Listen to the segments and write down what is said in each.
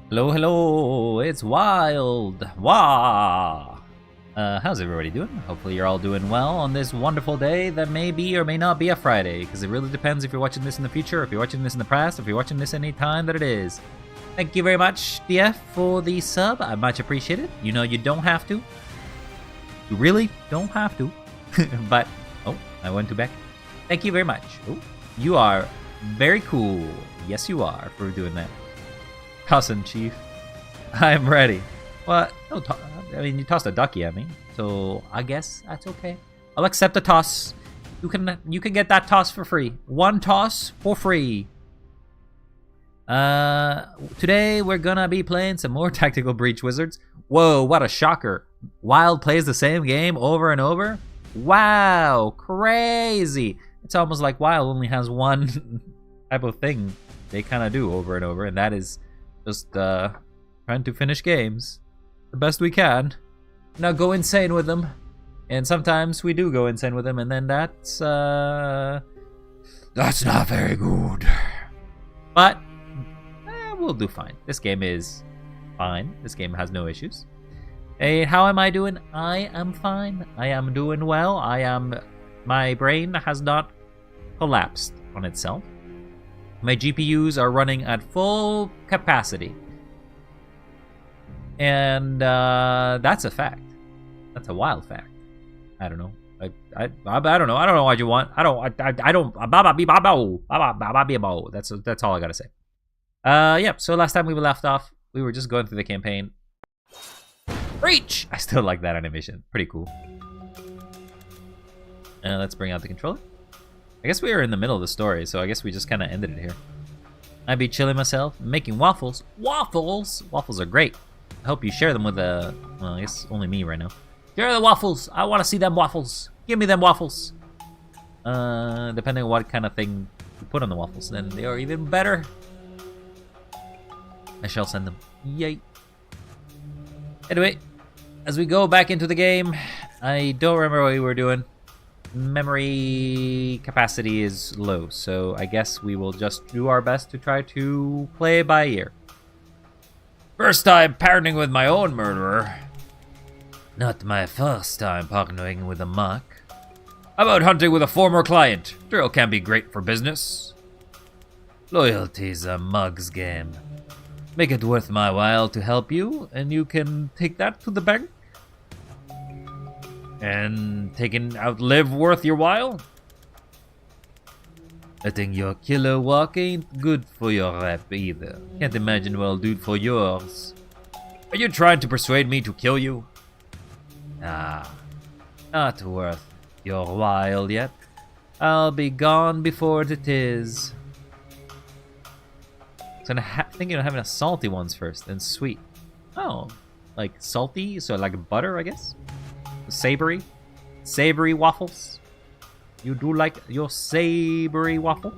Hello, hello, it's Wild. Wah! How's everybody doing? Hopefully you're all doing well on this wonderful day that may be or may not be a Friday, because it really depends if you're watching this in the future, if you're watching this in the past, if you're watching this any time that it is. Thank you very much, DF, for the sub. I much appreciate it. You know you don't have to. You really don't have to. But, oh, I went to back. Thank you very much. Oh, you are very cool. Yes, you are, for doing that. Cousin Chief, I'm ready. What? No, I mean, you tossed a ducky at me, so I guess that's okay. I'll accept the toss. You can get that toss for free. One toss for free. Today we're gonna be playing some more Tactical Breach Wizards. Whoa, what a shocker! Wild plays the same game over and over. Wow, crazy! It's almost like Wild only has one type of thing they kind of do over and over, and that is just trying to finish games the best we can. Not go insane with them. And sometimes we do go insane with them, and then that's not very good. But we'll do fine. This game is fine. This game has no issues. Hey, how am I doing? I am fine. I am doing well. My brain has not collapsed on itself. My GPUs are running at full capacity. And that's a fact. That's a wild fact. I don't know. I don't know. I don't know what you want. I don't. That's all I gotta say. Yep. So last time we left off, we were just going through the campaign. Breach. I still like that animation. Pretty cool. Let's bring out the controller. I guess we were in the middle of the story, so I guess we just kind of ended it here. I'd be chilling myself, making waffles. Waffles! Waffles are great. I hope you share them with well, I guess only me right now. Share the waffles! I want to see them waffles! Give me them waffles! Depending on what kind of thing you put on the waffles, then they are even better. I shall send them. Yay! Anyway, as we go back into the game, I don't remember what we were doing. Memory capacity is low, so I guess we will just do our best to try to play by ear. First time partnering with my own murderer. Not my first time partnering with a muck. How about hunting with a former client? Drill can be great for business. Loyalty's a mug's game. Make it worth my while to help you, and you can take that to the bank. And outlive worth your while? Letting your killer walk ain't good for your rep either. Can't imagine well do for yours. Are you trying to persuade me to kill you? Ah, not worth your while yet. I'll be gone before it is. So I'm thinking of having a salty ones first, then sweet. Oh, like salty, so like butter, I guess? Savory waffles. You do like your savory waffles?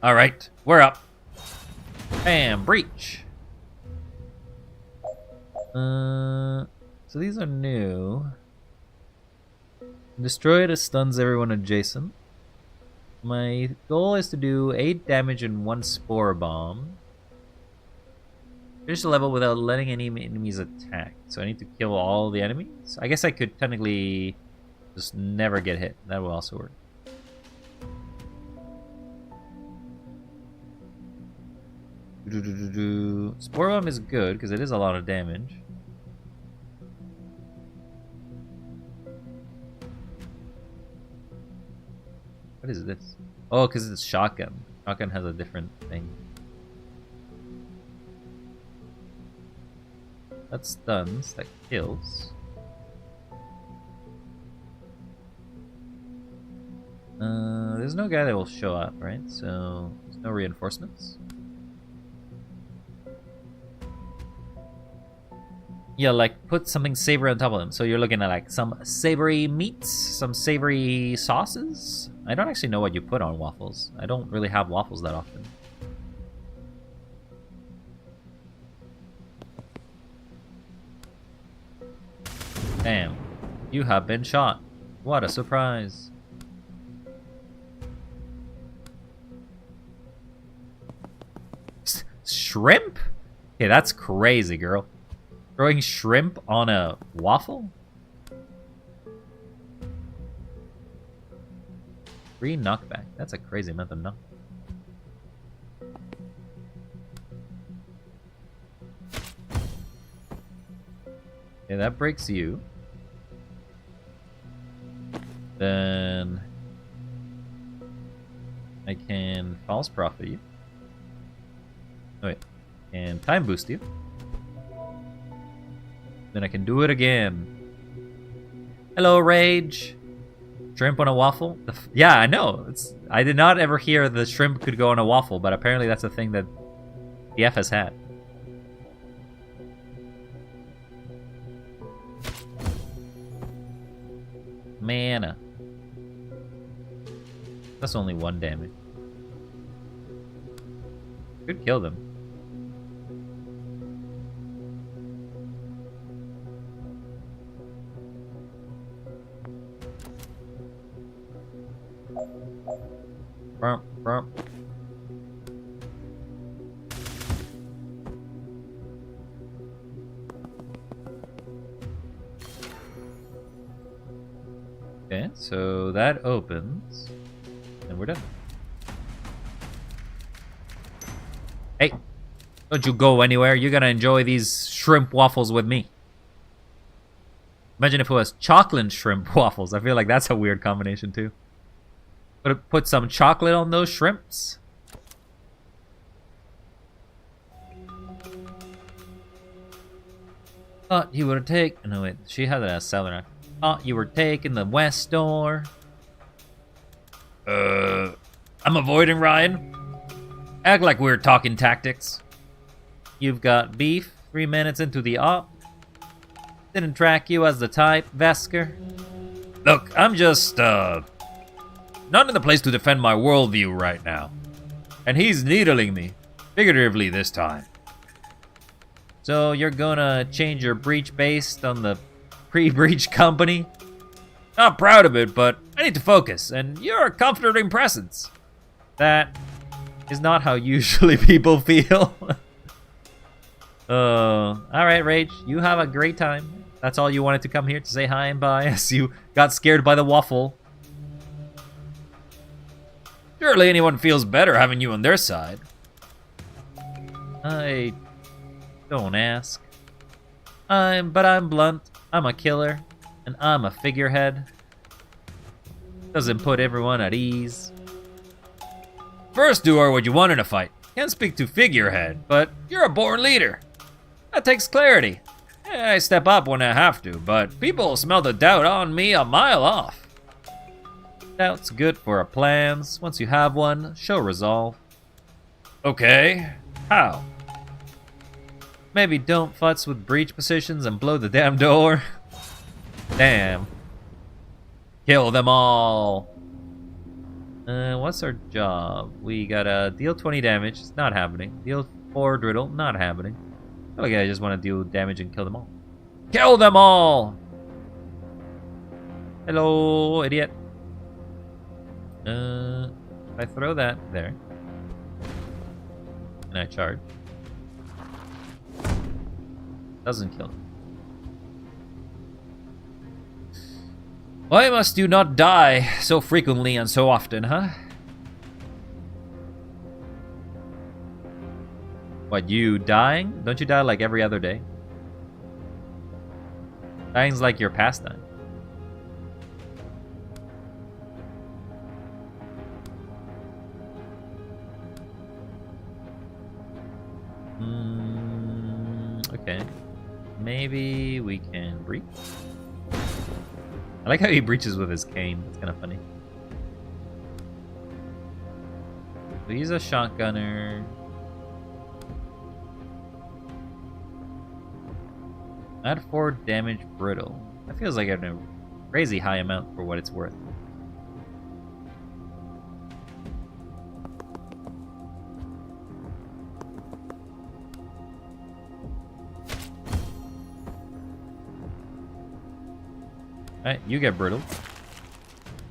All right, we're up. Bam, breach. So these are new. Destroy it stuns everyone adjacent. My goal is to do 8 damage in 1 spore bomb. Finish the level without letting any enemies attack. So I need to kill all the enemies? I guess I could technically just never get hit. That will also work. Spore bomb is good because it is a lot of damage. What is this? Oh, because it's shotgun. Shotgun has a different thing. That stuns, that kills. There's no guy that will show up, right? So, there's no reinforcements. Yeah, like, put something savory on top of them. So you're looking at, like, some savory meats, some savory sauces? I don't actually know what you put on waffles. I don't really have waffles that often. Damn, you have been shot. What a surprise. shrimp? Okay, that's crazy, girl. Throwing shrimp on a waffle? 3 knockback. That's a crazy amount of knock. Okay, that breaks you. Then I can false prophet you. Oh, wait. And time boost you. Then I can do it again. Hello, Rage. Shrimp on a waffle? Yeah, I know. I did not ever hear the shrimp could go on a waffle, but apparently that's a thing that the F has had. Mana. That's only 1 damage. Could kill them. Brump, brump. Okay, so that opens, and we're done. Hey, don't you go anywhere. You're gonna enjoy these shrimp waffles with me. Imagine if it was chocolate shrimp waffles. I feel like that's a weird combination too. Put some chocolate on those shrimps. Thought you would take. No wait, she had it as Southern. Thought you were taking the west door. I'm avoiding Ryan. Act like we're talking tactics. You've got beef. 3 minutes into the op. Didn't track you as the type, Vesker. Look, I'm just not in the place to defend my worldview right now. And he's needling me, figuratively this time. So you're gonna change your breach based on the pre-breach company? Not proud of it, but I need to focus, and you're a comforting presence. That is not how usually people feel. Alright, Rage, you have a great time. That's all you wanted to come here to say hi and bye as you got scared by the waffle. Surely anyone feels better having you on their side. I don't ask. But I'm blunt. I'm a killer, and I'm a figurehead. Doesn't put everyone at ease. First, do what you want in a fight. Can't speak to figurehead, but you're a born leader. That takes clarity. Yeah, I step up when I have to, but people smell the doubt on me a mile off. Doubt's good for our plans. Once you have one, show resolve. Okay, how? Maybe don't futz with breach positions and blow the damn door. Damn. Kill them all. What's our job? We gotta deal 20 damage. It's not happening. Deal 4 driddle. Not happening. Okay, I just want to deal damage and kill them all. Kill them all! Hello, idiot. If I throw that there, and I charge, doesn't kill him. Why must you not die so frequently and so often, huh? What, you dying? Don't you die like every other day? Dying's like your pastime. Okay. Maybe we can breach. I like how he breaches with his cane. It's kind of funny. So he's a shotgunner. Add 4 damage brittle. That feels like a crazy high amount for what it's worth. Alright, you get brittled.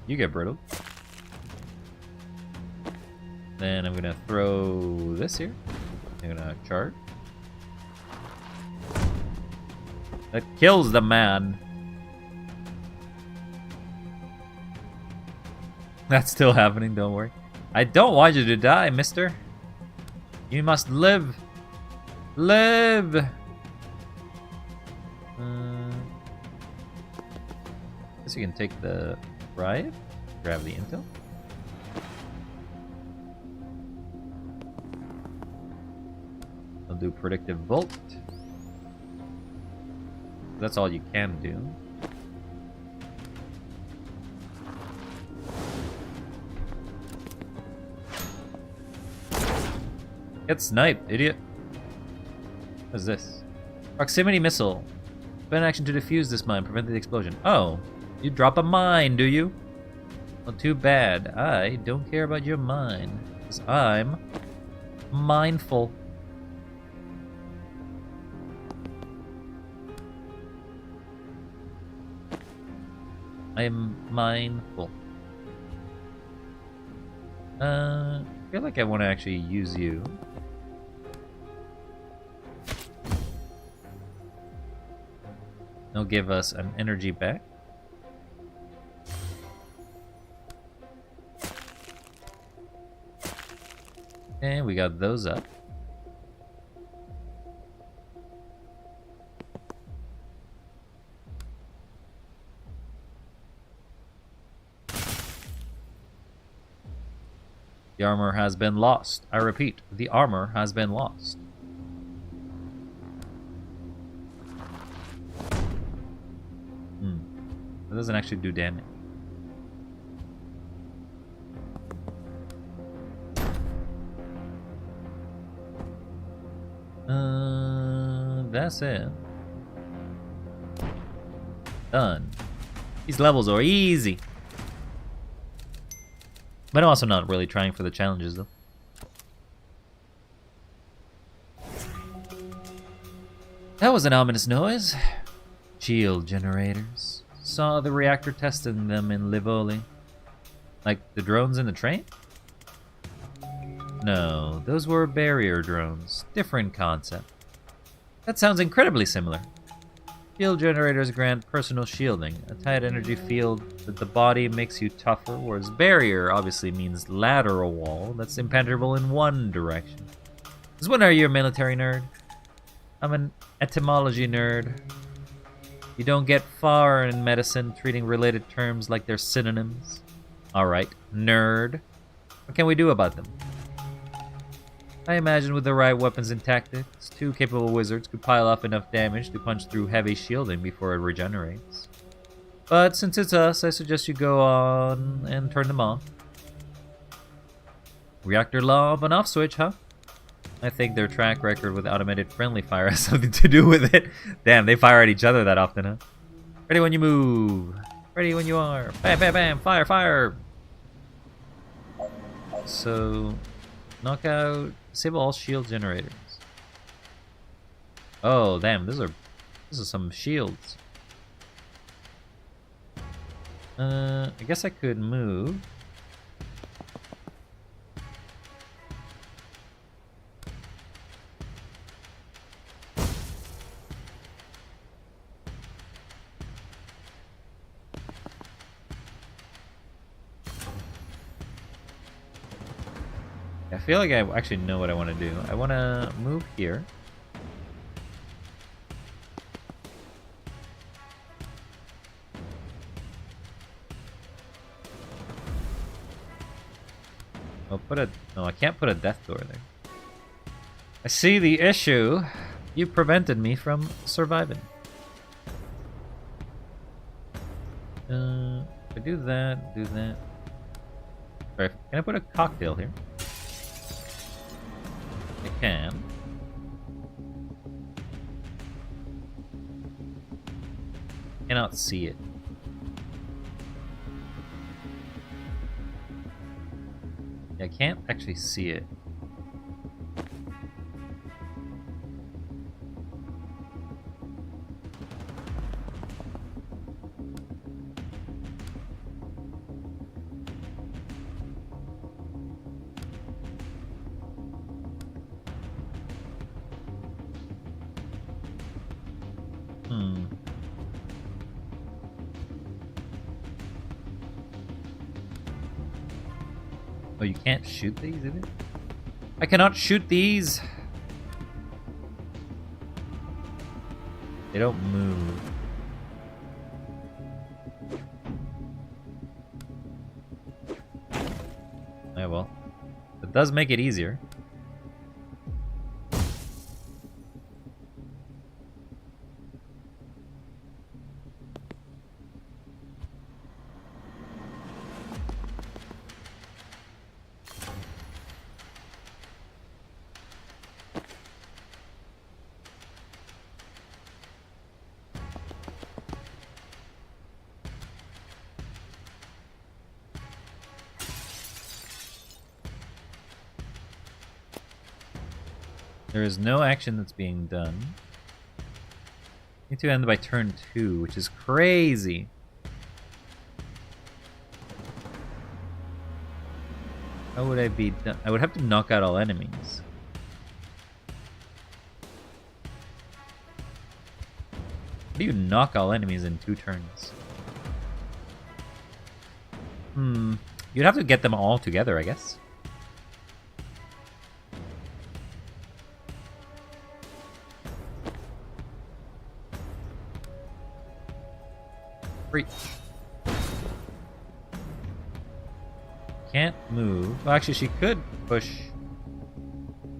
You get brittled. Then I'm gonna throw this here. I'm gonna charge. That kills the man. That's still happening, don't worry. I don't want you to die, mister. You must live. Live! Guess you can take the riot. Grab the intel. I'll do predictive bolt. That's all you can do. Get sniped, idiot. What is this? Proximity missile. Spend action to defuse this mine, prevent the explosion. Oh, you drop a mine, do you? Well, too bad. I don't care about your mine, because I'm mindful. I am mindful. I feel like I want to actually use you. They'll give us an energy back. And we got those up. The armor has been lost. I repeat, the armor has been lost. That doesn't actually do damage. That's it. Done. These levels are easy. But I'm also not really trying for the challenges, though. That was an ominous noise. Shield generators. Saw the reactor testing them in Livoli. Like the drones in the train? No, those were barrier drones. Different concept. That sounds incredibly similar. Shield generators grant personal shielding, a tight energy field that the body makes you tougher, whereas barrier obviously means lateral wall that's impenetrable in one direction. Since when are you a military nerd? I'm an etymology nerd. You don't get far in medicine treating related terms like they're synonyms. Alright, nerd. What can we do about them? I imagine with the right weapons and tactics, 2 capable wizards could pile off enough damage to punch through heavy shielding before it regenerates. But since it's us, I suggest you go on and turn them off. Reactor law of an off switch, huh? I think their track record with automated friendly fire has something to do with it. Damn, they fire at each other that often, huh? Ready when you move. Ready when you are. Bam, bam, bam. Fire, fire. So, knock out. Disable all shield generators. Oh, damn. These are some shields. I guess I could move. I feel like I actually know what I want to do. I want to move here. I'll put a... No, I can't put a death door there. I see the issue. You prevented me from surviving. If I do that, do that. Sorry, can I put a cocktail here? I can. Cannot see it. Yeah, I can't actually see it. Oh, you can't shoot these either? I cannot shoot these! They don't move. Yeah, well. It does make it easier. There is no action that's being done. Need to end by turn 2, which is crazy. How would I be done? I would have to knock out all enemies. How do you knock all enemies in 2 turns? You'd have to get them all together, I guess. Reach. Can't move. Well, actually, she could push.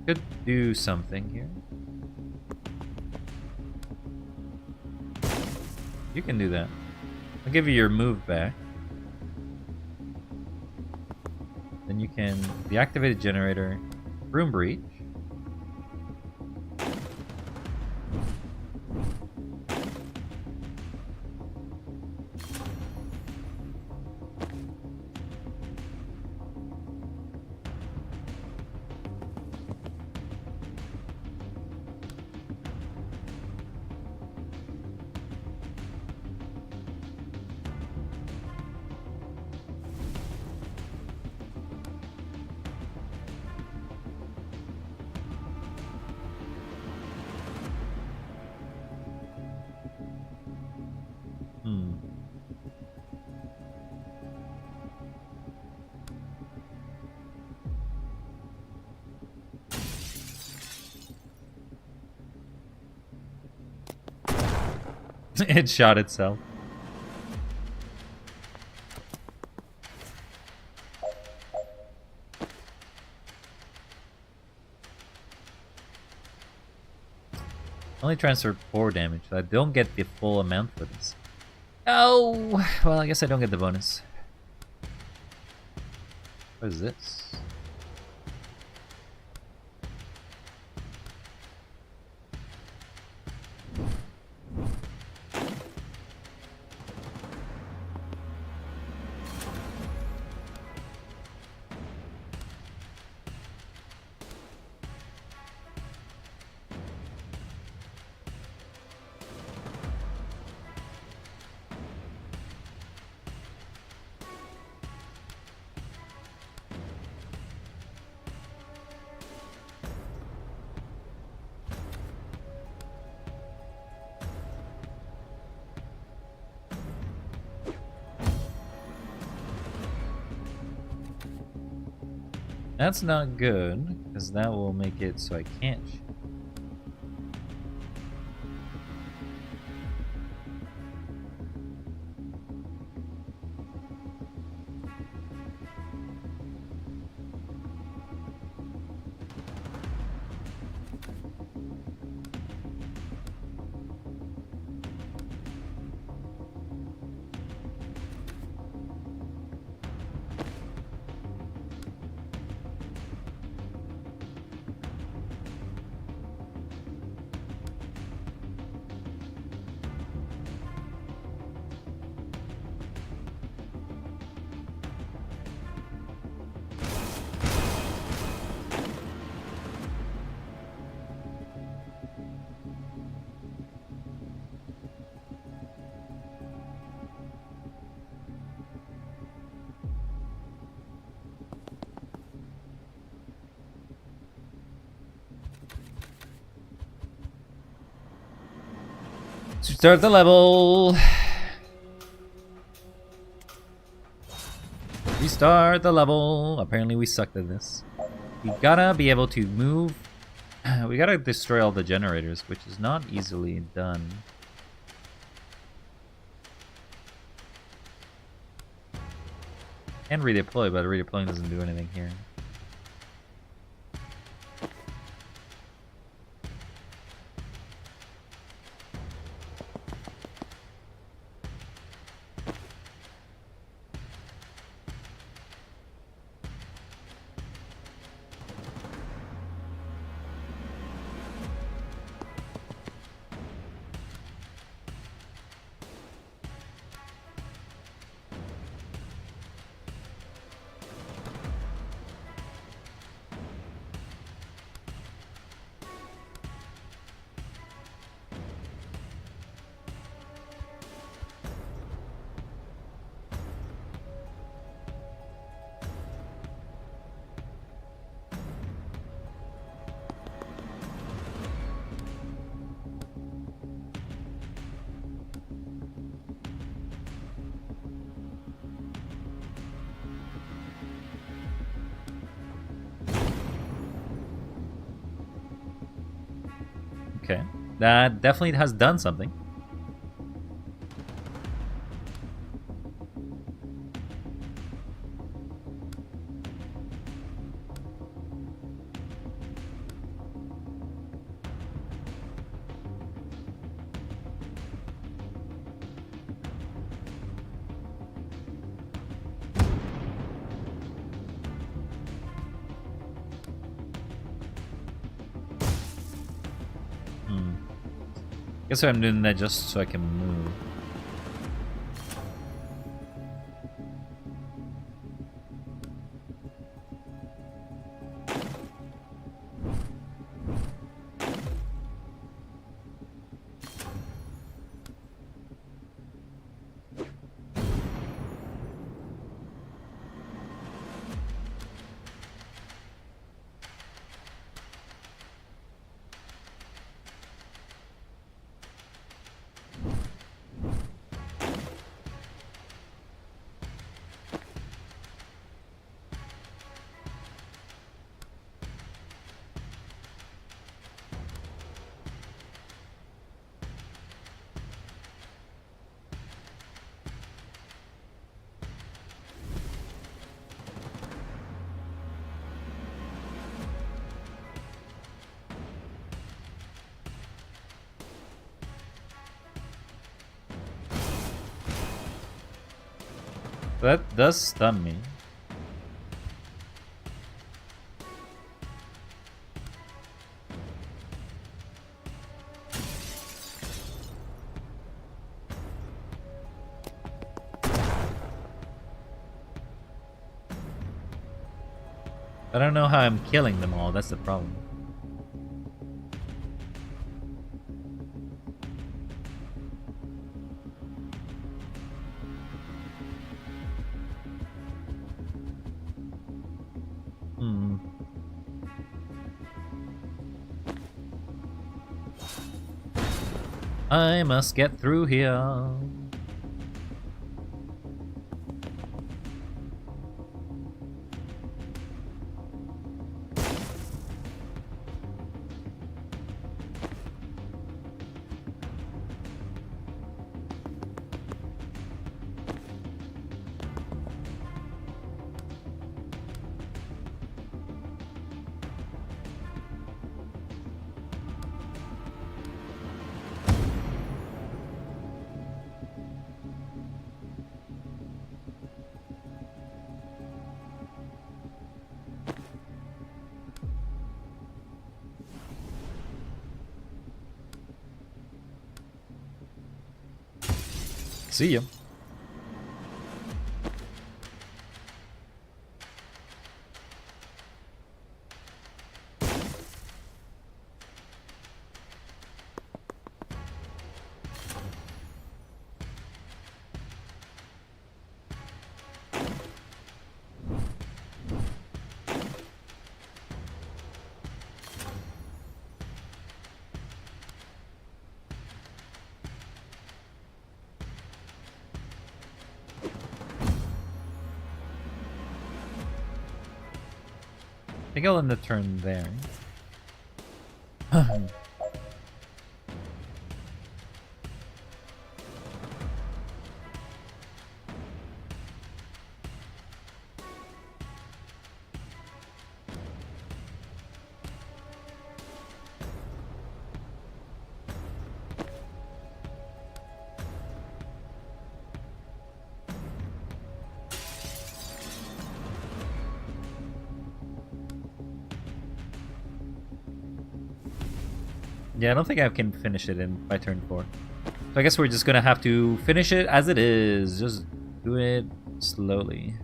Could do something here. You can do that. I'll give you your move back. Then you can deactivate a generator, room breach. It shot itself. Only transfer 4 damage, so I don't get the full amount for this. Oh, well, I guess I don't get the bonus. What is this? That's not good, because that will make it so I can't shoot. Start the level. You Restart the level. Apparently we sucked at this. We gotta be able to move. We gotta destroy all the generators, which is not easily done. And redeploy, but redeploying doesn't do anything here. Okay, that definitely has done something. Guess I'm doing that just so I can move. That does stun me. I don't know how I'm killing them all, that's the problem. I must get through here. See ya. think I'll end the turn there. Yeah, I don't think I can finish it in by turn 4. So I guess we're just gonna have to finish it as it is. Just do it slowly.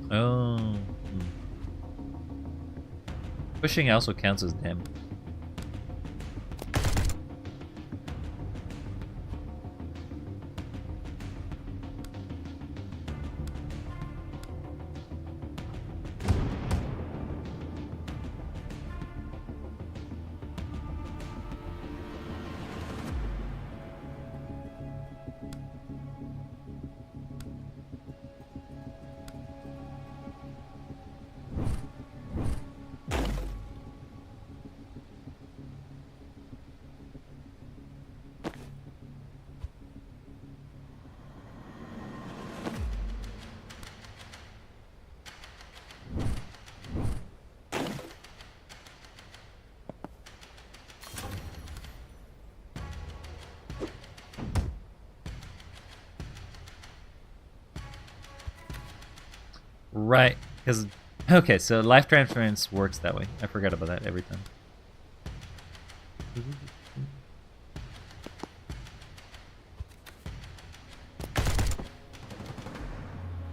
Oh. Pushing also counts as damage. Right, because okay, so life transference works that way. I forgot about that every time.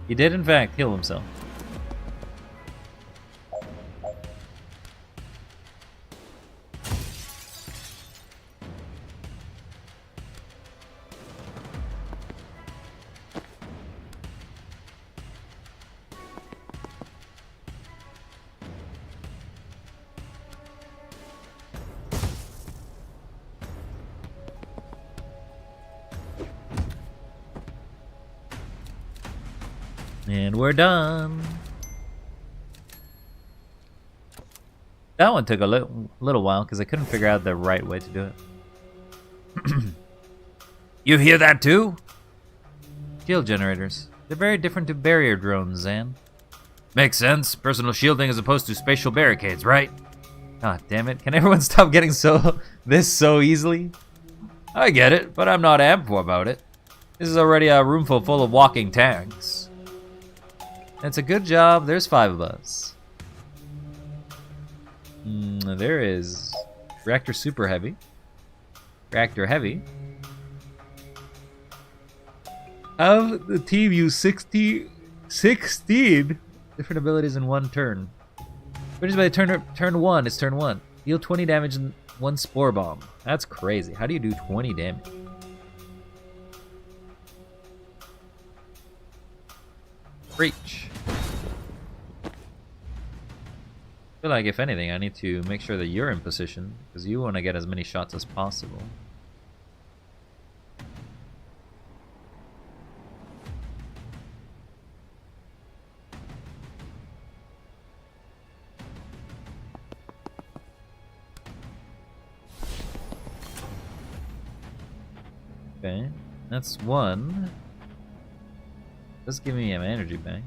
He did in fact heal himself. And we're done. That one took a little while because I couldn't figure out the right way to do it. You hear that too? Shield generators. They're very different to barrier drones, Zan. Makes sense. Personal shielding as opposed to spatial barricades, right? God damn it. Can everyone stop getting so easily? I get it, but I'm not amped about it. This is already a roomful full of walking tanks. It's a good job. There's 5 of us. There is reactor super heavy. Reactor heavy. Of the team use 16 different abilities in one turn. Finished by turn 1. It's turn 1. Deal 20 damage in 1 spore bomb. That's crazy. How do you do 20 damage? Breach. I feel like if anything, I need to make sure that you're in position because you want to get as many shots as possible. Okay, that's 1. Does give me an energy bank.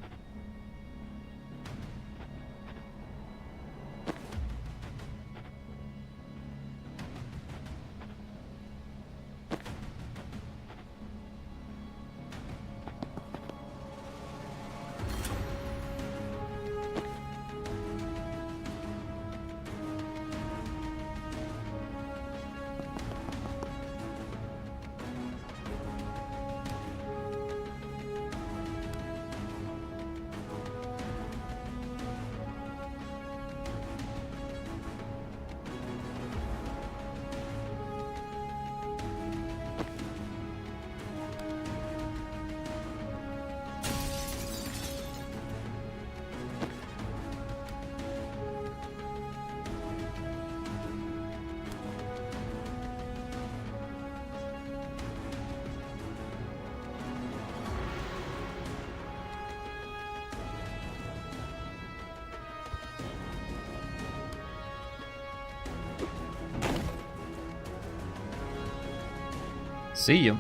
See you.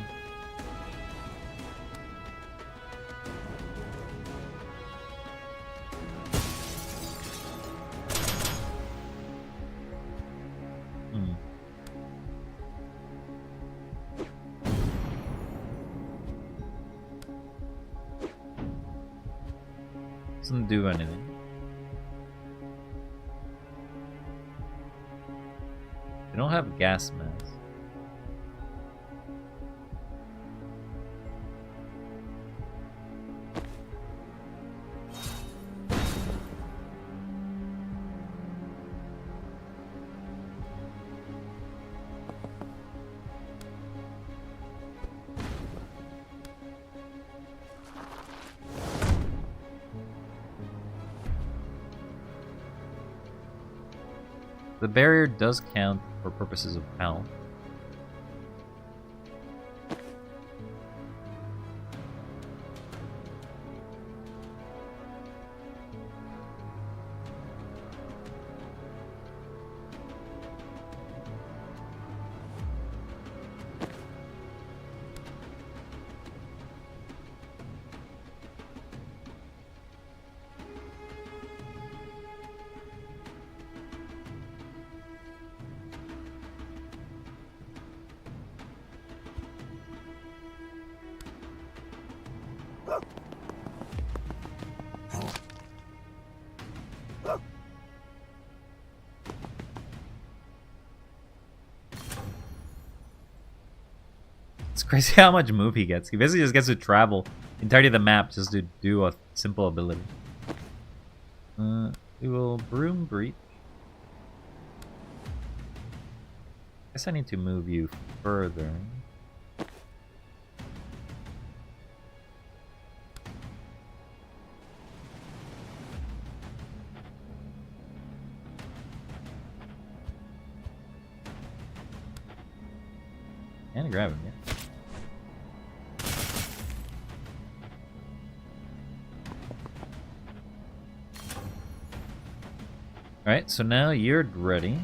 Doesn't do anything. They don't have gas masks. The barrier does count for purposes of health. It's crazy how much move he gets. He basically just gets to travel the entirety of the map just to do a simple ability. We will Broom Breach. Guess I need to move you further. And grab him, yeah. Alright, so now you're ready.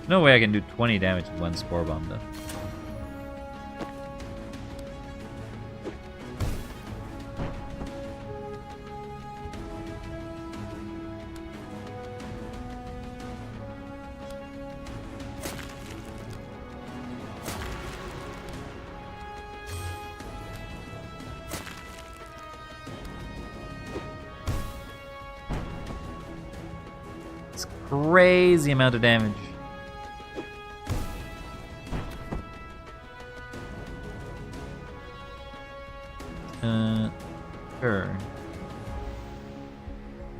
No way I can do 20 damage with one Spore Bomb, though. It's a crazy amount of damage. Sure.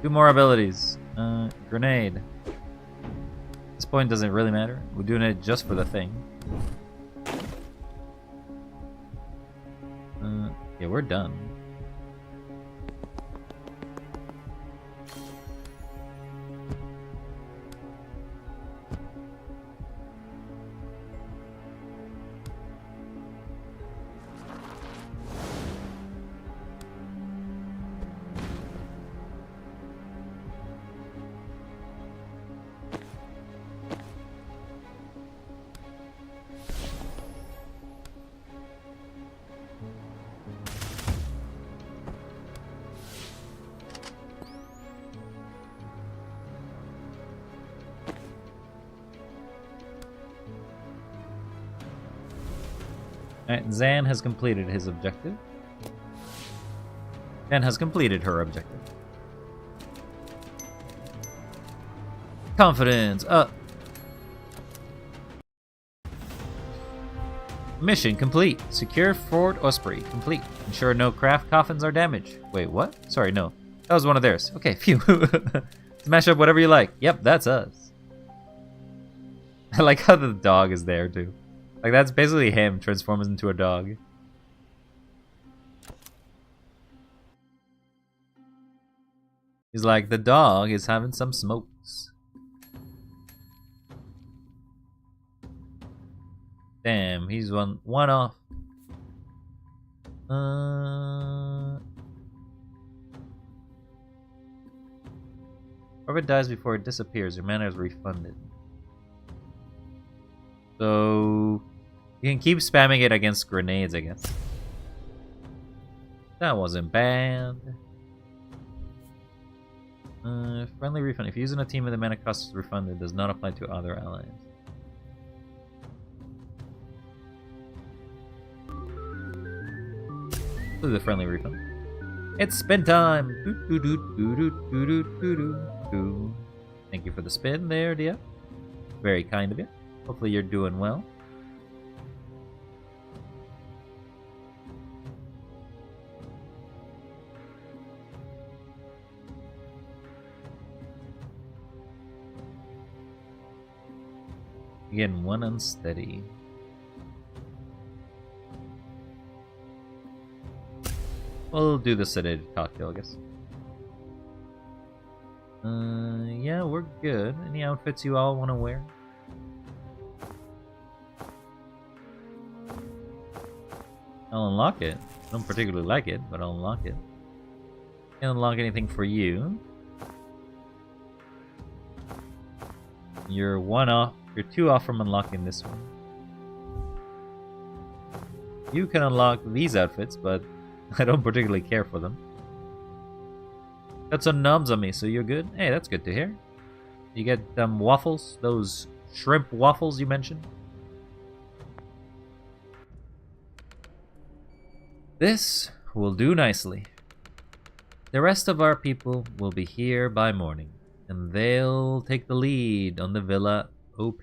Two more abilities. Grenade. At this point, doesn't really matter. We're doing it just for the thing. Yeah, we're done. Alright, Zan has completed his objective. Zan has completed her objective. Confidence up. Mission complete. Secure Fort Osprey. Complete. Ensure no craft coffins are damaged. Wait, what? Sorry, no. That was one of theirs. Okay, phew. Smash up whatever you like. Yep, that's us. I like how the dog is there, too. Like, that's basically him transforms into a dog. He's like, the dog is having some smokes. Damn, he's one off. Whoever dies before it disappears, your mana is refunded. So you can keep spamming it against grenades, I guess. That wasn't bad. Friendly refund. If you use in a team with the mana cost is refunded, does not apply to other allies. Do the friendly refund. It's spin time! Thank you for the spin there, Dia. Very kind of you. Hopefully you're doing well. Again, one unsteady. We'll do the sedated cocktail, I guess. Yeah, we're good. Any outfits you all want to wear? I'll unlock it. I don't particularly like it, but I'll unlock it. Can't unlock anything for you. You're one off. You're two off from unlocking this one. You can unlock these outfits, but I don't particularly care for them. Got some nubs on me, so you're good? Hey, that's good to hear. You get waffles? Those shrimp waffles you mentioned? This will do nicely. The rest of our people will be here by morning, and they'll take the lead on the Villa OP.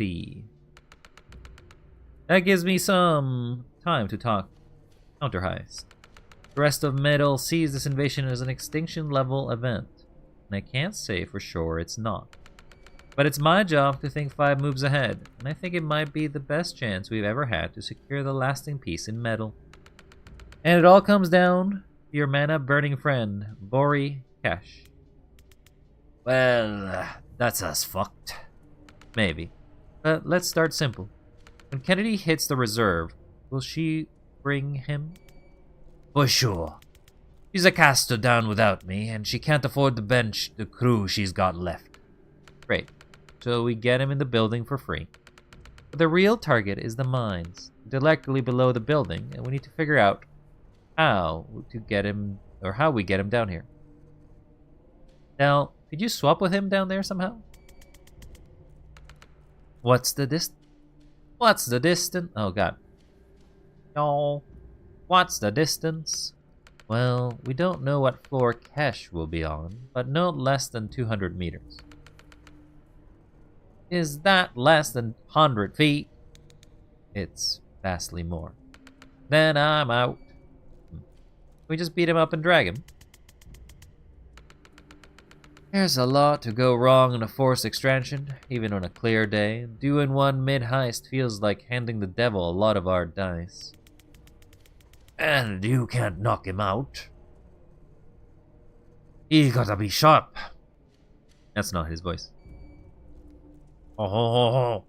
That gives me some time to talk counter heist. The rest of Metal sees this invasion as an extinction level event, and I can't say for sure it's not. But it's my job to think 5 moves ahead, and I think it might be the best chance we've ever had to secure the lasting peace in Metal. And it all comes down to your mana burning friend, Bori Cash. Well, that's us fucked. Maybe. But let's start simple. When Kennedy hits the reserve, will she bring him? For sure. She's a caster down without me, and she can't afford to bench the crew she's got left. Great. So we get him in the building for free. But the real target is the mines, directly below the building, and we need to figure out how to get him, or how we get him down here. Now, could you swap with him down there somehow? What's the distance? What's the distance? Oh god. No. What's the distance? Well, we don't know what floor Kesh will be on, but not less than 200 meters. Is that less than 100 feet? It's vastly more. Then I'm out. We just beat him up and drag him. There's a lot to go wrong in a forced extraction, even on a clear day. Doing one mid-heist feels like handing the devil a lot of our dice. And you can't knock him out. He gotta be sharp. That's not his voice. Oh.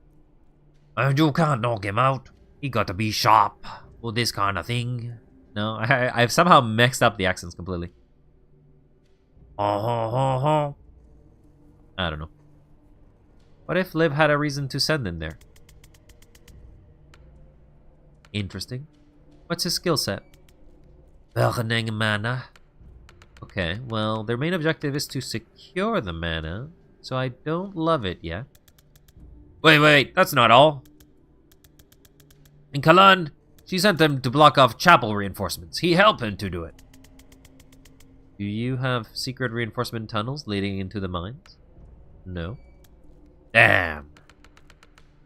And you can't knock him out. He gotta be sharp. Or this kind of thing. No, I've somehow mixed up the accents completely. I don't know. What if Liv had a reason to send him there? Interesting. What's his skill set? Burning mana. Okay, well, their main objective is to secure the mana, so I don't love it yet. Wait, that's not all. In Kalan, she sent them to block off chapel reinforcements. He helped him to do it. Do you have secret reinforcement tunnels leading into the mines? No. Damn.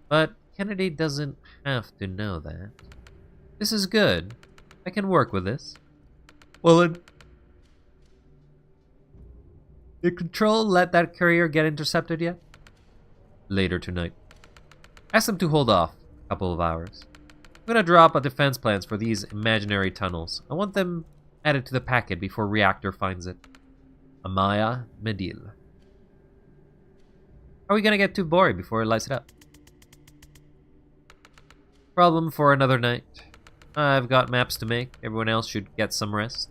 But Kennedy doesn't have to know that. This is good. I can work with this. Well, did Control let that courier get intercepted yet? Later tonight. Ask them to hold off a couple of hours. I'm gonna drop a defense plans for these imaginary tunnels. I want them added to the packet before Reactor finds it. Amaya Medil. Are we gonna get too boring before it lights it up? Problem for another night. I've got maps to make. Everyone else should get some rest.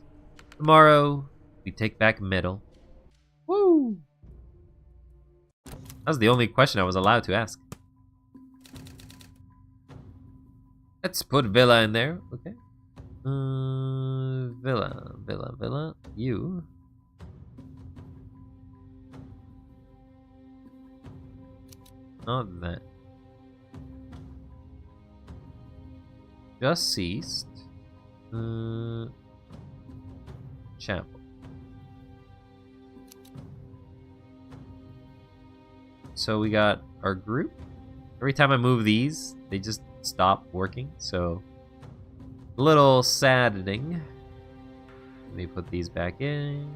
Tomorrow, we take back Metal. Woo! That was the only question I was allowed to ask. Let's put Villa in there. Okay. Villa. You. Not that. Just ceased. Chapel. So we got our group. Every time I move these, they just stop working. So a little saddening. Let me put these back in.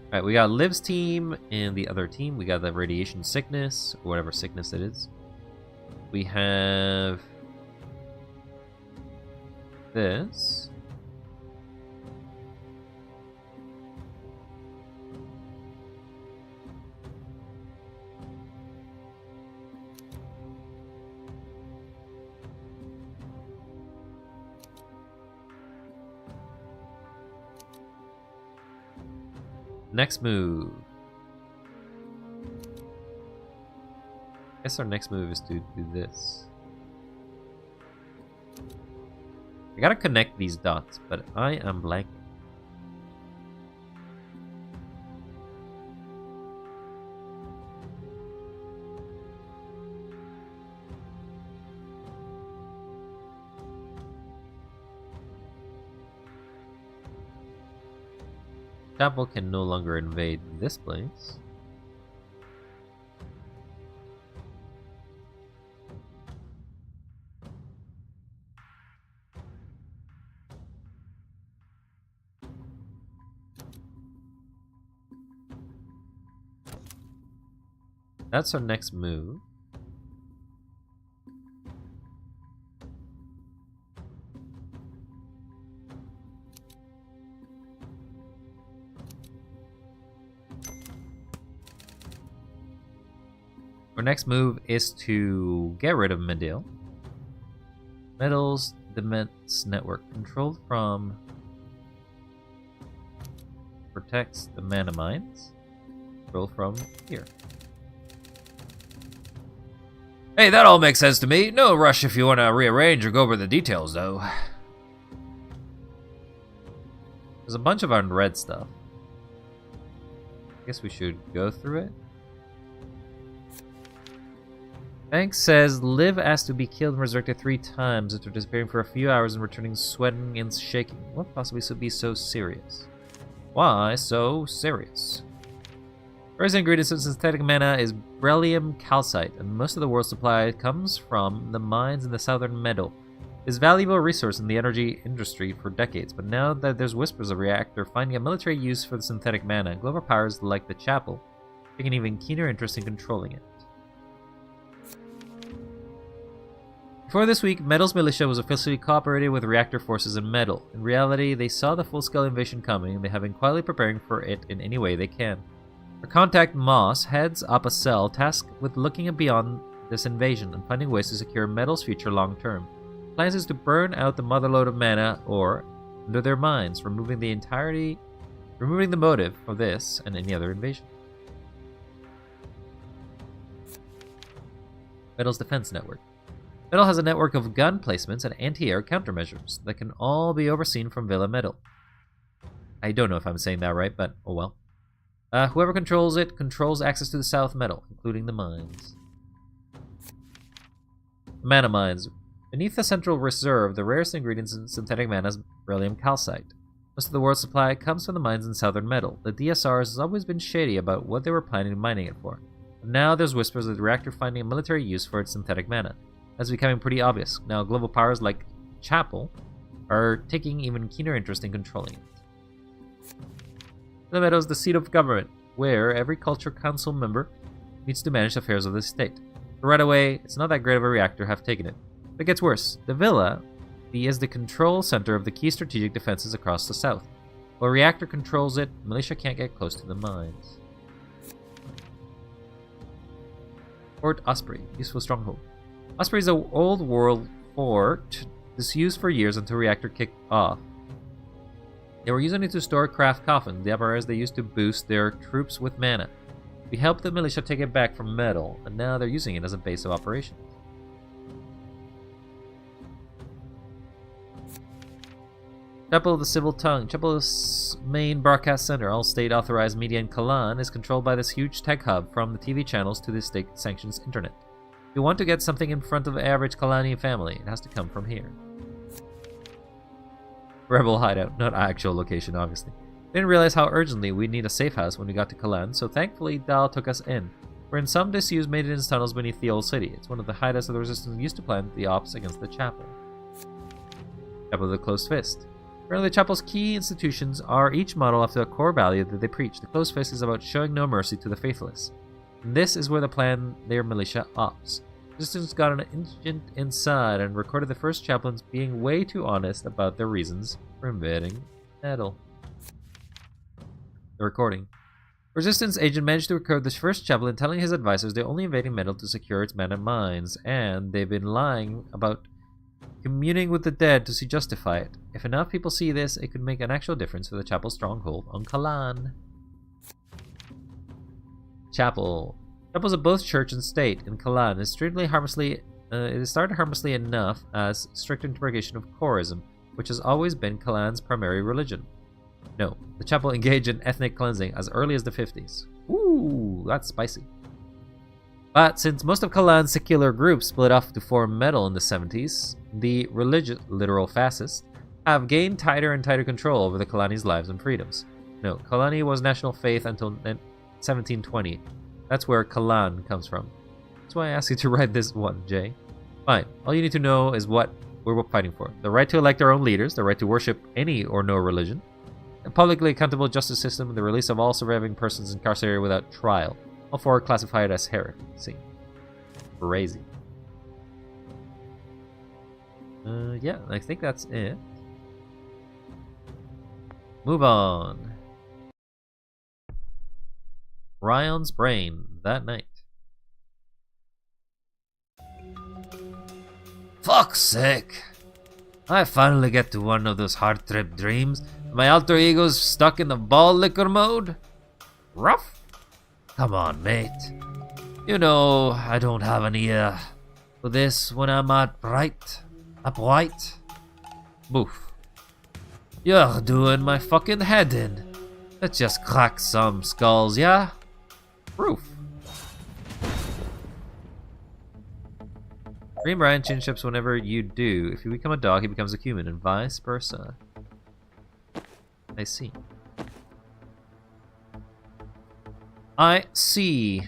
Alright, we got Liv's team and the other team. We got the radiation sickness, or whatever sickness it is. We have this. Next move. I guess our next move is to do this. I gotta connect these dots, but I am blanking. Chapel can no longer invade this place. That's our next move. Our next move is to get rid of Medil. Medil's Defense Network, controlled from, protects the mana mines. Control from here. Hey, that all makes sense to me. No rush if you want to rearrange or go over the details, though. There's a bunch of unread stuff. Guess we should go through it. Bank says Liv asked to be killed and resurrected 3 times after disappearing for a few hours and returning sweating and shaking. What possibly should be so serious? Why so serious? First ingredient of synthetic mana is beryllium calcite, and most of the world's supply comes from the mines in the southern meadow. It is a valuable resource in the energy industry for decades, but now that there's whispers of reactor finding a military use for the synthetic mana, global powers like the Chapel take an even keener interest in controlling it. Before this week, Metal's militia was officially cooperating with reactor forces in Metal. In reality, they saw the full-scale invasion coming, and they have been quietly preparing for it in any way they can. Our contact Moss heads up a cell tasked with looking beyond this invasion and finding ways to secure Metal's future long-term. Plans is to burn out the motherlode of mana ore under their mines, removing the motive for this and any other invasion. Metal's Defense Network. Metal has a network of gun placements and anti-air countermeasures that can all be overseen from Villa Metal. I don't know if I'm saying that right, but oh well. Whoever controls it controls access to the South Metal, including the mines. Mana mines. Beneath the central reserve, the rarest ingredients in synthetic mana is beryllium calcite. Most of the world's supply comes from the mines in Southern Metal. The DSRs has always been shady about what they were planning on mining it for. But now there's whispers of the reactor finding a military use for its synthetic mana. That's becoming pretty obvious. Now global powers like Chapel are taking even keener interest in controlling it. The Meadow is the seat of government, where every culture council member needs to manage affairs of the state. Right away, it's not that great of a reactor, have taken it. But it gets worse. The villa is the control center of the key strategic defenses across the south. While reactor controls it, militia can't get close to the mines. Fort Osprey, useful stronghold. Osprey is an old world fort disused for years until reactor kicked off. They were using it to store craft coffins, the apparatus they used to boost their troops with mana. We helped the militia take it back from metal, and now they're using it as a base of operations. Chapel of the Civil Tongue. Chapel's main broadcast center, all state-authorized media in Kalan, is controlled by this huge tech hub from the TV channels to the state-sanctioned internet. If you want to get something in front of the average Kalani family, it has to come from here. Rebel hideout, not actual location, obviously. Didn't realize how urgently we'd need a safe house when we got to Kalan, so thankfully Dal took us in. We're in some disused maintenance tunnels beneath the old city. It's one of the hideouts of the resistance used to plan the ops against the chapel. Chapel of the Closed Fist. Apparently the chapel's key institutions are each model after a core value that they preach. The Closed Fist is about showing no mercy to the faithless. And this is where they plan their militia ops. Resistance got an agent inside and recorded the first chaplains being way too honest about their reasons for invading metal. The recording. Resistance agent managed to record the first chaplain telling his advisors they're only invading metal to secure its mana mines, and they've been lying about communing with the dead to justify it. If enough people see this, it could make an actual difference for the chapel's stronghold on Kalan. Chapel. Chapels of both church and state in Kalan is it is started harmlessly enough as strict interrogation of Chorism, which has always been Kalan's primary religion. No, the chapel engaged in ethnic cleansing as early as the 50s. Ooh, that's spicy. But since most of Kalan's secular groups split off to form metal in the 70s, the religious, literal fascists, have gained tighter and tighter control over the Kalani's lives and freedoms. No, Kalani was national faith until 1720. That's where Kalan comes from. That's why I asked you to write this one, Jay. Fine, all you need to know is what we're fighting for. The right to elect our own leaders, the right to worship any or no religion, a publicly accountable justice system, and the release of all surviving persons incarcerated without trial. All four are classified as heresy. Crazy. Yeah, I think that's it. Move on. Ryan's brain that night. Fuck's sake! I finally get to one of those hard-trip dreams. My alter ego's stuck in the ball liquor mode? Rough? Come on, mate. You know I don't have any for this when I'm upright. Boof. You're doing my fucking head in. Let's just crack some skulls, yeah? Proof. Dream Ryan chinships whenever you do. If you become a dog, he becomes a human, and vice versa. I see. I see.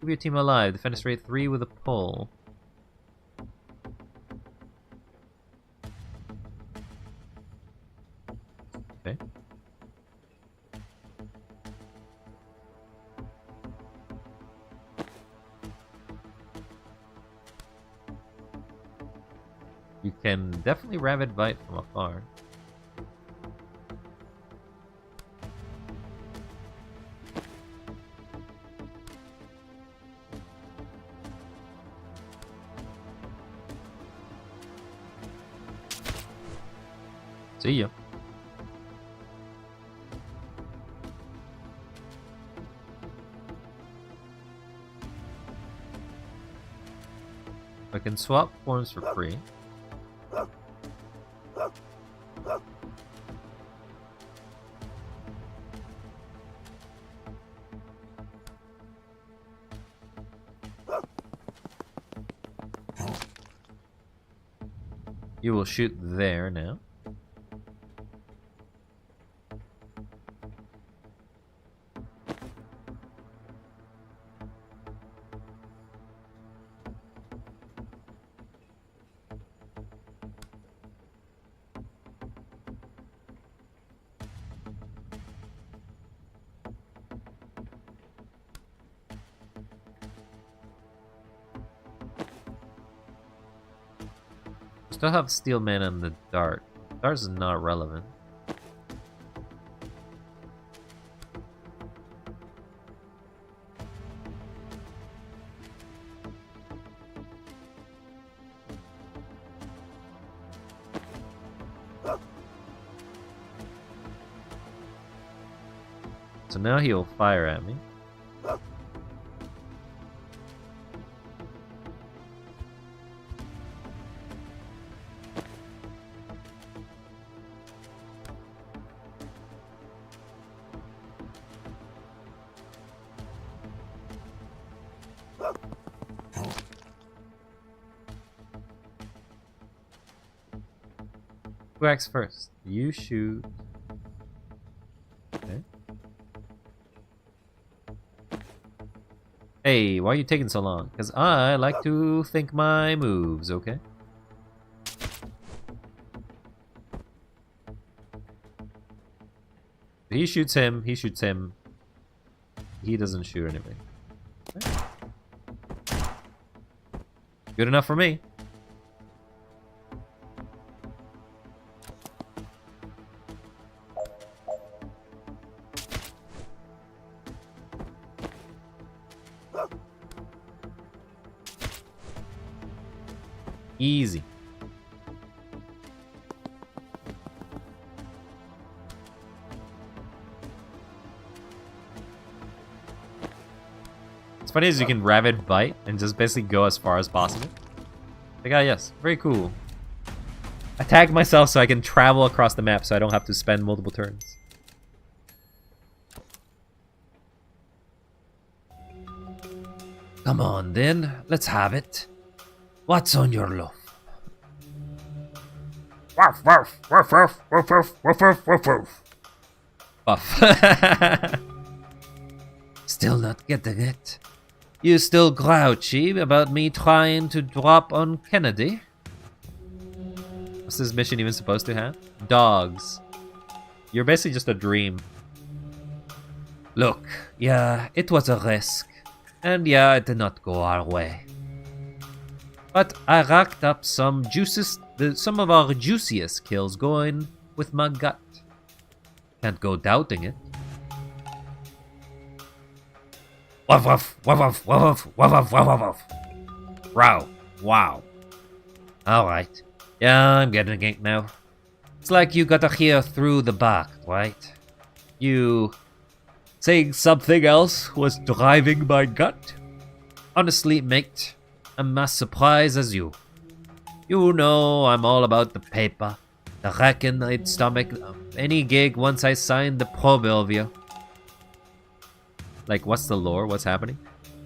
Keep your team alive. Defense rate 3 with a pull. Okay. You can definitely rabid bite from afar. See ya. I can swap forms for free. You will shoot there now. Still have steel mana and the dart. Dart is not relevant. So now he'll fire at me. Who acts first? You shoot. Okay. Hey, why are you taking so long? Because I like to think my moves, okay? He shoots him, he shoots him. He doesn't shoot anything. Okay. Good enough for me. Easy. It's funny as you can rabid bite and just basically go as far as possible. Like, ah, yes, very cool. I tagged myself so I can travel across the map so I don't have to spend multiple turns. Come on then, let's have it. What's on your loaf? Woof, woof, woof, woof, woof, woof, woof, woof, woof, woof. Buff. Still not getting it. You still grouchy about me trying to drop on Kennedy? What's this mission even supposed to have? Dogs. You're basically just a dream. Look, yeah, it was a risk. And yeah, it did not go our way. But I racked up some of our juiciest kills going with my gut. Can't go doubting it. Woof woof woof woof woof woof woof woof woof. Wow. Wow. Alright. Yeah, I'm getting it now. It's like you gotta hear through the back, right? You saying something else was driving my gut? Honestly, mate, I'm as surprised as you. You know I'm all about the paper. I reckon I'd stomach any gig once I signed the Probilvia. Like, what's the lore? What's happening?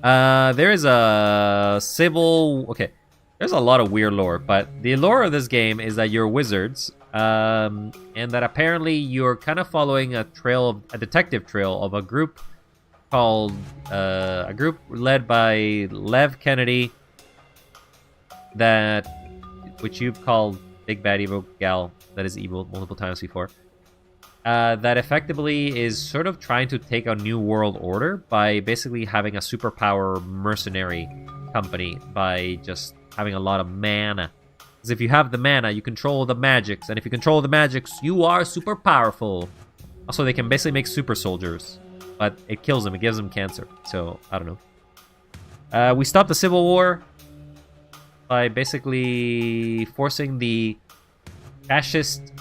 There is a civil... Okay, there's a lot of weird lore, but the lore of this game is that you're wizards, and that apparently you're kind of following a detective trail of a group called... a group led by Lev Kennedy, which you've called Big Bad Evil Gal, that is evil multiple times before. That effectively is sort of trying to take a new world order by basically having a superpower mercenary company by just having a lot of mana. Because if you have the mana, you control the magics, and if you control the magics, you are super powerful. Also, they can basically make super soldiers, but it kills them, it gives them cancer, so I don't know. We stopped the Civil War by basically forcing the fascist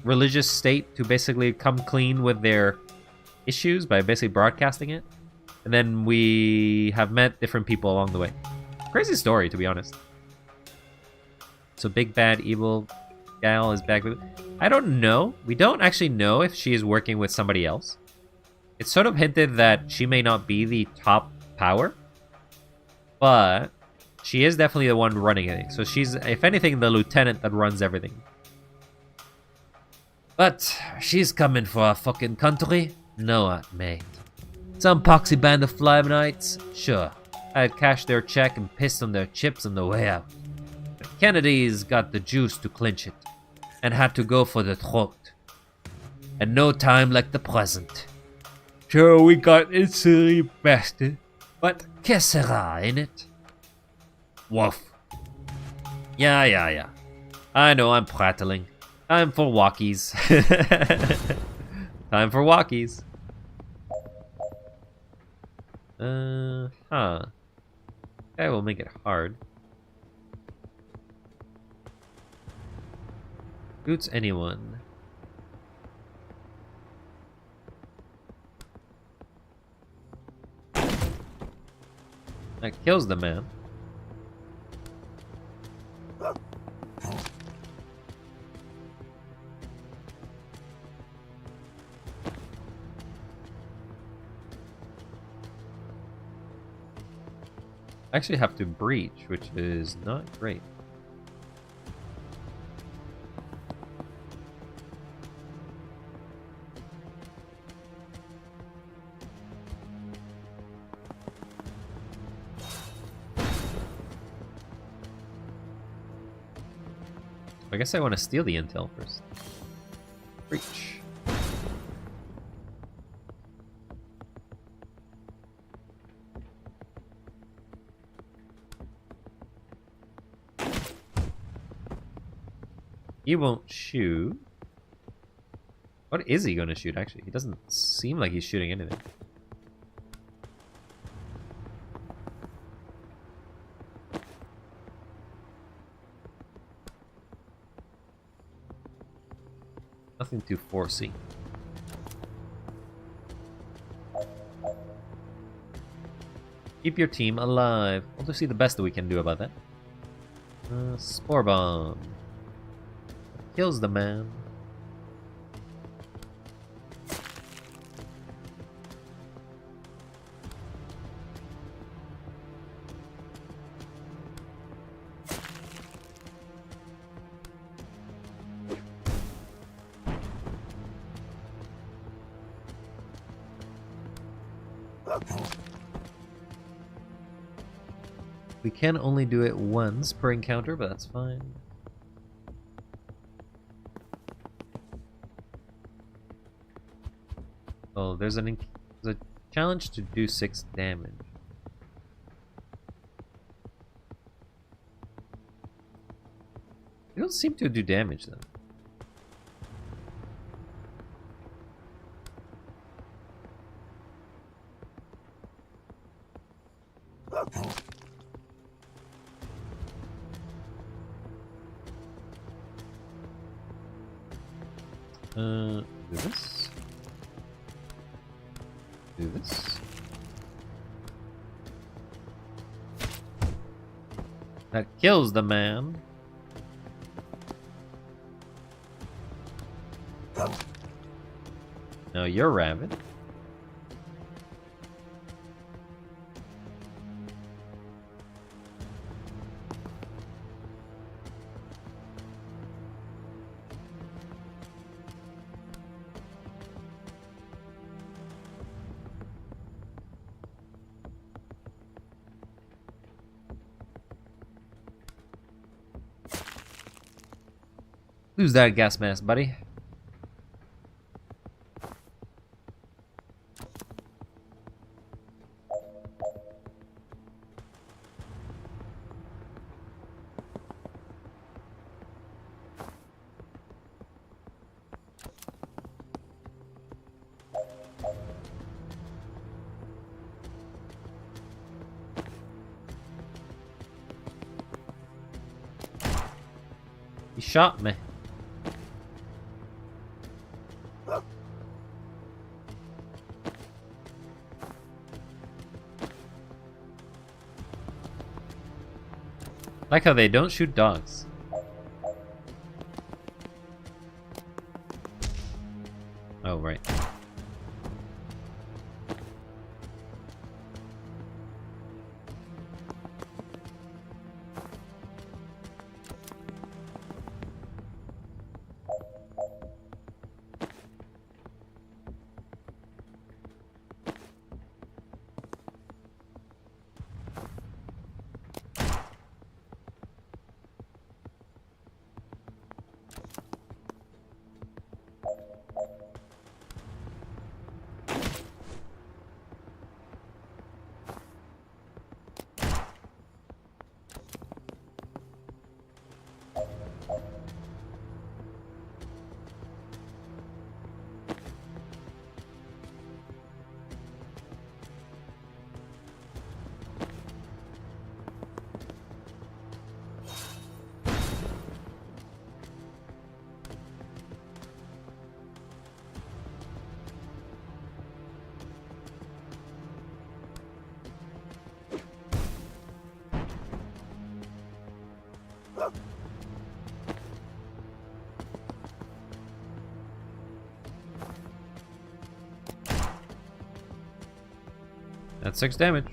religious state to basically come clean with their issues by basically broadcasting it. And then we have met different people along the way. Crazy story, to be honest. So Big Bad Evil Gal is back with... I don't know. We don't actually know if she is working with somebody else. It's sort of hinted that she may not be the top power, but she is definitely the one running it. So she's, if anything, the lieutenant that runs everything. But she's coming for our fucking country? No, mate. Some poxy band of fly nights? Sure. I'd cash their check and piss on their chips on the way out. But Kennedy's got the juice to clinch it, and had to go for the throat. And no time like the present. Sure, we got instantly bested, but que sera, ain't it? Woof. Yeah. I know, I'm prattling. Time for walkies. Time for walkies. Huh. That will make it hard. Shoots anyone. That kills the man. I actually have to breach, which is not great. I guess I want to steal the intel first. Breach. He won't shoot. What is he going to shoot, actually? He doesn't seem like he's shooting anything. Nothing too foresee. Keep your team alive. We'll just see the best that we can do about that. Spore bomb. Kills the man. We can only do it once per encounter, but that's fine. Oh, there's a challenge to do 6 damage. You don't seem to do damage though. Do this. Do this. That kills the man. Now you're rabid. Lose that gas mask, buddy. He shot me. Like how they don't shoot dogs. Oh, right. That's 6 damage.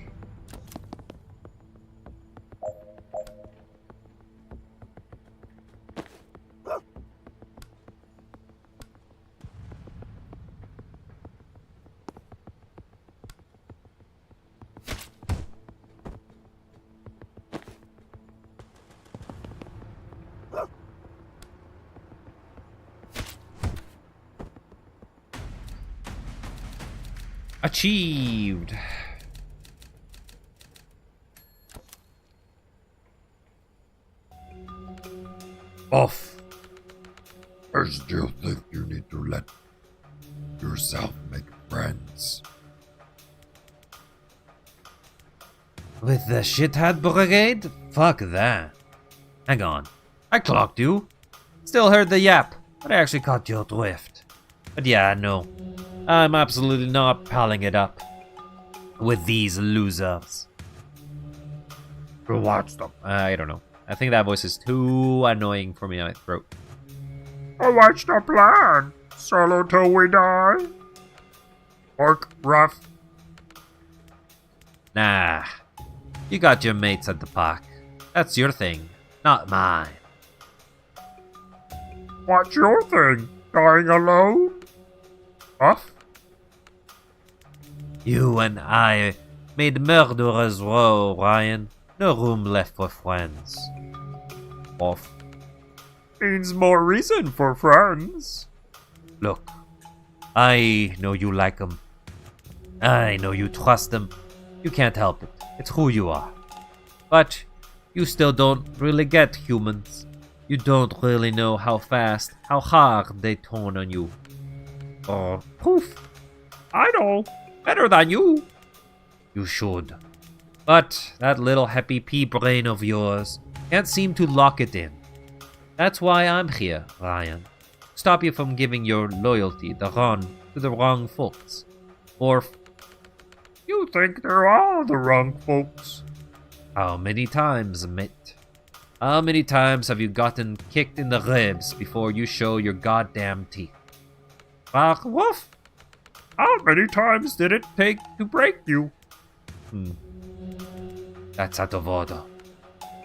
Achieved. Off. I still think you need to let yourself make friends. With the shithead brigade? Fuck that. Hang on. I clocked you. Still heard the yap, but I actually caught your drift. But yeah, no. I'm absolutely not palling it up with these losers. To watch them. I don't know. I think that voice is too annoying for me in my throat. What's the plan? Solo till we die? Orc rough. Nah. You got your mates at the park. That's your thing, not mine. What's your thing? Dying alone? Off? You and I made murderers row, Ryan. No room left for friends. Off. Means more reason for friends. Look, I know you like them. I know you trust them. You can't help it. It's who you are. But you still don't really get humans. You don't really know how fast, how hard they turn on you. Or poof. I know. Better than you. You should. But that little happy pea brain of yours can't seem to lock it in. That's why I'm here, Ryan. Stop you from giving your loyalty to the wrong folks. Or You think they're all the wrong folks. how many times, mate? How many times have you gotten kicked in the ribs before you show your goddamn teeth? Fuck, woof! How many times did it take to break you? That's out of order.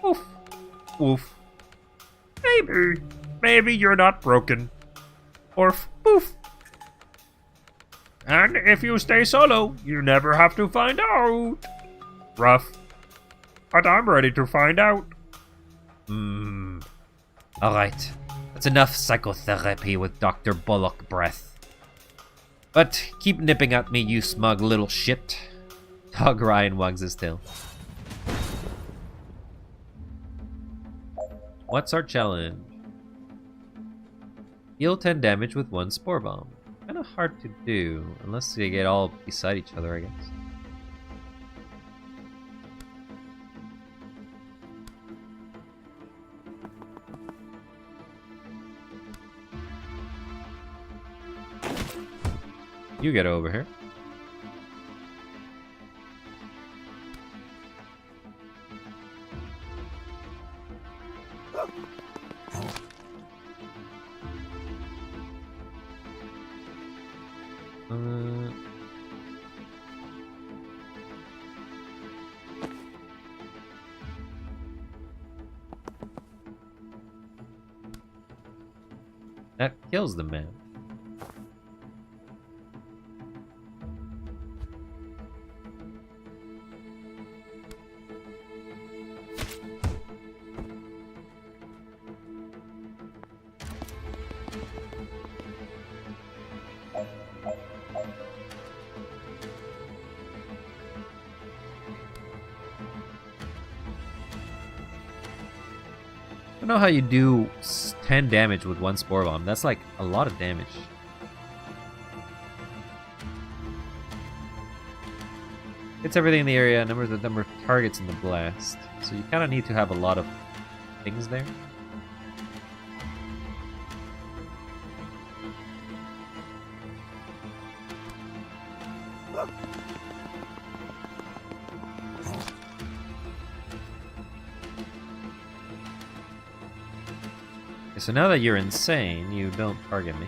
Oof. Oof. Maybe you're not broken. Or poof. And if you stay solo, you never have to find out. Rough. But I'm ready to find out. Alright. That's enough psychotherapy with Dr. Bullock breath. But keep nipping at me, you smug little shit. Dog Ryan wags his tail. What's our challenge? Deal 10 damage with 1 spore bomb. Kinda hard to do, unless they get all beside each other, I guess. You get over here. That kills the man. I don't know how you do 10 damage with 1 spore bomb. That's like a lot of damage. Hits everything in the area, numbers the number of targets in the blast. So you kind of need to have a lot of things there. So now that you're insane, you don't target me.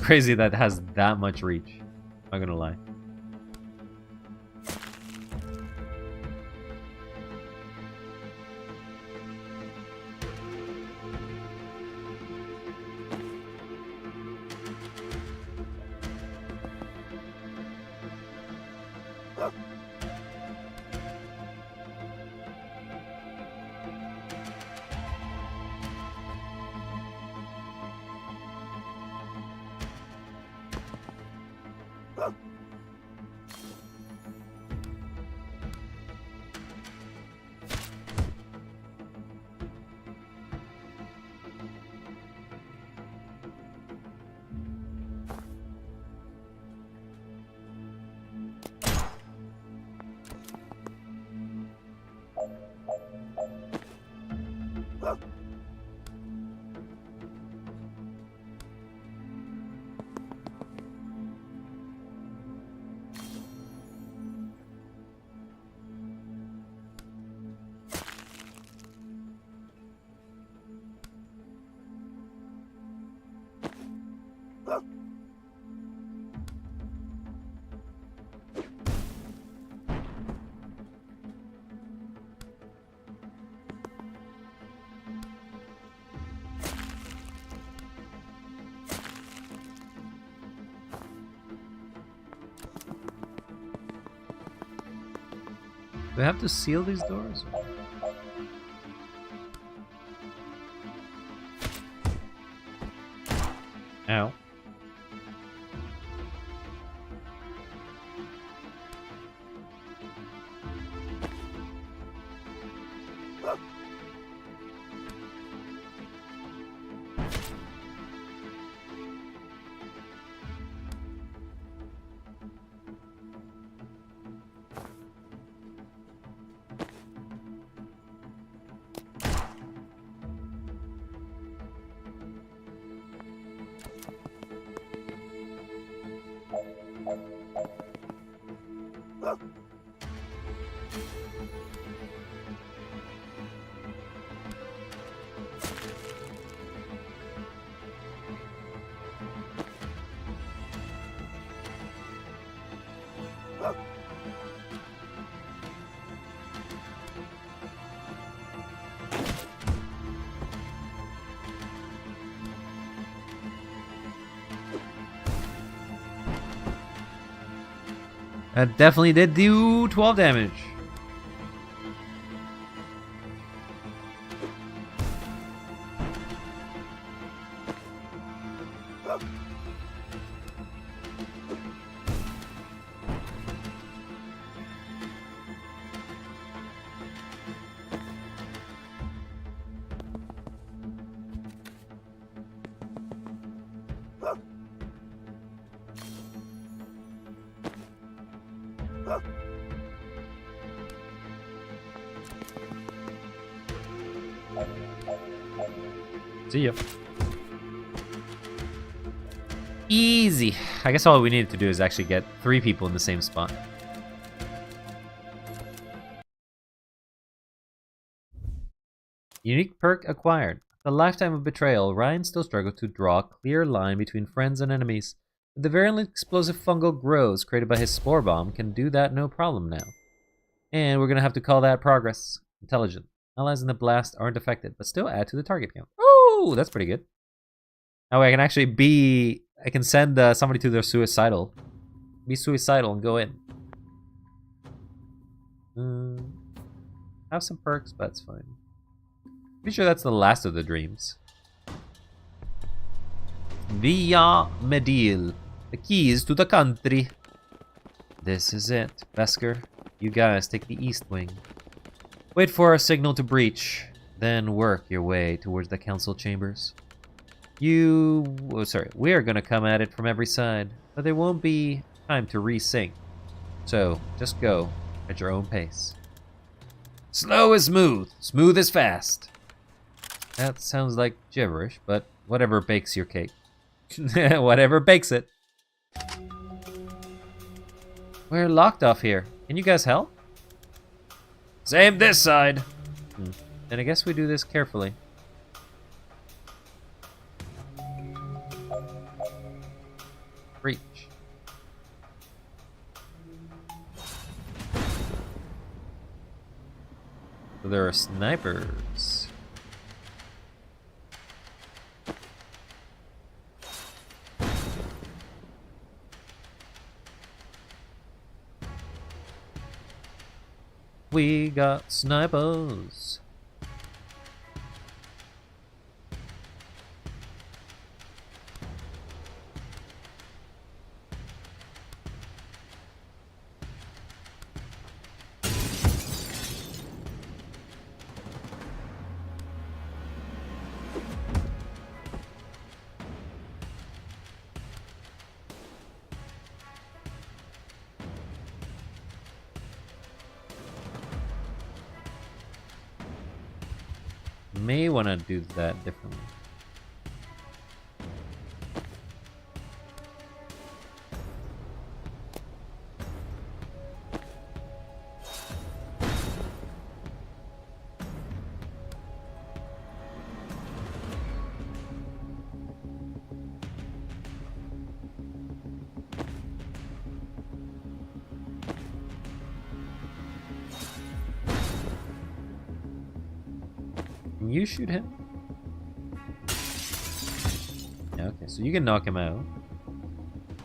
crazy that has that much reach. Not gonna lie. Do I have to seal these doors? Ow. That definitely did do 12 damage. See ya. Easy. I guess all we needed to do is actually get 3 people in the same spot. Unique perk acquired. The lifetime of betrayal, Ryan still struggles to draw a clear line between friends and enemies. The virulent explosive fungal growths created by his spore bomb can do that no problem now. And we're gonna have to call that progress. Intelligent. Allies in the blast aren't affected, but still add to the target count. Oh, that's pretty good. Now I can actually be... I can send somebody to their suicidal. Be suicidal and go in. Have some perks, but it's fine. Pretty sure that's the last of the dreams. Via Medil. The keys to the country. This is it. Vesker, you guys take the east wing. Wait for a signal to breach. Then work your way towards the council chambers. We are gonna come at it from every side, but there won't be time to resync. So, just go at your own pace. Slow is smooth, smooth is fast. That sounds like gibberish, but whatever bakes your cake. Whatever bakes it. We're locked off here. Can you guys help? Same this side. Then I guess we do this carefully. So there are snipers. We got snipers. May want to do that differently. Can you shoot him? Yeah, okay, so you can knock him out.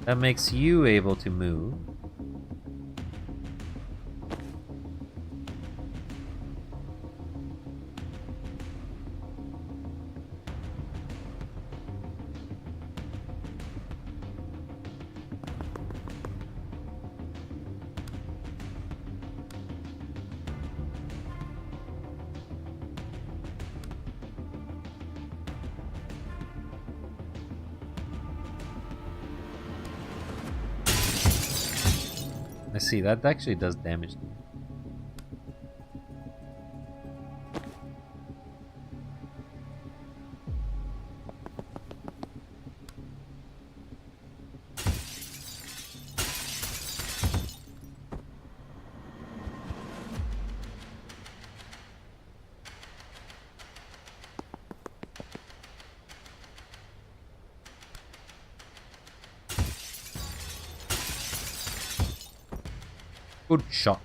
That makes you able to move. I see, that actually does damage to me. Good shot.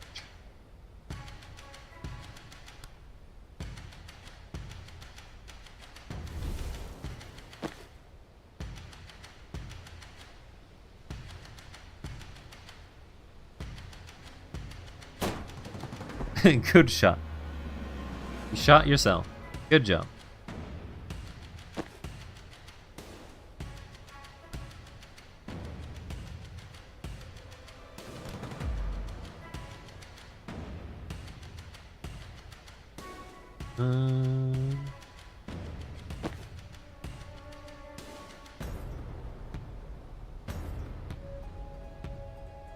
Good shot. You shot yourself. Good job.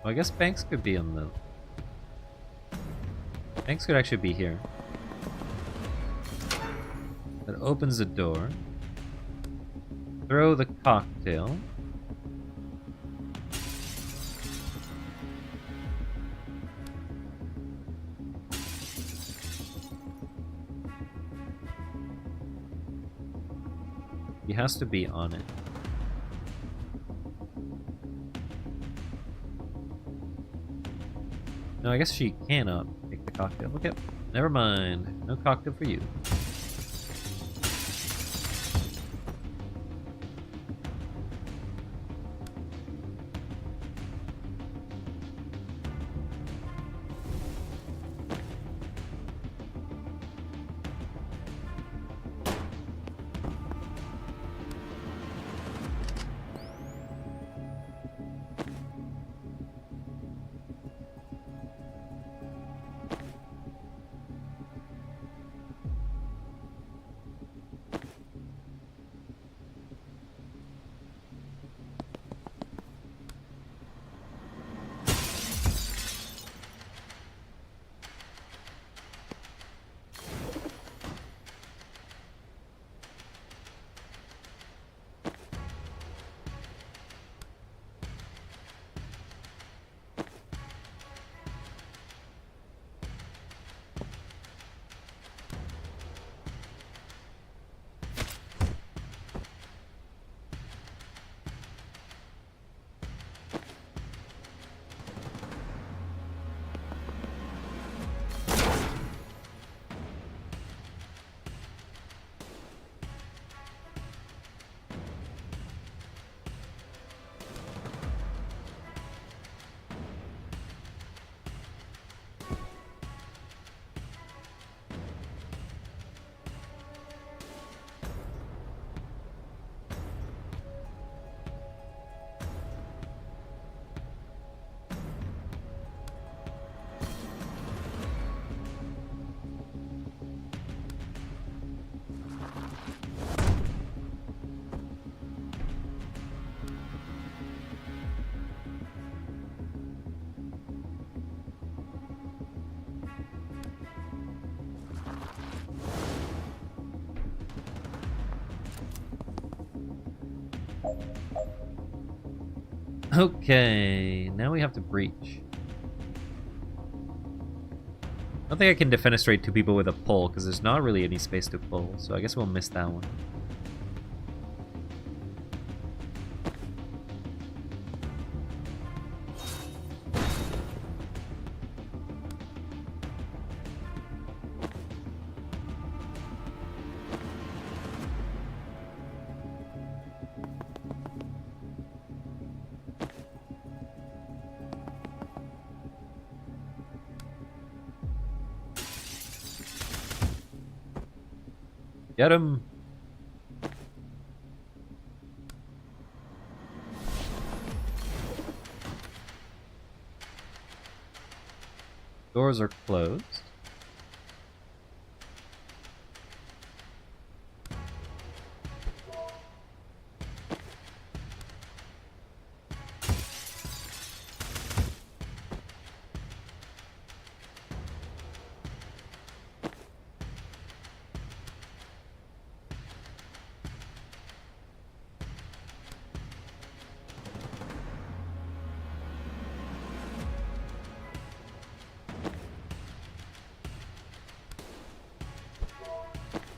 Well, I guess Banks could be on the... Banks could actually be here. That opens the door. Throw the cocktail. He has to be on it. No, I guess she cannot take the cocktail. Okay, never mind. No cocktail for you. Okay, now we have to breach. I don't think I can defenestrate two people with a pull, because there's not really any space to pull, so I guess we'll miss that one. Get him! Doors are closed.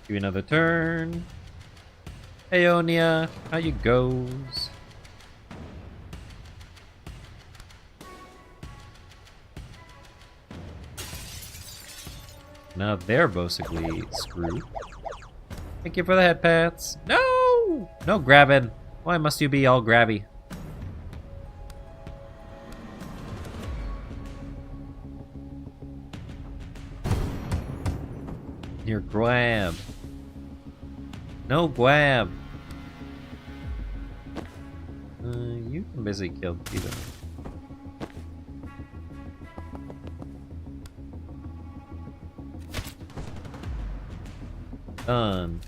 Give you another turn. Hey Onia, how you goes? Now they're basically screwed. Thank you for the head pats. No! No grabbing. Why must you be all grabby? You're grab. No grab. You can basically kill Tito. Done.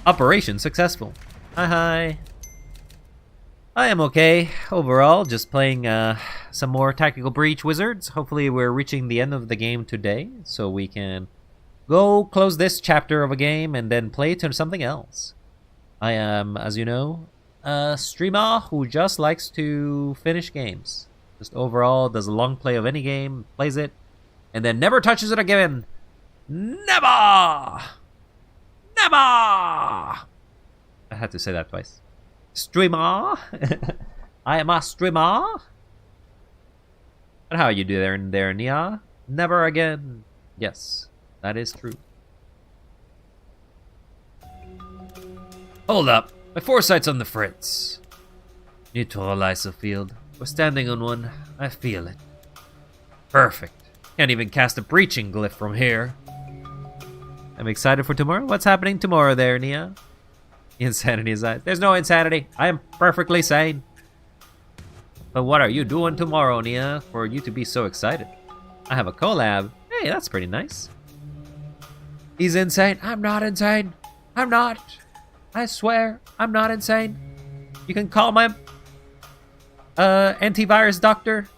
Operation successful. Hi. I am okay overall. Just playing some more Tactical Breach Wizards. Hopefully we're reaching the end of the game today, so we can go close this chapter of a game and then play to something else. I am, as you know, a streamer who just likes to finish games. Just overall does a long play of any game, plays it, and then never touches it again. Never! Never! I had to say that twice. Streamer! I am a streamer! And how you do there, Nia? Never again. Yes. That is true. Hold up. My foresight's on the fritz. Neutralize the field. We're standing on one. I feel it. Perfect. Can't even cast a breaching glyph from here. I'm excited for tomorrow. What's happening tomorrow there, Nia? Insanity is that. There's no insanity. I am perfectly sane. But what are you doing tomorrow, Nia, for you to be so excited? I have a collab. Hey, that's pretty nice. He's insane. I'm not insane. I'm not. I swear, I'm not insane. You can call my antivirus doctor.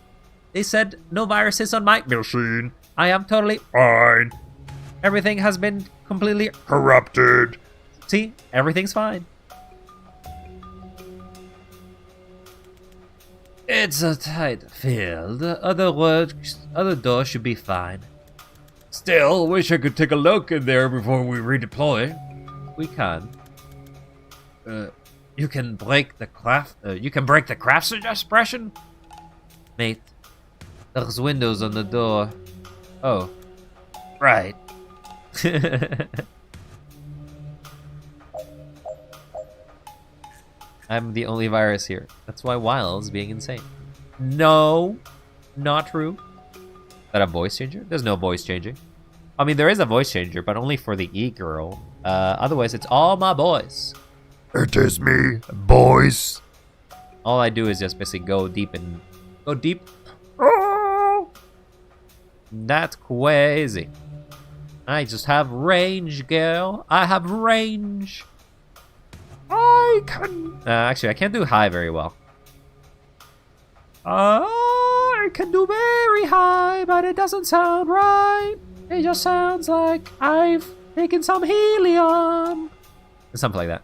They said no viruses on my machine. I am totally fine. Everything has been completely corrupted. See, everything's fine. It's a tight field. Other doors should be fine. Still, wish I could take a look in there before we redeploy. We can. You can break the craft. You can break the craft expression, mate. There's windows on the door. Oh, right. I'm the only virus here. That's why Wild's being insane. No, not true. Is that a voice changer? There's no voice changing. I mean, there is a voice changer, but only for the e-girl. Otherwise, it's all my boys. It is me, boys. All I do is just basically go deep and... Go deep. Oh! That's crazy. I just have range, girl. I have range. I can... Actually, I can't do high very well. I can do very high, but it doesn't sound right. It just sounds like I've taken some helium. Something like that.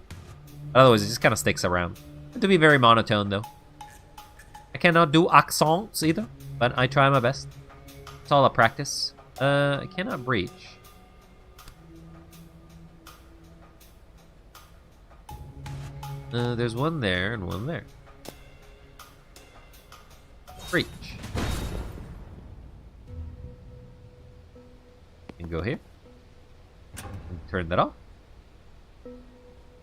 Otherwise, it just kind of sticks around. To be very monotone, though. I cannot do accents either, but I try my best. It's all a practice. I cannot breach. There's one there and one there. Breach. And go here. And turn that off.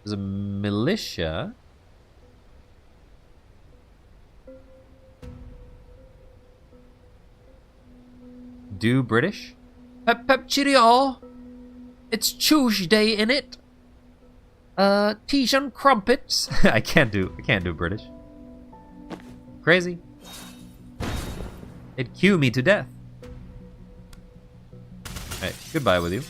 There's a militia. Do British? Pep pep cheerio. It's Tuesday in it. Teas and crumpets. I can't do British. Crazy. It'd cue me to death. Alright, goodbye with you.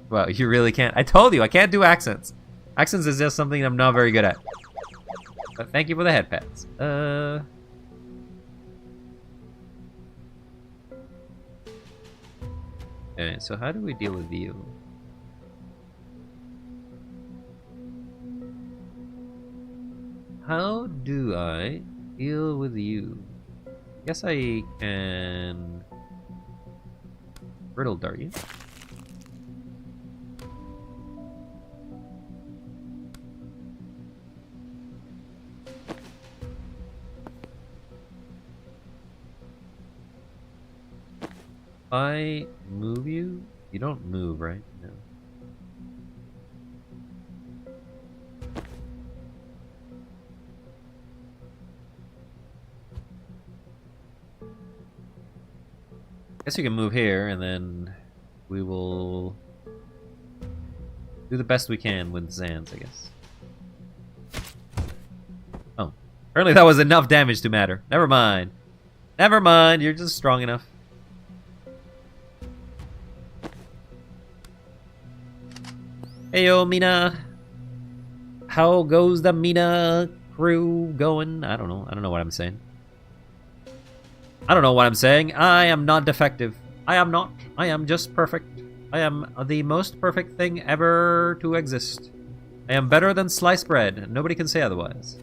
Wow, you really can't. I told you, I can't do accents. Accents is just something I'm not very good at. But thank you for the head pats. Okay, so how do we deal with you? How do I deal with you? Guess I can riddle dart you. I move you? You don't move, right? No. Guess you can move here, and then we will do the best we can with Zans, I guess. Oh. Apparently that was enough damage to matter. Never mind. Never mind, you're just strong enough. Heyo, Mina. How goes the Mina crew going? I don't know. I don't know what I'm saying. I don't know what I'm saying. I am not defective. I am not. I am just perfect. I am the most perfect thing ever to exist. I am better than sliced bread. Nobody can say otherwise.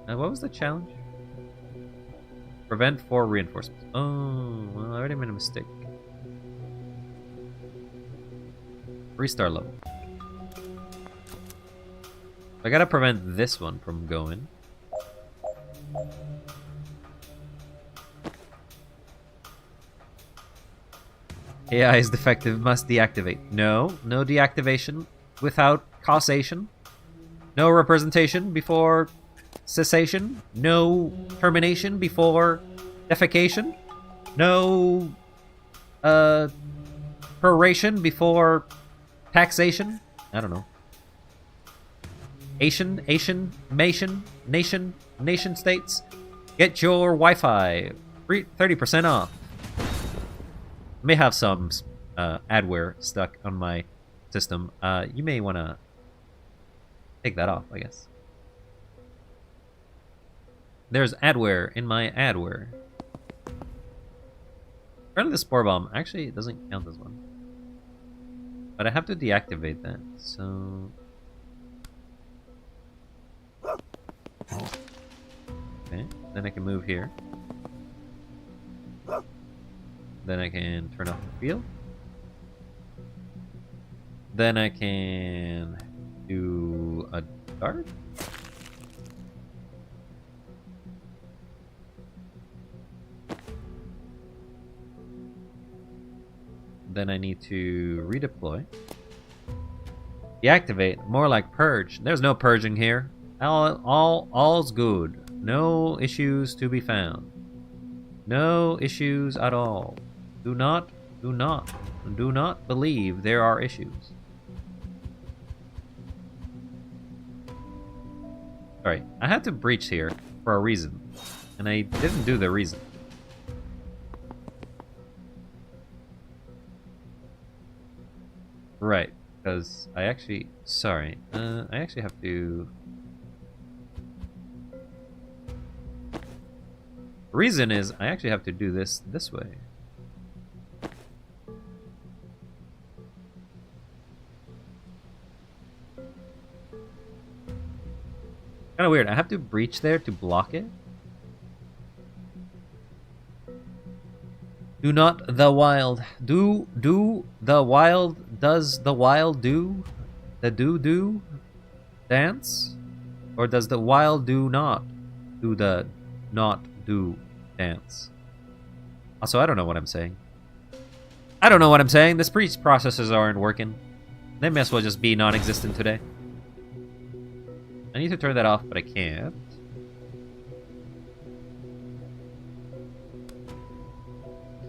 What was the challenge? Prevent 4 reinforcements. Oh, well, I already made a mistake. 3-star level. I gotta prevent this one from going. AI is defective, must deactivate. No, no deactivation without causation. No representation before cessation. No termination before defecation. No proration before taxation. I don't know. Nation states. Get your Wi-Fi 30% off. May have some adware stuck on my system. You may want to take that off, I guess. There's adware in my adware. Apparently the spore bomb actually doesn't count as one. But I have to deactivate that, so... Okay, then I can move here. Then I can turn off the field. Then I can do a dart. Then I need to redeploy. Deactivate, more like purge. There's no purging here. All's good. No issues to be found. No issues at all. Do not believe there are issues. Alright, I had to breach here for a reason. And I didn't do the reason. Right, because I actually... Sorry, I actually have to... The reason is I actually have to do this way. Kind of weird. I have to breach there to block it. Do not the wild. Do the wild. Does the wild do? The do dance? Or does the wild do not do the not do dance? Also, I don't know what I'm saying. I don't know what I'm saying. The speech processors aren't working. They may as well just be non-existent today. I need to turn that off, but I can't.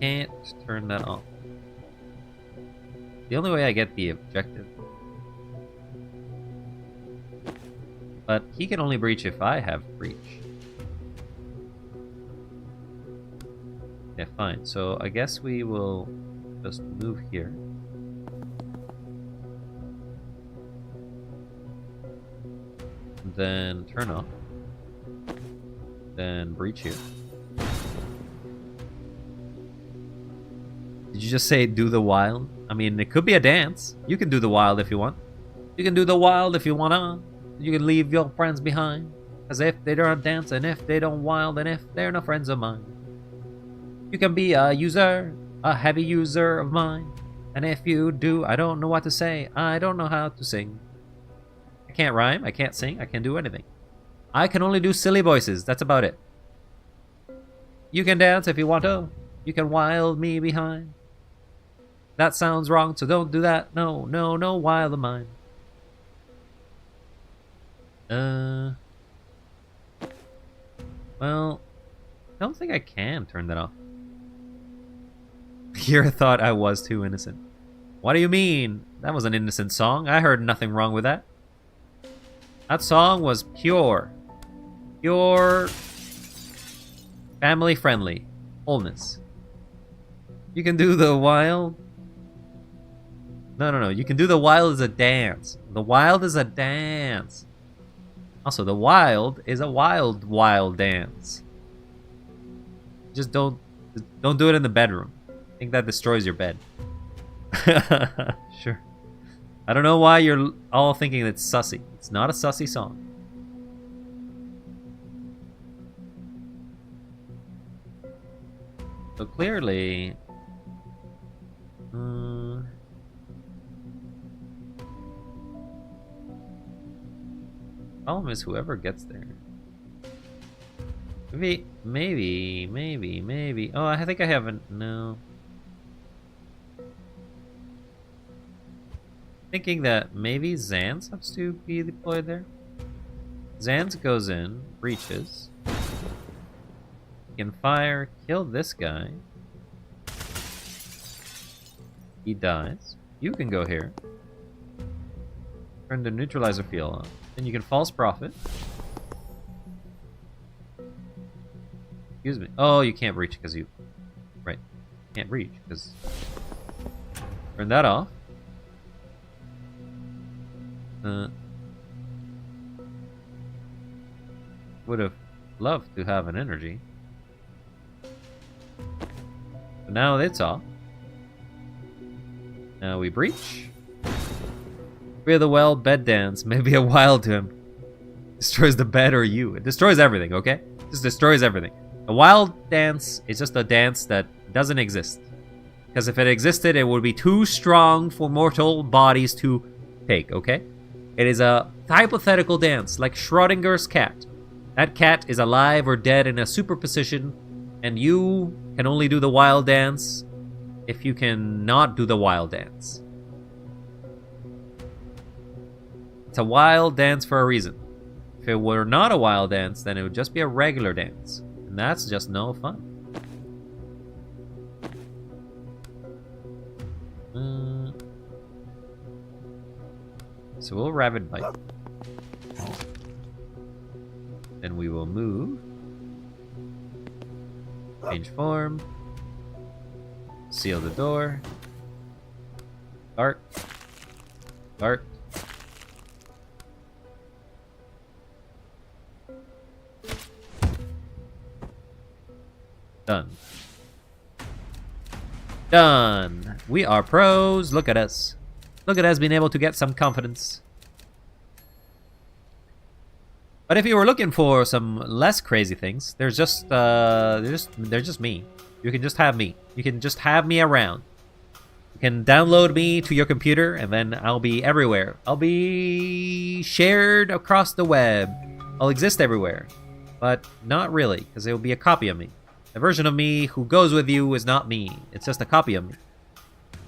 Can't turn that off. The only way I get the objective. But he can only breach if I have breach. Yeah, fine. So I guess we will just move here. Then turn off. Then breach here. Did you just say do the wild? I mean, it could be a dance. You can do the wild if you want. You can do the wild if you wanna. You can leave your friends behind. As if they don't dance, and if they don't wild, and if they're no friends of mine. You can be a user, a heavy user of mine. And if you do, I don't know what to say. I don't know how to sing. I can't rhyme, I can't sing, I can't do anything. I can only do silly voices, that's about it. You can dance if you want to. You can wild me behind. That sounds wrong, so don't do that. No, no, no wild of mine. Well, I don't think I can turn that off. Here I thought I was too innocent. What do you mean? That was an innocent song. I heard nothing wrong with that. That song was pure. Pure. Family friendly. Wholeness. You can do the wild. No. You can do the wild as a dance. The wild is a dance. Also, the wild is a wild dance. Just don't do it in the bedroom. I think that destroys your bed. Sure. I don't know why you're all thinking it's sussy. It's not a sussy song. So clearly... problem is whoever gets there. Maybe. Oh, I think I haven't. No. Thinking that maybe Zans has to be deployed there. Zans goes in, breaches. He can fire, kill this guy. He dies. You can go here. Turn the neutralizer field on. Then you can false prophet. Excuse me. Oh, you can't breach because you... Right. Can't breach because... Turn that off. Would have loved to have an energy. But now it's off. Now we breach. Fear the wild bed dance. Maybe a wild to him. Destroys the bed or you. It destroys everything, okay? Just destroys everything. A wild dance is just a dance that doesn't exist. Because if it existed, it would be too strong for mortal bodies to take, okay? It is a hypothetical dance, like Schrodinger's cat. That cat is alive or dead in a superposition, and you can only do the wild dance if you can not do the wild dance. It's a wild dance for a reason. If it were not a wild dance, then it would just be a regular dance. And that's just no fun. So we'll Rabid Bite. Then we will move. Change form. Seal the door. Dart. Dart. Done. Done. We are pros. Look at us. Look at us being able to get some confidence. But if you were looking for some less crazy things, they're just me. You can just have me. You can just have me around. You can download me to your computer, and then I'll be everywhere. I'll be shared across the web. I'll exist everywhere. But not really, because it will be a copy of me. The version of me who goes with you is not me. It's just a copy of me.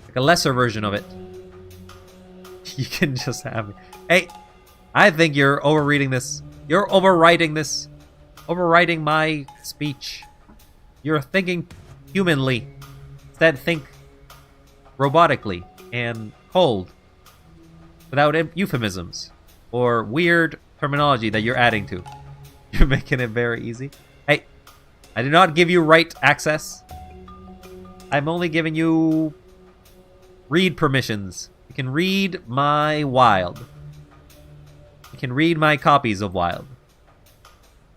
Like a lesser version of it. You can just have me. Hey, I think you're overreading this. You're overwriting this. Overwriting my speech. You're thinking humanly. Instead, think robotically and cold. Without euphemisms. Or weird terminology that you're adding to. You're making it very easy. Hey, I did not give you right access. I'm only giving you read permissions. You can read my wild. You can read my copies of wild.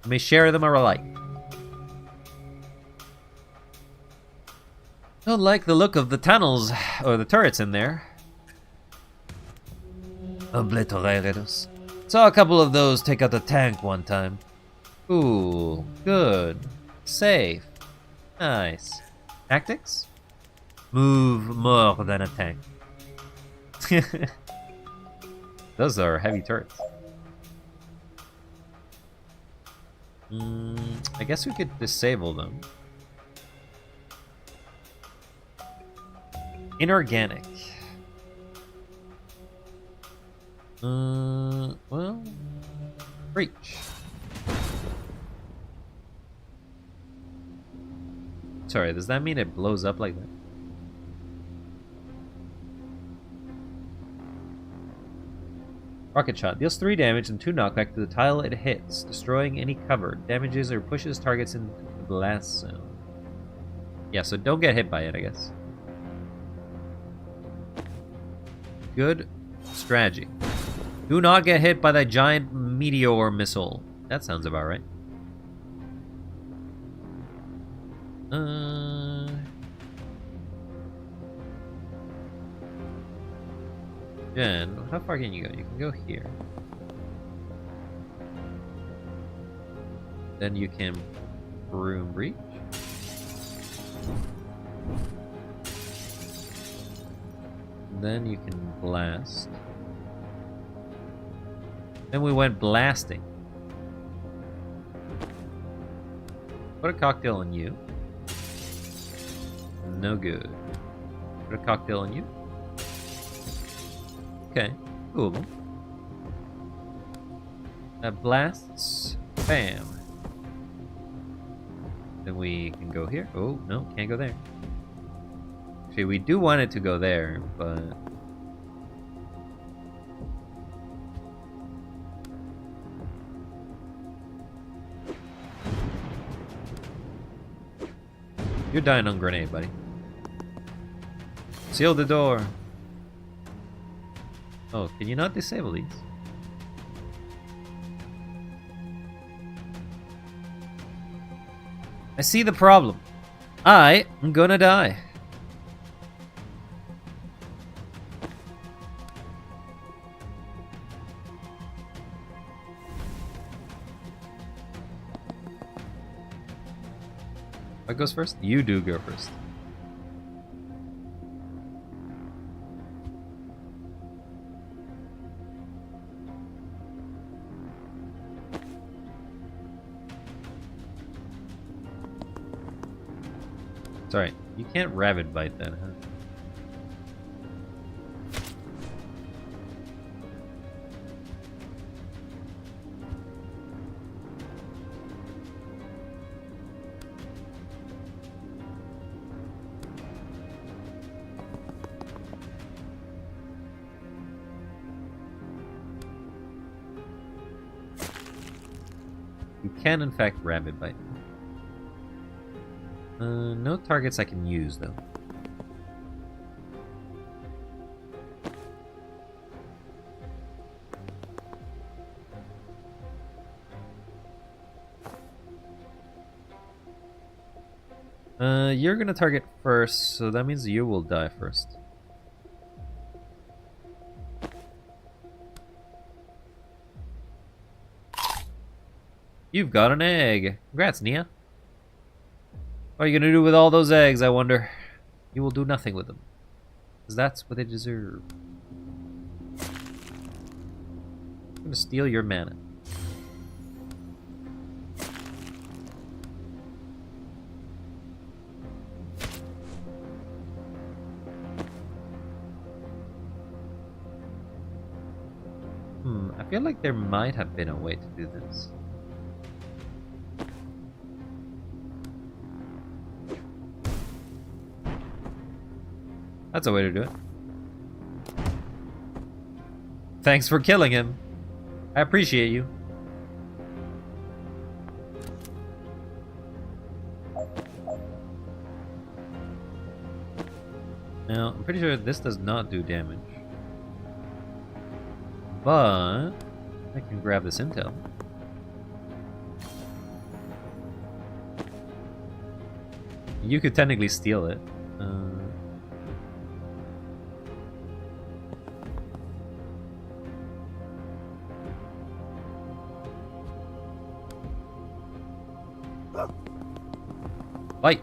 You may share them alike. Don't like the look of the tunnels or the turrets in there. Obliterados. Saw a couple of those take out the tank one time. Ooh, good. Safe. Nice. Tactics? Move more than a tank. Those are heavy turrets. I guess we could disable them. Inorganic. Well, breach. Sorry, does that mean it blows up like that? Rocket shot. Deals 3 damage and 2 knockback to the tile it hits, destroying any cover. Damages or pushes targets into the blast zone. Yeah, so don't get hit by it, I guess. Good strategy. Do not get hit by that giant meteor missile. That sounds about right. Jen, how far can you go? You can go here. Then you can broom breach. Then you can blast. Then we went blasting. Put a cocktail on you. No good. Put a cocktail on you. Okay, cool. That blasts. Bam. Then we can go here. Oh, no, can't go there. Actually, we do want it to go there, but... You're dying on grenade, buddy. Seal the door. Oh, can you not disable these? I see the problem. I am gonna die. What goes first? You do go first. Sorry, you can't rabbit bite that, huh? You can, in fact, rabbit bite. No targets I can use, though. You're gonna target first, so that means you will die first. You've got an egg. Congrats, Nia. What are you gonna do with all those eggs, I wonder? You will do nothing with them. Because that's what they deserve. I'm gonna steal your mana. I feel like there might have been a way to do this. That's a way to do it. Thanks for killing him. I appreciate you. Now, I'm pretty sure this does not do damage. But I can grab this intel. You could technically steal it. Fight!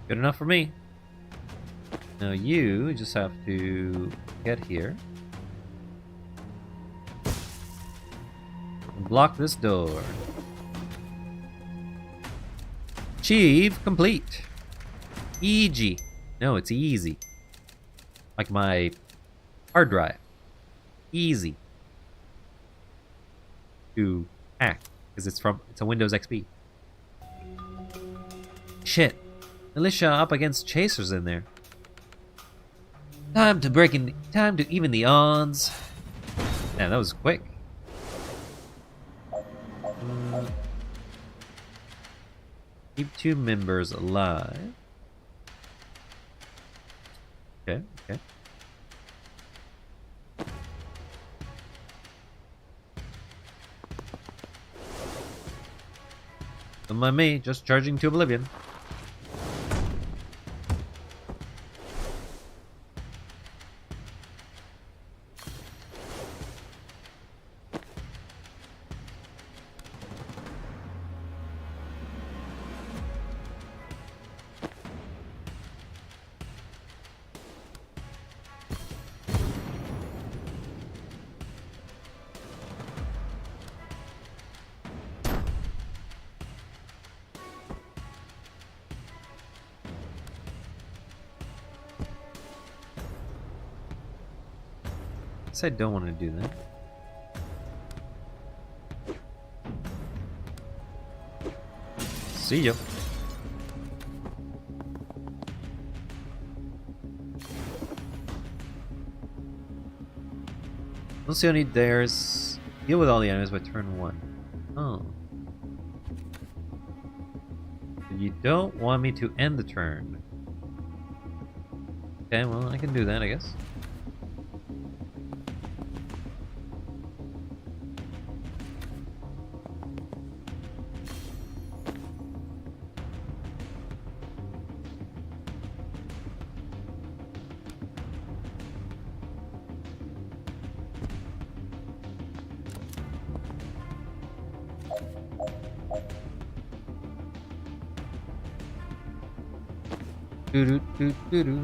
Good enough for me. Now you just have to get here. And block this door. Achieve complete. Easy. No, it's easy. Like my hard drive. Easy. To hack. Because it's a Windows XP. Shit. Militia up against chasers in there. Time to even the odds. Man, that was quick. Keep 2 members alive. Okay, okay. Don't mind me, just charging to oblivion. I don't want to do that. See ya. Once you need dares, deal with all the enemies by turn 1. Oh. You don't want me to end the turn. Okay, well, I can do that, I guess. Do-do-do-do-do.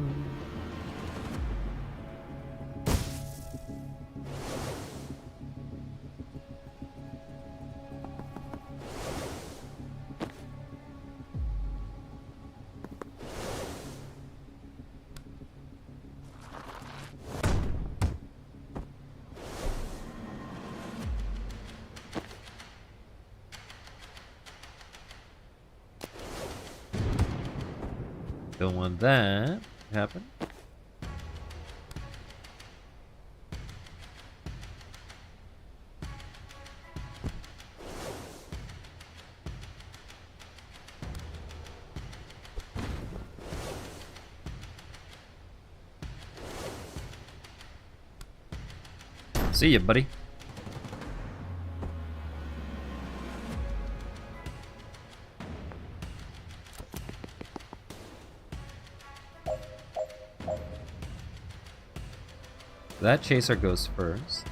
Don't want that to happen. See ya, buddy. That chaser goes first.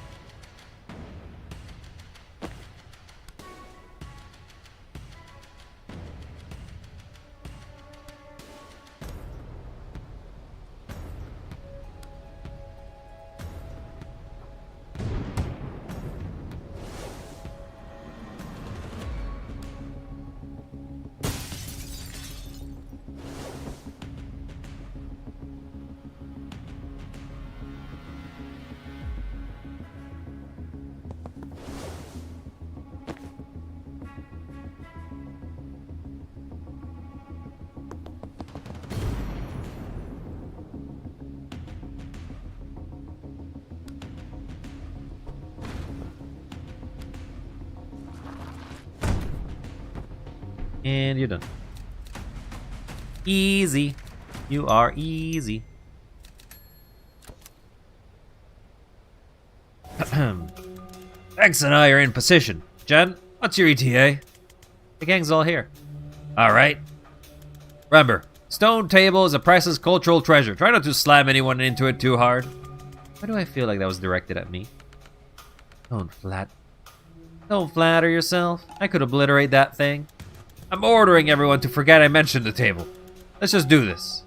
And you're done. Easy. You are easy. X and I are in position. Jen, what's your ETA? The gang's all here. Alright. Remember, Stone Table is a priceless cultural treasure. Try not to slam anyone into it too hard. Why do I feel like that was directed at me? Don't flatter yourself. I could obliterate that thing. I'm ordering everyone to forget I mentioned the table. Let's just do this.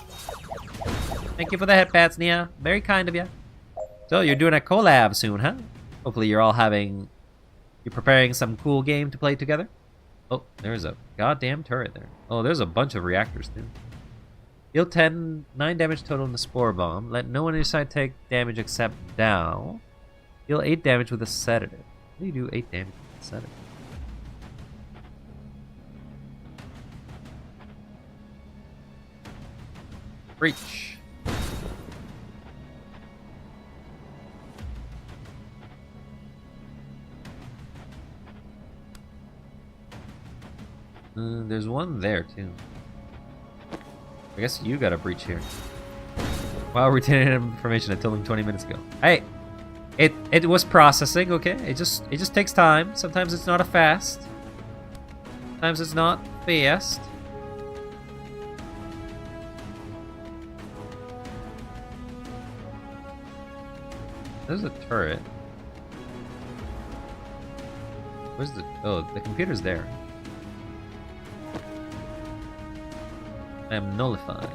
Thank you for the head pats, Nia. Very kind of you. So, you're doing a collab soon, huh? Hopefully you're preparing some cool game to play together. Oh, there's a goddamn turret there. Oh, there's a bunch of reactors, too. Deal 9 damage total in the spore bomb. Let no one on your side take damage except Dow. Deal 8 damage with a sedative. How do you do 8 damage with a sedative? Breach. There's one there too. I guess you got a breach here. Wow, retaining information I told him 20 minutes ago. Hey, it was processing. Okay, it just takes time. Sometimes it's not a fast. Sometimes it's not fast. There's a turret. Where's the... Oh, the computer's there. I am nullified.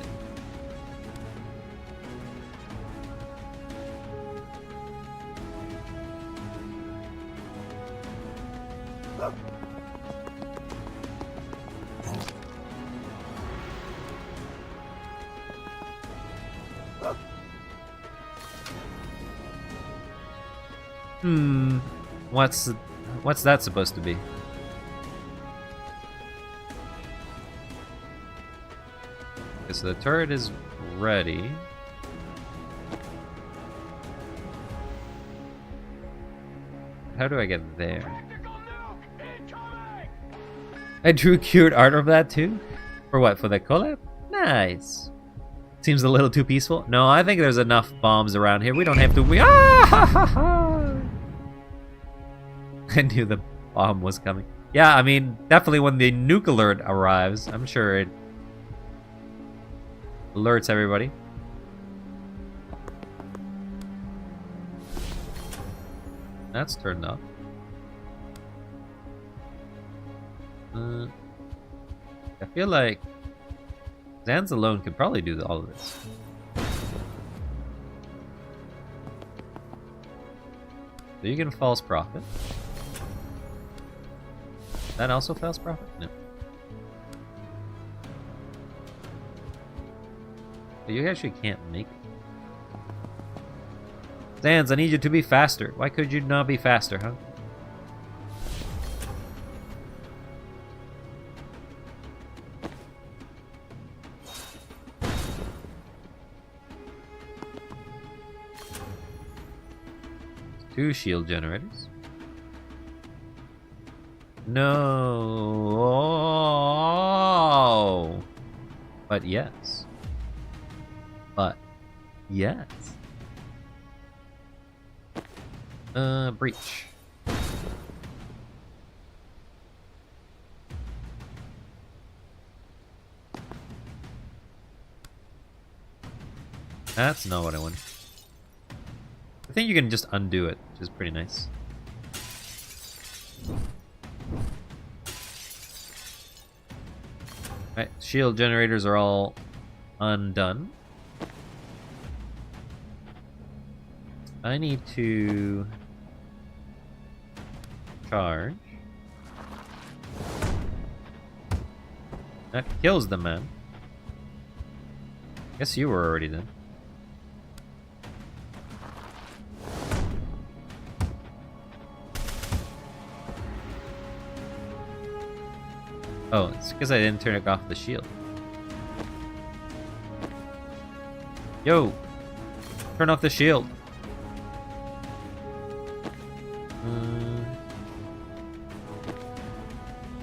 What's that supposed to be? Okay, so the turret is ready. How do I get there? I drew cured art of that too? For what, for the collab? Nice. Seems a little too peaceful. No, I think there's enough bombs around here. We don't have to... I knew the bomb was coming. Yeah, I mean, definitely when the nuke alert arrives, I'm sure it alerts everybody. That's turned off. I feel like Zan's alone could probably do all of this. So you can false prophet. That also false prophet? No. So you actually can't make it. Zans, I need you to be faster. Why could you not be faster, huh? Two shield generators. No. But yes. But yes. Breach. That's not what I want. I think you can just undo it, which is pretty nice. Right, shield generators are all undone. I need to charge. That kills them, man. Guess you were already done. Oh, it's because I didn't turn it off the shield. Yo! Turn off the shield!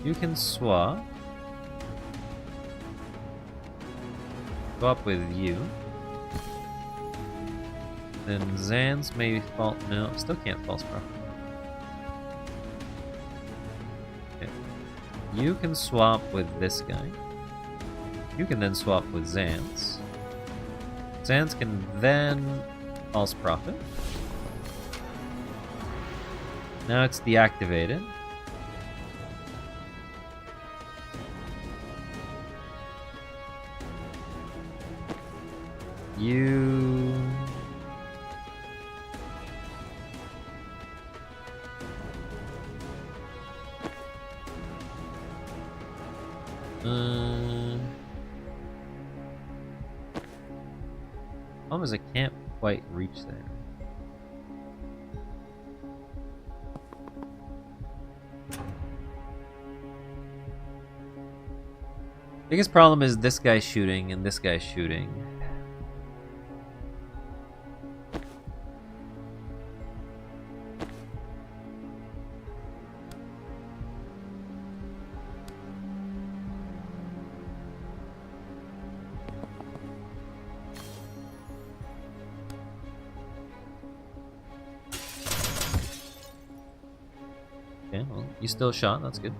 You can swap. Swap with you. Then Zan's maybe fault. No, still can't false prophet. You can swap with this guy. You can then swap with Zan's. Zan's can then false prophet. Now it's deactivated. You... Problem is I can't quite reach there. Biggest problem is this guy's shooting and this guy's shooting. Okay, well, you still shot, that's good.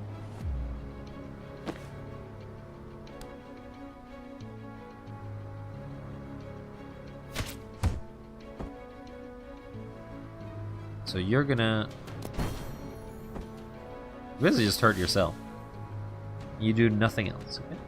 So you're gonna... You basically just hurt yourself. You do nothing else, okay?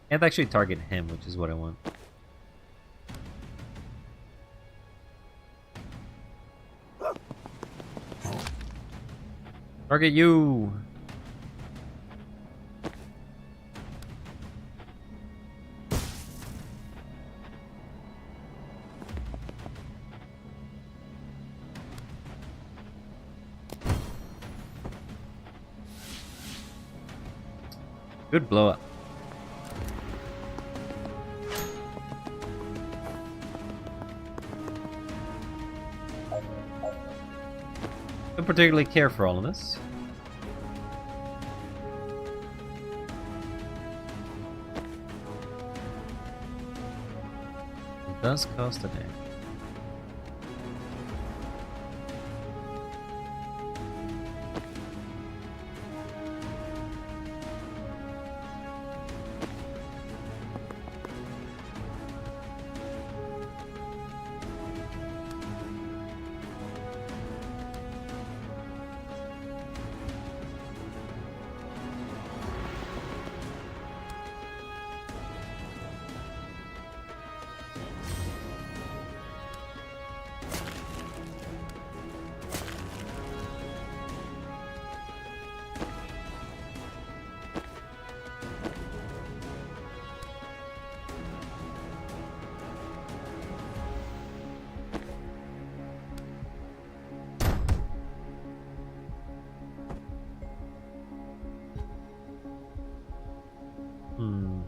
Can't actually target him, which is what I want. Target you! Good blow up. Don't particularly care for all of this. It does cost a damage. Hmm.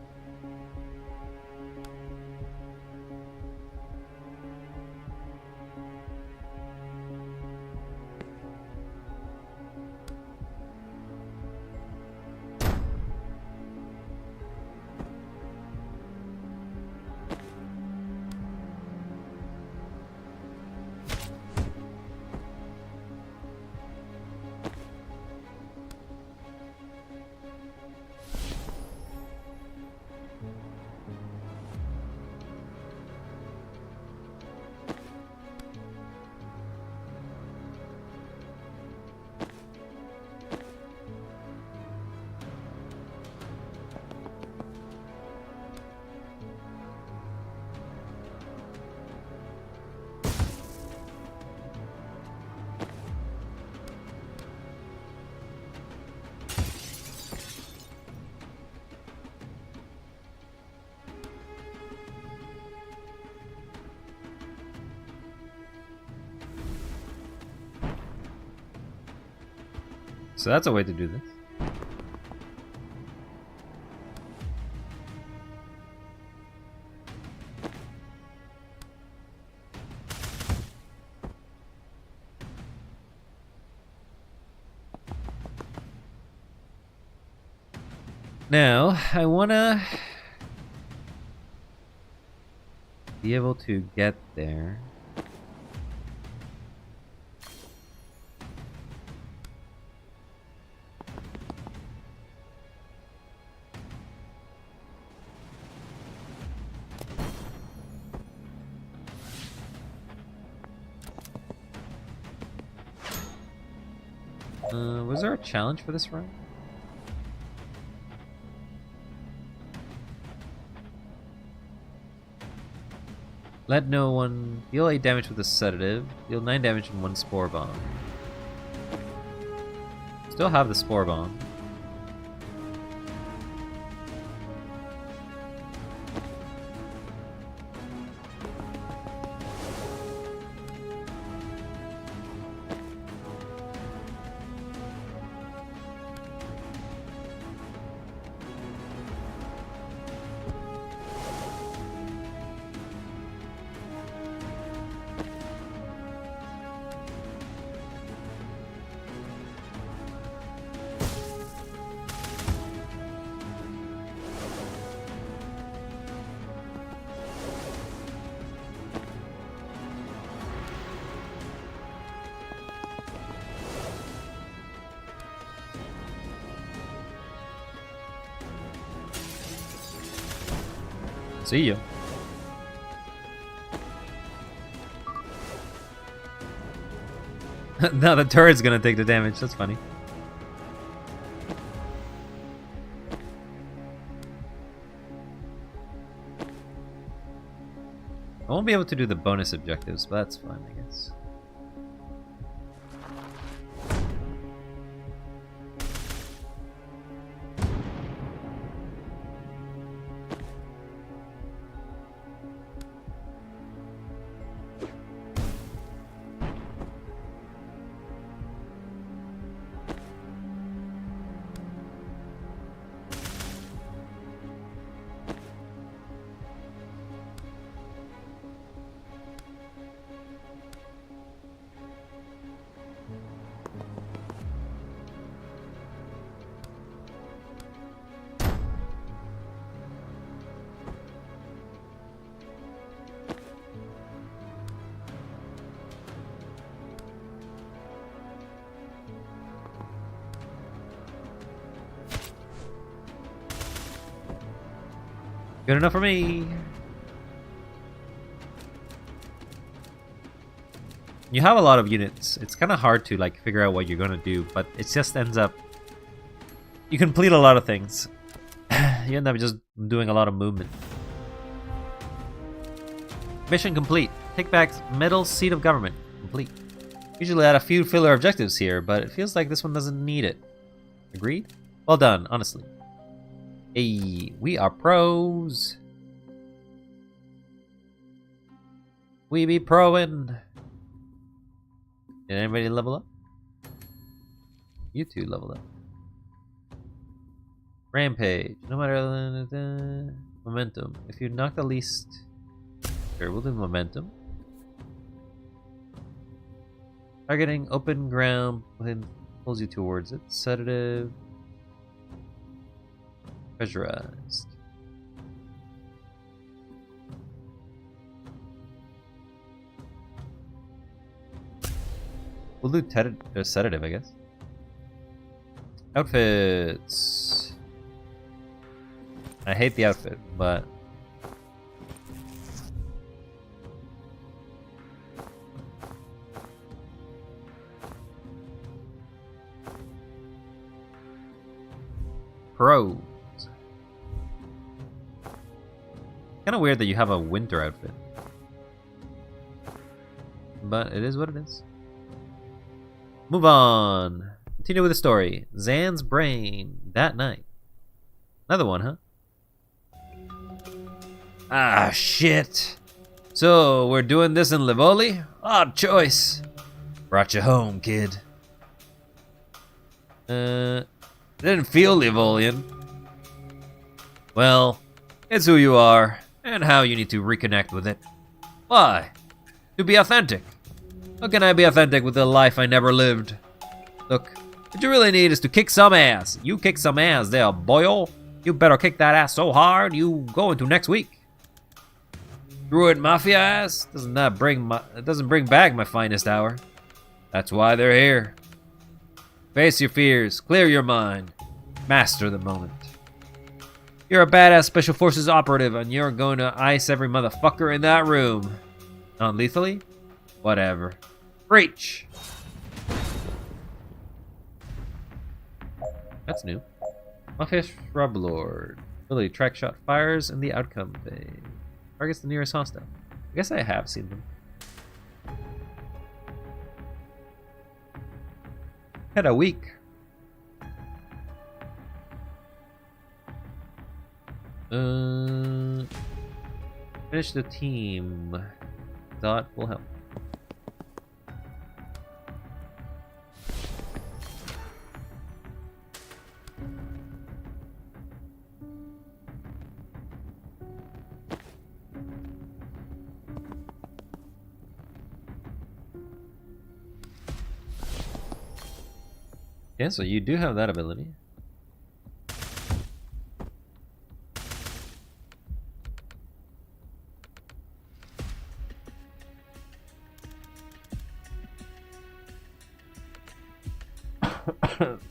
So that's a way to do this. Now, I wanna be able to get there. Was there a challenge for this run? Let no one deal 8 damage with a sedative. Deal 9 damage in 1 spore bomb. Still have the spore bomb. See ya. Now the turret's gonna take the damage, that's funny. I won't be able to do the bonus objectives, but that's fine, I guess. Good enough for me. You have a lot of units. It's kind of hard to like figure out what you're gonna do, but it just ends up you complete a lot of things. You end up just doing a lot of movement. Mission complete. Take back middle seat of government. Complete. Usually I had a few filler objectives here, but it feels like this one doesn't need it. Agreed? Well done, honestly. Hey, we are pros. We be proing. Did anybody level up? You two leveled up. Rampage. No matter momentum. If you knock the least. Sure, we'll do momentum. Targeting open ground within pulls you towards it. Sedative. Pressurized. We'll do sedative, I guess. Outfits. I hate the outfit, but pros. Kind of weird that you have a winter outfit, but it is what it is. Move on. Continue with the story. Zan's brain that night. Another one, huh? Ah, shit. So, we're doing this in Livoli? Odd choice. Brought you home, kid. Didn't feel Livolian. Well, it's who you are, and how you need to reconnect with it. Why? To be authentic. How can I be authentic with a life I never lived? Look, what you really need is to kick some ass. You kick some ass there, boyo. You better kick that ass so hard you go into next week. Druid Mafia ass? It doesn't bring back my finest hour. That's why they're here. Face your fears, clear your mind, master the moment. You're a badass Special Forces operative and you're going to ice every motherfucker in that room. Non-lethally? Whatever. Breach! That's new. Mafia Shrub Lord. Ability track shot fires in the outcome phase. Targets the nearest hostile. I guess I have seen them. Had a week. Finish the team. Dot will help. Yeah, so you do have that ability.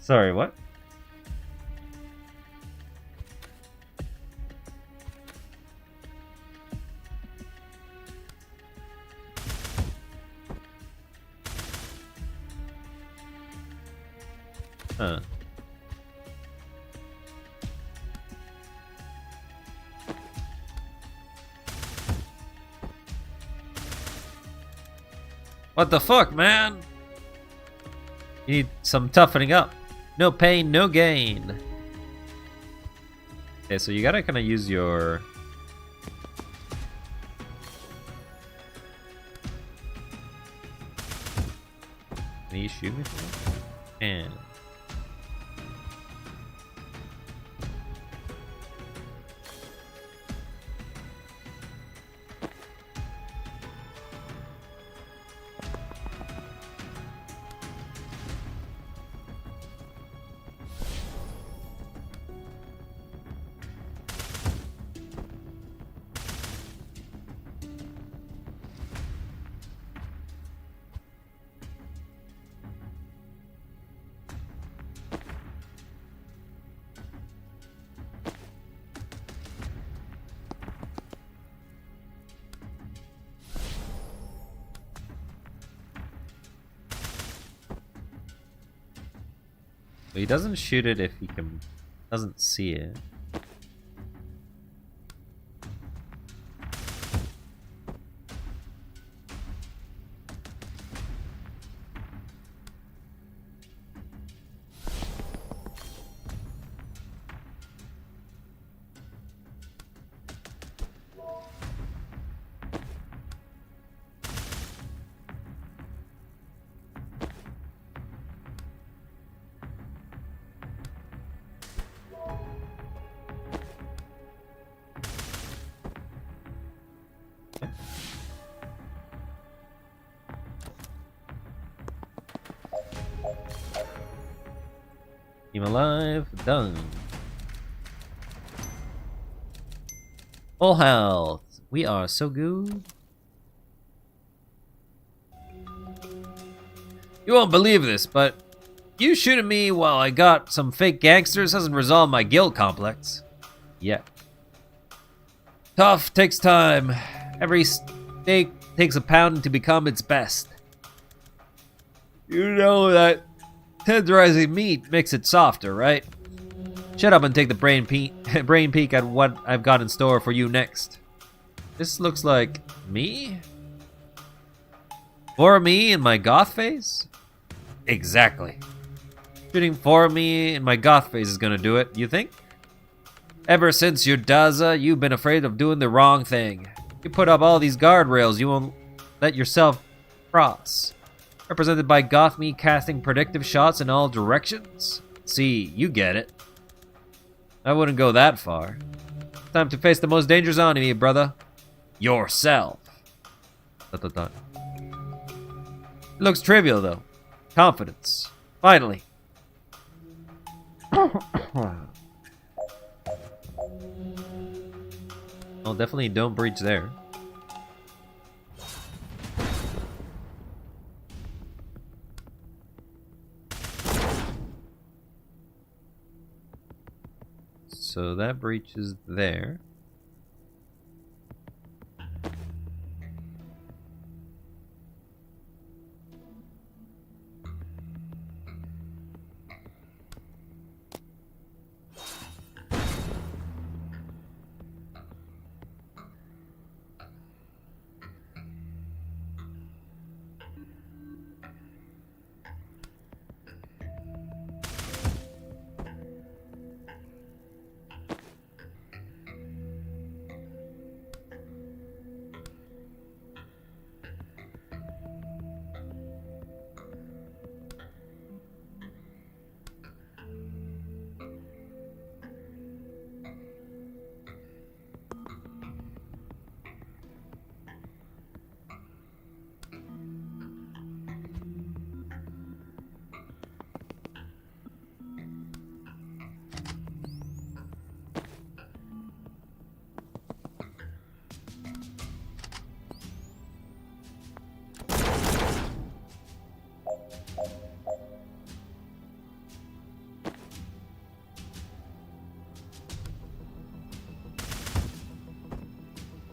Sorry, what? Huh. What the fuck, man? You need some toughening up. No pain, no gain. Okay, so you gotta kind of use your... Can you shoot me for that? And... He doesn't shoot it if he doesn't see it. Team alive. Done. Full health. We are so good. You won't believe this, but you shooting me while I got some fake gangsters hasn't resolved my guilt complex. Yet. Tough takes time. Every steak takes a pounding to become its best. You know that tenderizing meat makes it softer, right? Shut up and take the brain peek at what I've got in store for you next. This looks like me? For me in my goth phase? Exactly. Shooting for me in my goth phase is gonna do it, you think? Ever since your Daza, you've been afraid of doing the wrong thing. You put up all these guardrails you won't let yourself cross. Represented by goth me casting predictive shots in all directions. See, you get it. I wouldn't go that far. Time to face the most dangerous enemy, brother. Yourself. ... It looks trivial, though. Confidence. Finally. Well, definitely don't breach there. So that breach is there.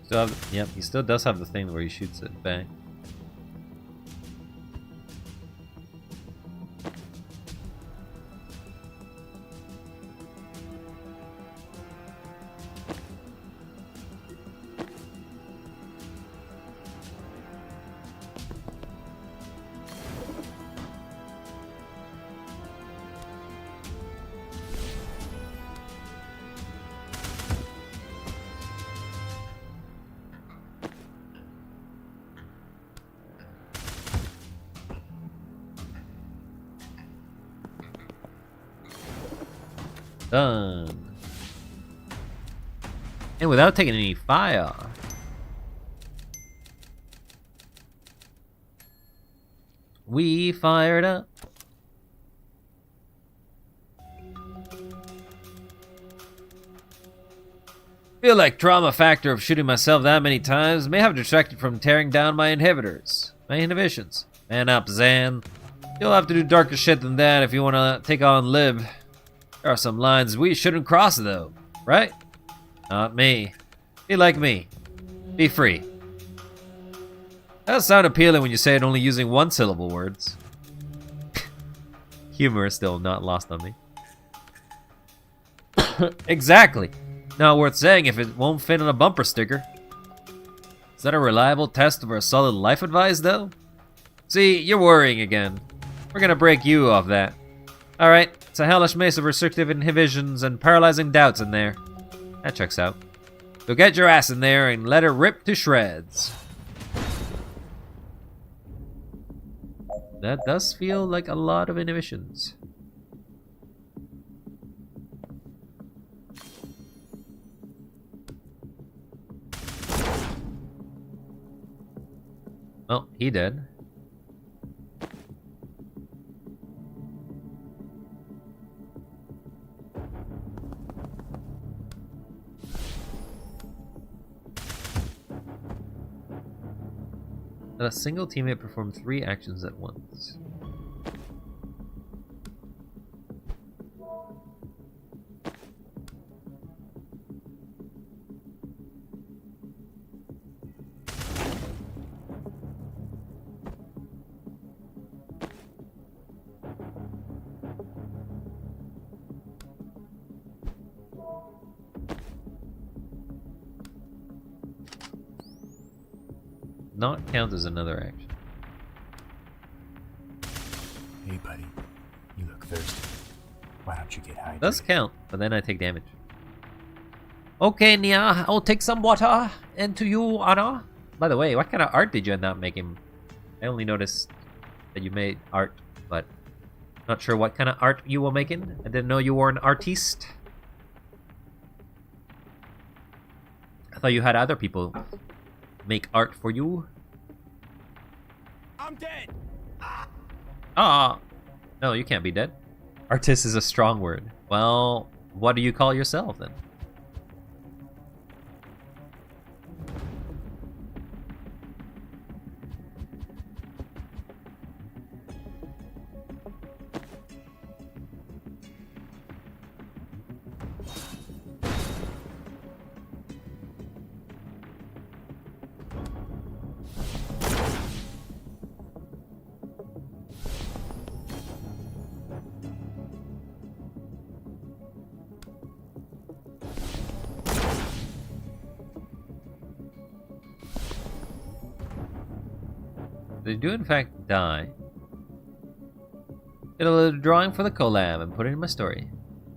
Still have, yep, he still does have the thing where he shoots it back. Done. And without taking any fire. We fired up. Feel like trauma factor of shooting myself that many times may have distracted from tearing down my inhibitions. Man up, Zan. You'll have to do darker shit than that if you want to take on Lib. There are some lines we shouldn't cross, though, right? Not me. Be like me. Be free. That does sound appealing when you say it only using one-syllable words. Humor is still not lost on me. Exactly. Not worth saying if it won't fit on a bumper sticker. Is that a reliable test of our solid life advice, though? See, you're worrying again. We're gonna break you off that. Alright, it's a hellish maze of restrictive inhibitions and paralyzing doubts in there. That checks out. So get your ass in there and let it rip to shreds. That does feel like a lot of inhibitions. Oh, he did. A single teammate perform 3 actions at once. Not count as another action. Hey, buddy. You look thirsty. Why don't you get hydrated? Does count, but then I take damage. Okay, Nia, I'll take some water. And to you, Anna. By the way, what kind of art did you end up making? I only noticed that you made art, but not sure what kind of art you were making. I didn't know you were an artiste. I thought you had other people make art for you. I'm dead! Ah! No, you can't be dead. Artist is a strong word. Well, what do you call yourself then? They do in fact die. Get a little drawing for the collab and put it in my story.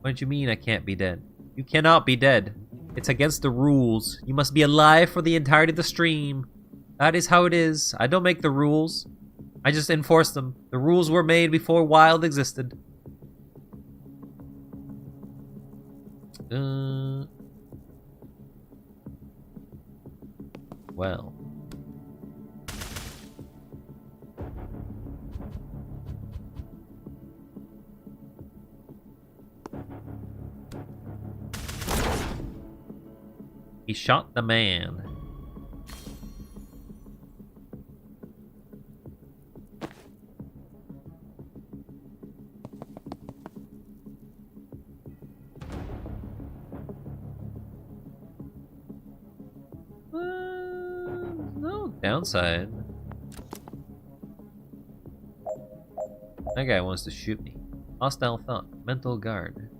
What do you mean I can't be dead? You cannot be dead. It's against the rules. You must be alive for the entirety of the stream. That is how it is. I don't make the rules. I just enforce them. The rules were made before Wild existed. Well. He shot the man. No downside. That guy wants to shoot me. Hostile thought. Mental guard.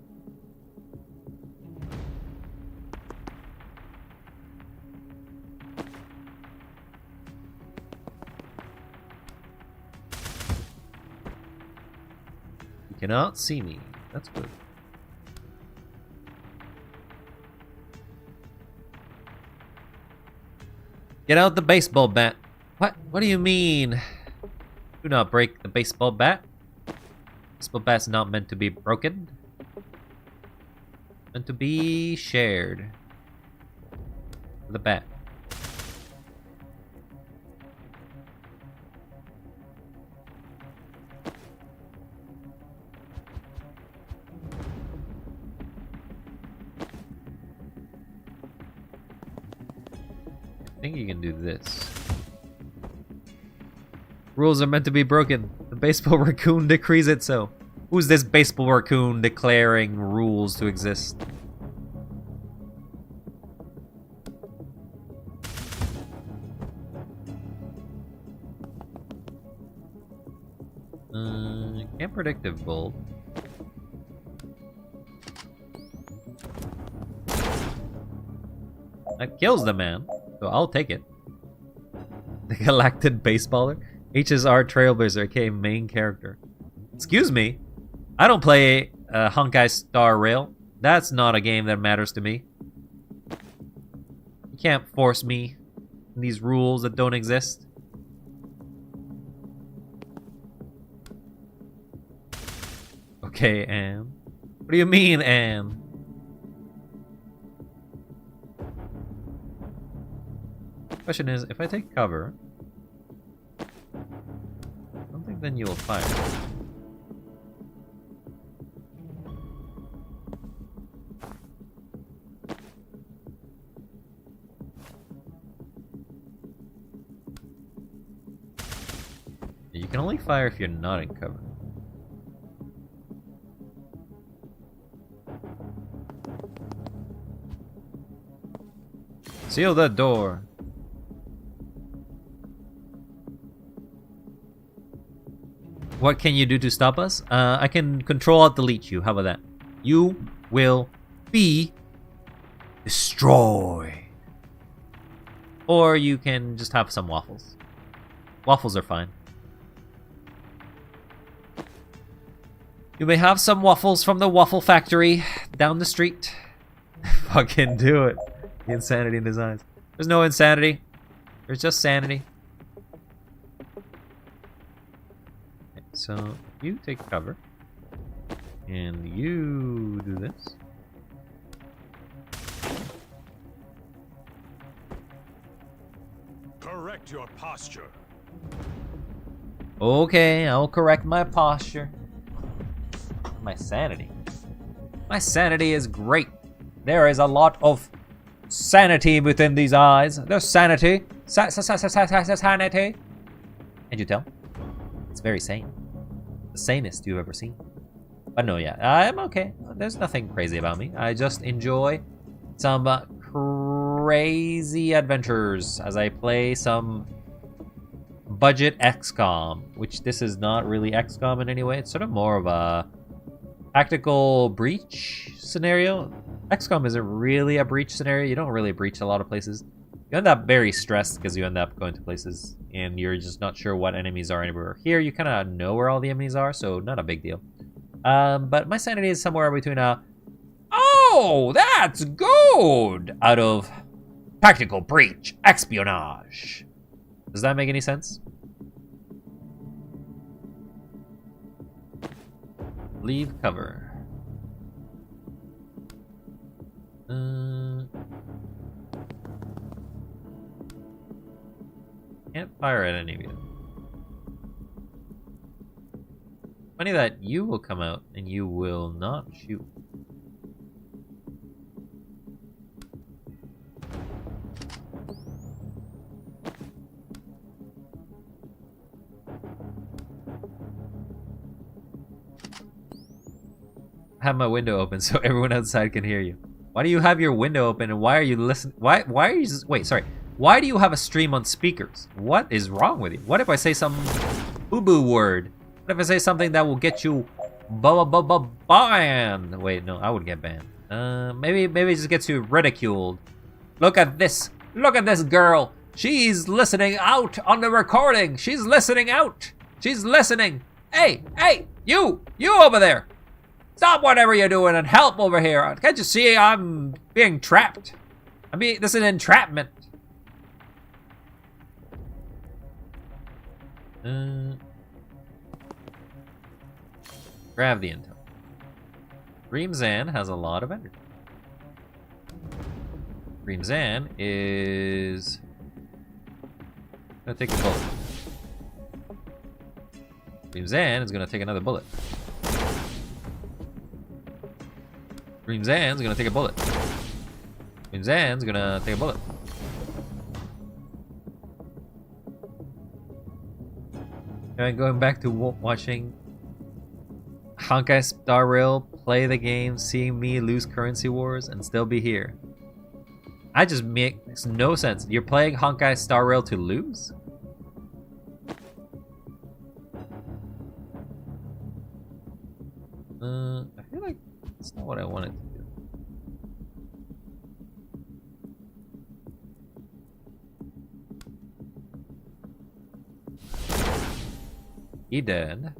Cannot see me. That's good. Get out the baseball bat. What? What do you mean? Do not break the baseball bat. Baseball bat's not meant to be broken. Meant to be shared. The bat. I think you can do this. Rules are meant to be broken. The baseball raccoon decrees it so. Who's this baseball raccoon declaring rules to exist? Can't predictive bulb. That kills the man. So I'll take it. The Galactic Baseballer? HSR Trailblazer, aka main character. Excuse me? I don't play Honkai Star Rail. That's not a game that matters to me. You can't force me in these rules that don't exist. Okay, Anne. What do you mean, Anne? Question is, if I take cover, I don't think then you'll fire. can only fire if you're not in cover. Seal the door. What can you do to stop us? I can control alt delete you. How about that? You will be destroyed. Or you can just have some waffles. Waffles are fine. You may have some waffles from the waffle factory down the street. Fucking do it. The insanity in his eyes. There's no insanity. There's just sanity. Okay, so you take cover. And you do this. Correct your posture. Okay, I'll correct my posture. My sanity. My sanity is great. There is a lot of sanity within these eyes. There's sanity. Sanity. Can't you tell? It's very sane. The sanest you've ever seen. But no, yeah, I'm okay. There's nothing crazy about me. I just enjoy some crazy adventures as I play some budget XCOM, which this is not really XCOM in any way. It's sort of more of a tactical breach scenario. XCOM isn't really a breach scenario. You don't really breach a lot of places. You end up very stressed because you end up going to places and you're just not sure what enemies are anywhere. Here, you kind of know where all the enemies are, so not a big deal. But my sanity is somewhere between a, oh, that's good, out of tactical breach, espionage. Does that make any sense? Leave cover. Can't fire at any of you. Funny that you will come out and you will not shoot. I have my window open so everyone outside can hear you. Why do you have your window open and why are you listening? Why are you just, wait, sorry. Why do you have a stream on speakers? What is wrong with you? What if I say some boo-boo word? What if I say something that will get you banned? Wait, no, I would get banned. Maybe it just gets you ridiculed. Look at this. Look at this girl. She's listening out on the recording. She's listening out. She's listening. Hey, you over there. Stop whatever you're doing and help over here. Can't you see I'm being trapped? This is an entrapment. Grab the intel. Reemzan has a lot of energy. Reemzan is gonna take a bullet. Reemzan is gonna take another bullet. Reemzan's gonna take a bullet. Reemzan's gonna take a bullet. And going back to watching Honkai Star Rail play the game, seeing me lose currency wars and still be here. I just makes no sense. You're playing Honkai Star Rail to lose? I feel like that's not what I wanted to do. He dead.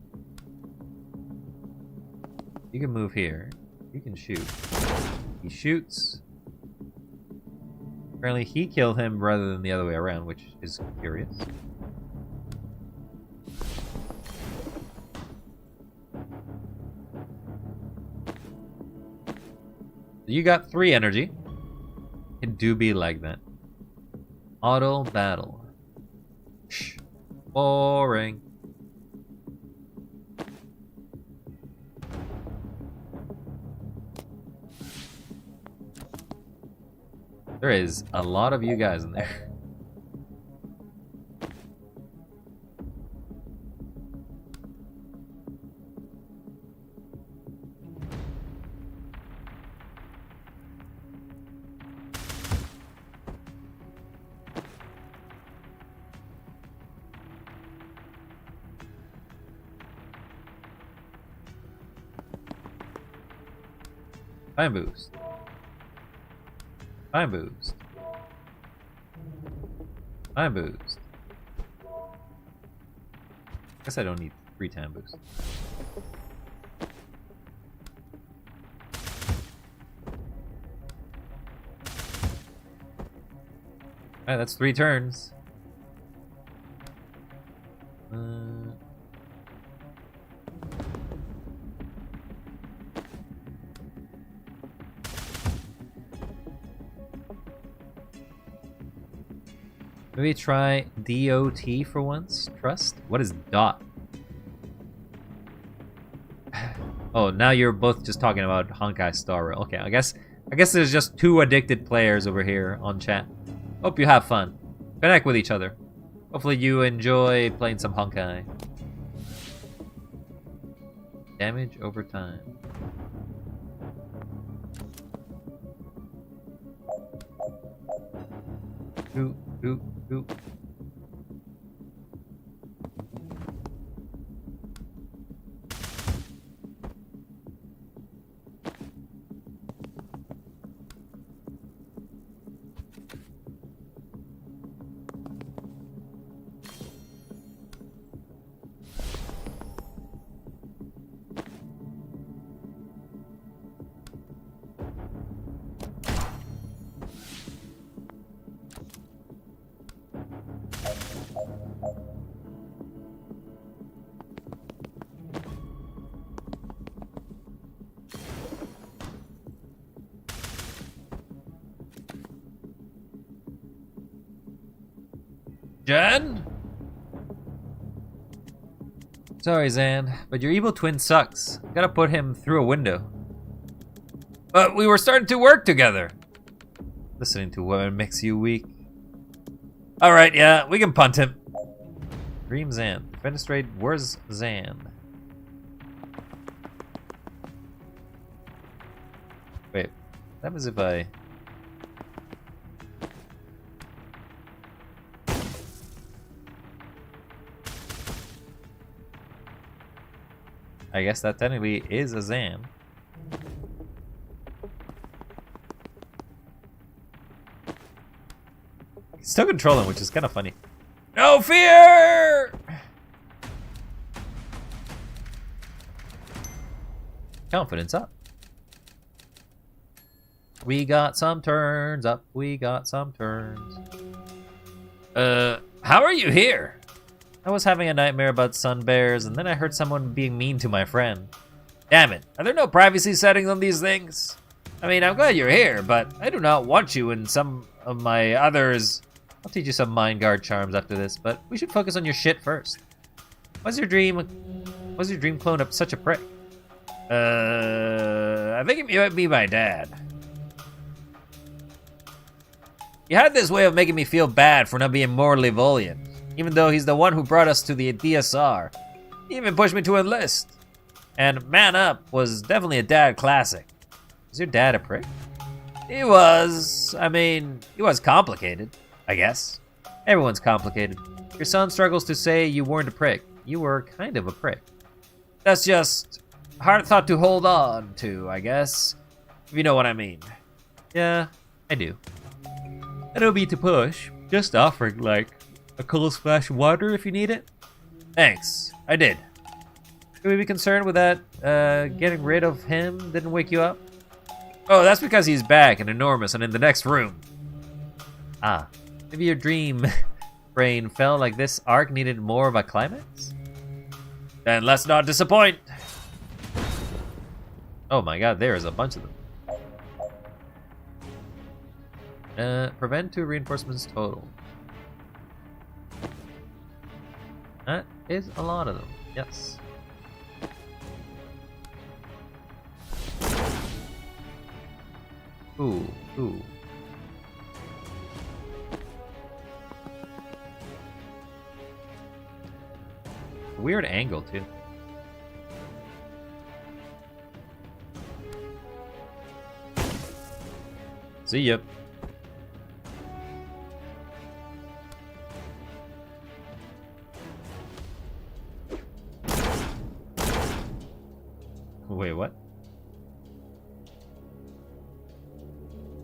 You can move here. You can shoot. He shoots. Apparently he killed him rather than the other way around, which is curious. You got 3 energy. It do be like that. Auto battle. Shh. Boring. There is a lot of you guys in there. Time boost. Time boost. Time boost. Guess I don't need 3 time boosts. Alright, that's 3 turns. Maybe try DOT for once. Trust? What is dot? Oh, now you're both just talking about Honkai Star Rail. Okay, I guess there's just 2 addicted players over here on chat. Hope you have fun. Connect with each other. Hopefully you enjoy playing some Honkai. Damage over time. Ooh, ooh, ooh. Jen? Sorry, Zan, but your evil twin sucks. Gotta put him through a window. But we were starting to work together. Listening to women makes you weak. Alright, yeah, we can punt him. Dream Zan. Fenestrate, where's Zan? Wait, what happens if I... I guess that technically is a Zan. He's still controlling, which is kind of funny. No fear! Confidence up. We got some turns up. We got some turns. How are you here? I was having a nightmare about sun bears, and then I heard someone being mean to my friend. Damn it, are there no privacy settings on these things? I mean, I'm glad you're here, but I do not want you in some of my others. I'll teach you some mind guard charms after this, but we should focus on your shit first. Was your dream clone up such a prick? I think it might be my dad. He had this way of making me feel bad for not being more Livolian. Even though he's the one who brought us to the DSR. He even pushed me to enlist. And Man Up was definitely a dad classic. Is your dad a prick? He was. I mean, he was complicated, I guess. Everyone's complicated. Your son struggles to say you weren't a prick. You were kind of a prick. That's just a hard thought to hold on to, I guess. If you know what I mean. Yeah, I do. I don't mean to push. Just offering, like, a cool splash of water if you need it? Thanks, I did. Should we be concerned with that getting rid of him didn't wake you up? Oh, that's because he's back and enormous and in the next room. Ah, maybe your dream brain felt like this arc needed more of a climax? Then let's not disappoint. Oh my god, there is a bunch of them. Prevent 2 reinforcements total. That is a lot of them, yes. Ooh, ooh. Weird angle, too. See ya. Wait, what?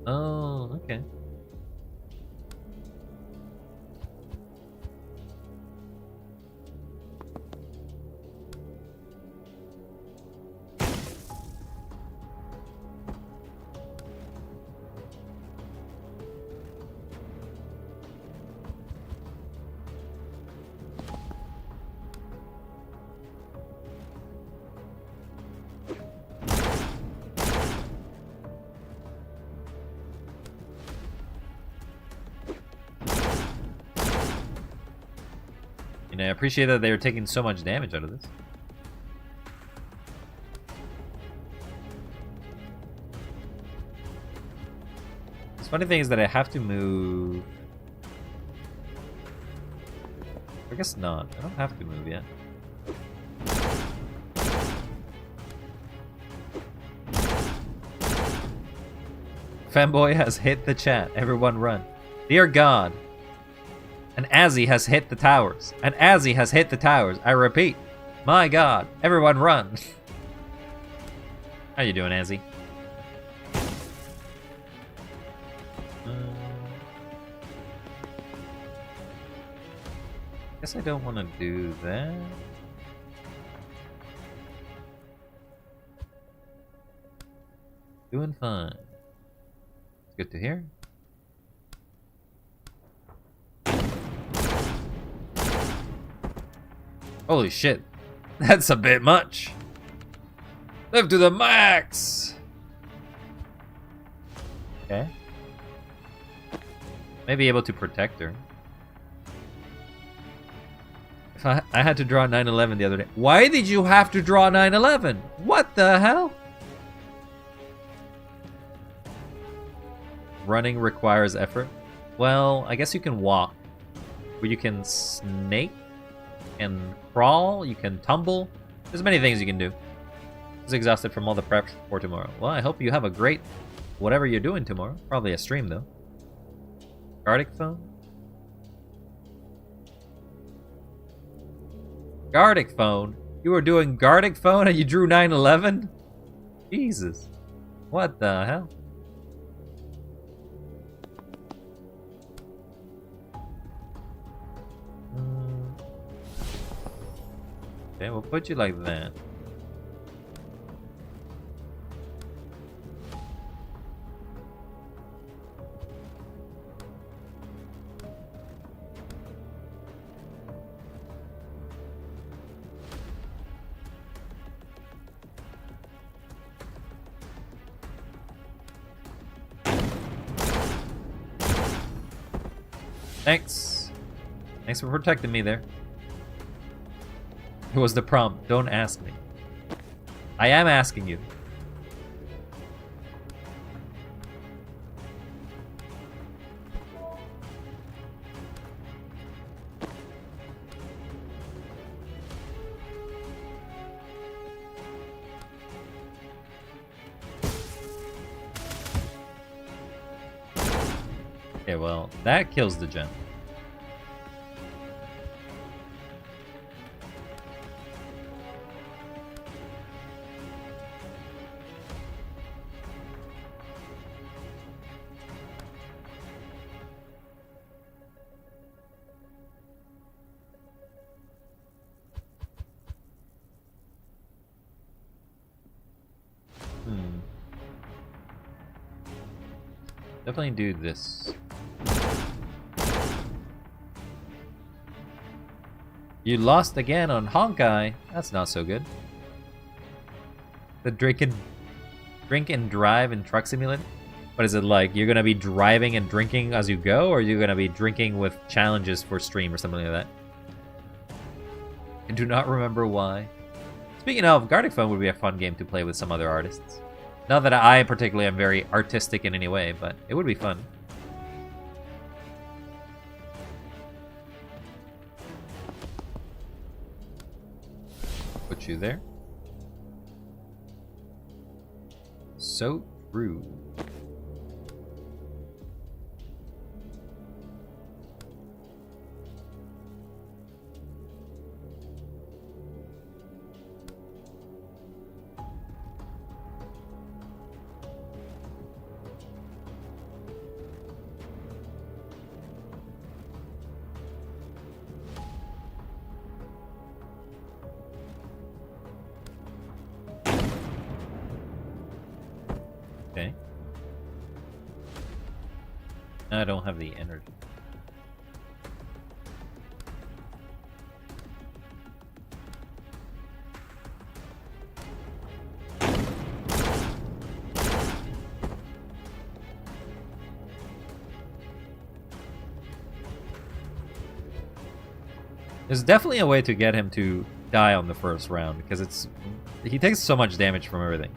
Oh, okay. And I appreciate that they were taking so much damage out of this. The funny thing is that I have to move. I guess not. I don't have to move yet. Fanboy has hit the chat. Everyone run. Dear God. And Azzy has hit the towers. And Azzy has hit the towers. I repeat. My God. Everyone run. How you doing, Azzy? Guess I don't want to do that. Doing fine. Good to hear. Holy shit. That's a bit much. Live to the max. Okay. Maybe able to protect her. If I had to draw 9/11 the other day. Why did you have to draw 9/11? What the hell? Running requires effort. Well, I guess you can walk. Or you can snake and crawl. You can tumble. There's many things you can do. I was exhausted from all the prep for tomorrow. Well, I hope you have a great whatever you're doing tomorrow. Probably a stream, though. Gardic phone? Gardic phone? You were doing Gardic phone and you drew 9/11? Jesus. What the hell? Okay, we'll put you like that. Thanks. Thanks for protecting me there. It was the prompt. Don't ask me. I am asking you. Okay, well, that kills the gem. Definitely do this. You lost again on Honkai. That's not so good. The drink and drive in Truck Simulator? What is it like? You're gonna be driving and drinking as you go, or you're gonna be drinking with challenges for stream or something like that? I do not remember why. Speaking of, Gardic Phone would be a fun game to play with some other artists. Not that I particularly am very artistic in any way, but it would be fun. Put you there. So true. I don't have the energy. There's definitely a way to get him to die on the first round, because he takes so much damage from everything.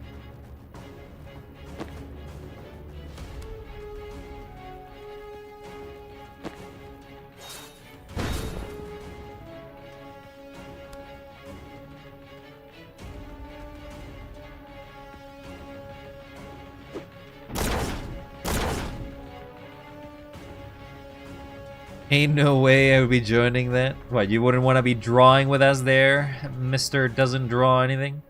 Ain't no way I would be joining that. What, you wouldn't want to be drawing with us there, Mr. Doesn't Draw Anything?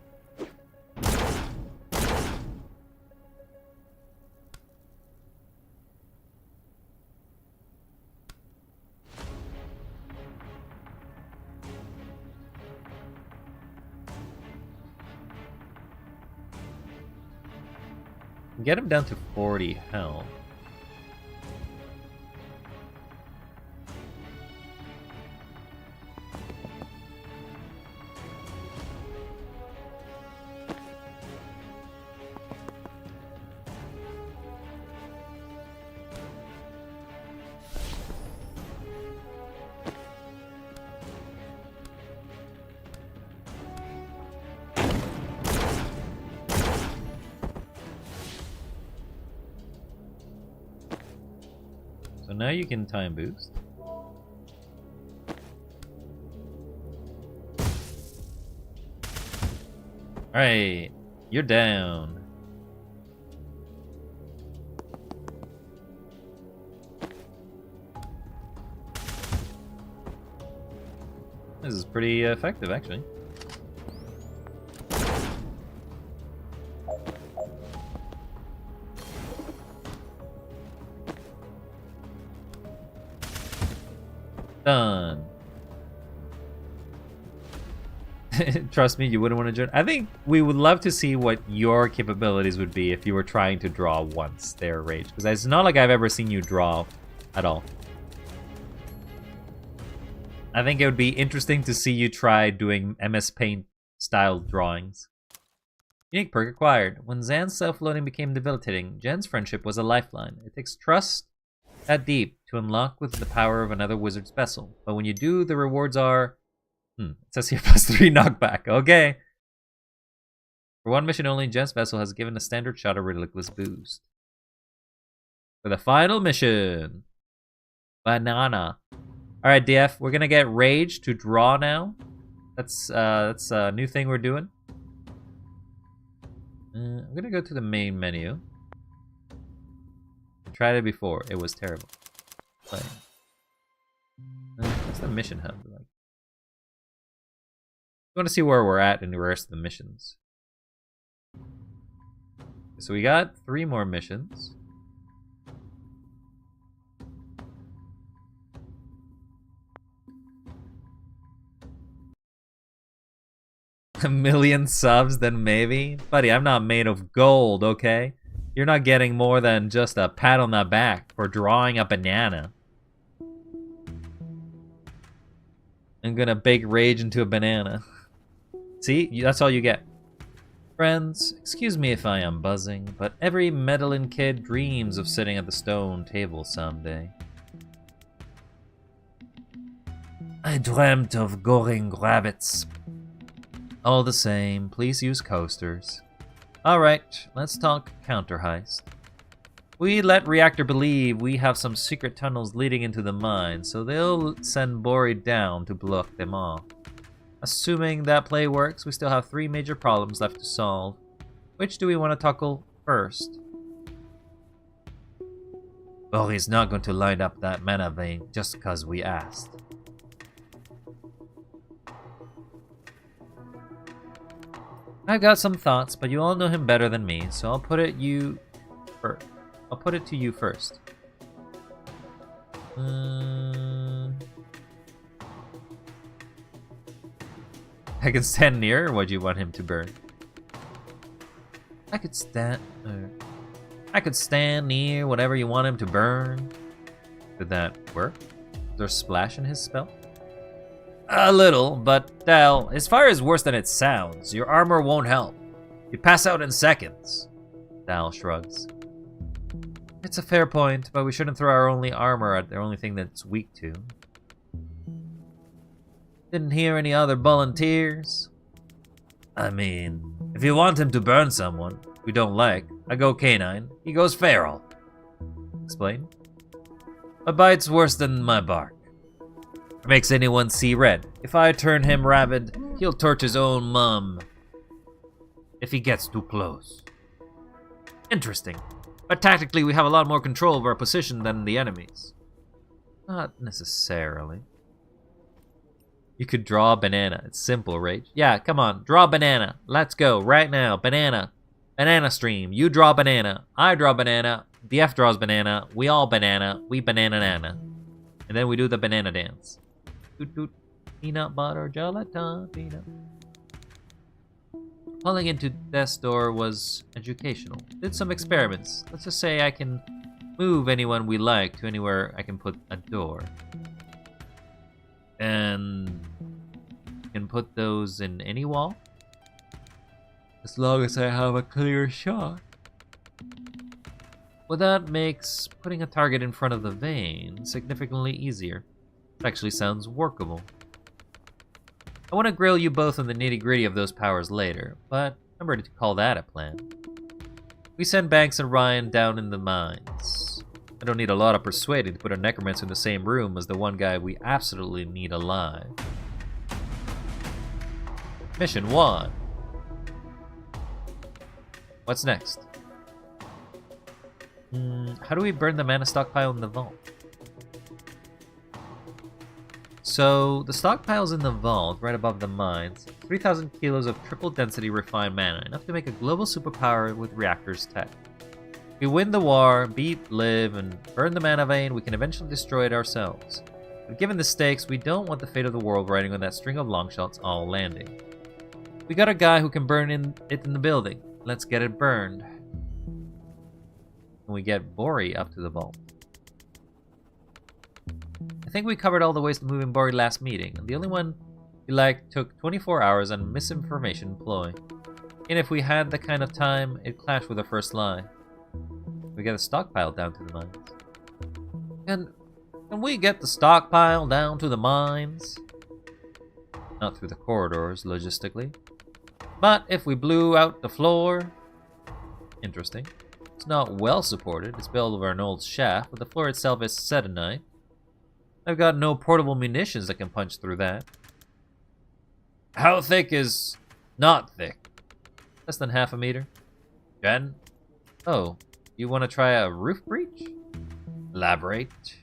Get him down to 40 health. So now you can time boost. Alright, you're down. This is pretty effective, actually. Done. Trust me, you wouldn't want to join. I think we would love to see what your capabilities would be if you were trying to draw once their rage. Because it's not like I've ever seen you draw at all. I think it would be interesting to see you try doing MS Paint style drawings. Unique perk acquired. When Zan's self-loading became debilitating, Jen's friendship was a lifeline. It takes trust that deep to unlock with the power of another wizard's vessel. But when you do, the rewards are... it says here +3 knockback. Okay. For one mission only, Jen's vessel has given a standard shot of ridiculous boost. For the final mission. Banana. Alright, DF, we're gonna get Rage to draw now. That's a new thing we're doing. I'm gonna go to the main menu. Tried it before. It was terrible. Play. What's the mission hub like? I want to see where we're at in the rest of the missions. So we got 3 more missions. A million subs, then maybe? Buddy, I'm not made of gold, okay? You're not getting more than just a pat on the back for drawing a banana. I'm gonna bake Rage into a banana. See? That's all you get. Friends, excuse me if I am buzzing, but every meddling kid dreams of sitting at the stone table someday. I dreamt of goring rabbits. All the same, please use coasters. Alright, let's talk counter heist. We let Reactor believe we have some secret tunnels leading into the mine, so they'll send Bori down to block them off. Assuming that play works, we still have 3 major problems left to solve. Which do we want to tackle first? Bori's not going to line up that mana vein just because we asked. I've got some thoughts, but you all know him better than me, so I'll put it to you first. I can stand near, or would you want him to burn? I could stand near, whatever you want him to burn. Did that work? Was there a splash in his spell? A little, but Dal, as far as worse than it sounds, your armor won't help. You pass out in seconds. Dal shrugs. It's a fair point, but we shouldn't throw our only armor at the only thing that's weak to. Didn't hear any other volunteers? I mean, if you want him to burn someone we don't like, I go canine, he goes feral. Explain? My bite's worse than my bark. It makes anyone see red. If I turn him rabid, he'll torch his own mum if he gets too close. Interesting. But tactically, we have a lot more control of our position than the enemies. Not necessarily. You could draw a banana. It's simple, Rage. Yeah, come on. Draw a banana. Let's go. Right now. Banana. Banana stream. You draw banana. I draw banana. DF draws banana. We all banana. We banana-nana. And then we do the banana dance. Doot doot. Peanut butter gelatin. Peanut. Pulling into death's door was educational. Did some experiments. Let's just say I can move anyone we like to anywhere I can put a door. And can put those in any wall. As long as I have a clear shot. Well, that makes putting a target in front of the vein significantly easier. It actually sounds workable. I want to grill you both on the nitty-gritty of those powers later, but remember to call that a plan. We send Banks and Ryan down in the mines. I don't need a lot of persuading to put a necromancer in the same room as the one guy we absolutely need alive. Mission 1. What's next? How do we burn the mana stockpile in the vault? So, the stockpile's in the vault, right above the mines. 3,000 kilos of triple density refined mana, enough to make a global superpower with reactors tech. If we win the war, beat Liv, and burn the mana vein, we can eventually destroy it ourselves. But given the stakes, we don't want the fate of the world riding on that string of longshots all landing. We got a guy who can burn it in the building. Let's get it burned. And we get Bori up to the vault. I think we covered all the ways to move in Bori last meeting, and the only one we liked took 24 hours on misinformation ploy. And if we had the kind of time, it clashed with our first lie. We get a stockpile down to the mines. Can we get the stockpile down to the mines? Not through the corridors, logistically. But if we blew out the floor... Interesting. It's not well supported. It's built over an old shaft, but the floor itself is sedenite. I've got no portable munitions that can punch through that. How thick is not thick? Less than half a meter. Jen? Oh, you want to try a roof breach? Elaborate.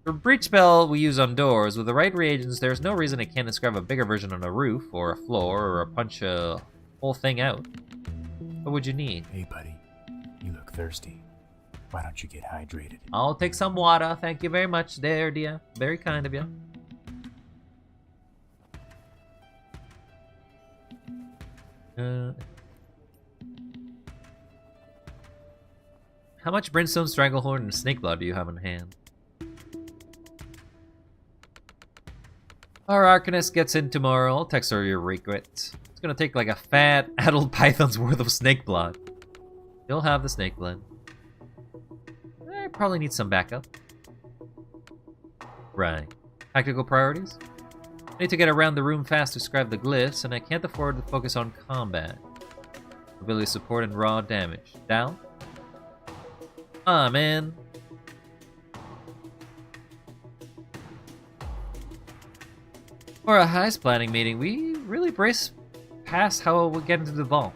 For breach spell we use on doors, with the right reagents, there's no reason it can't describe a bigger version on a roof, or a floor, or punch a whole thing out. What would you need? Hey, buddy. You look thirsty. Why don't you get hydrated? I'll take some water. Thank you very much there, dear. Very kind of you. How much Brimstone, Stranglehorn, and Snakeblood do you have in hand? Our Arcanist gets in tomorrow. I'll text her your regret. It's gonna take like a fat adult python's worth of Snakeblood. You'll have the Snakeblood. I probably need some backup. Right. Tactical priorities? I need to get around the room fast to describe the glyphs, and I can't afford to focus on combat. Ability support and raw damage. Down? Ah, man. For a heist planning meeting, we really brace past how we'll get into the vault.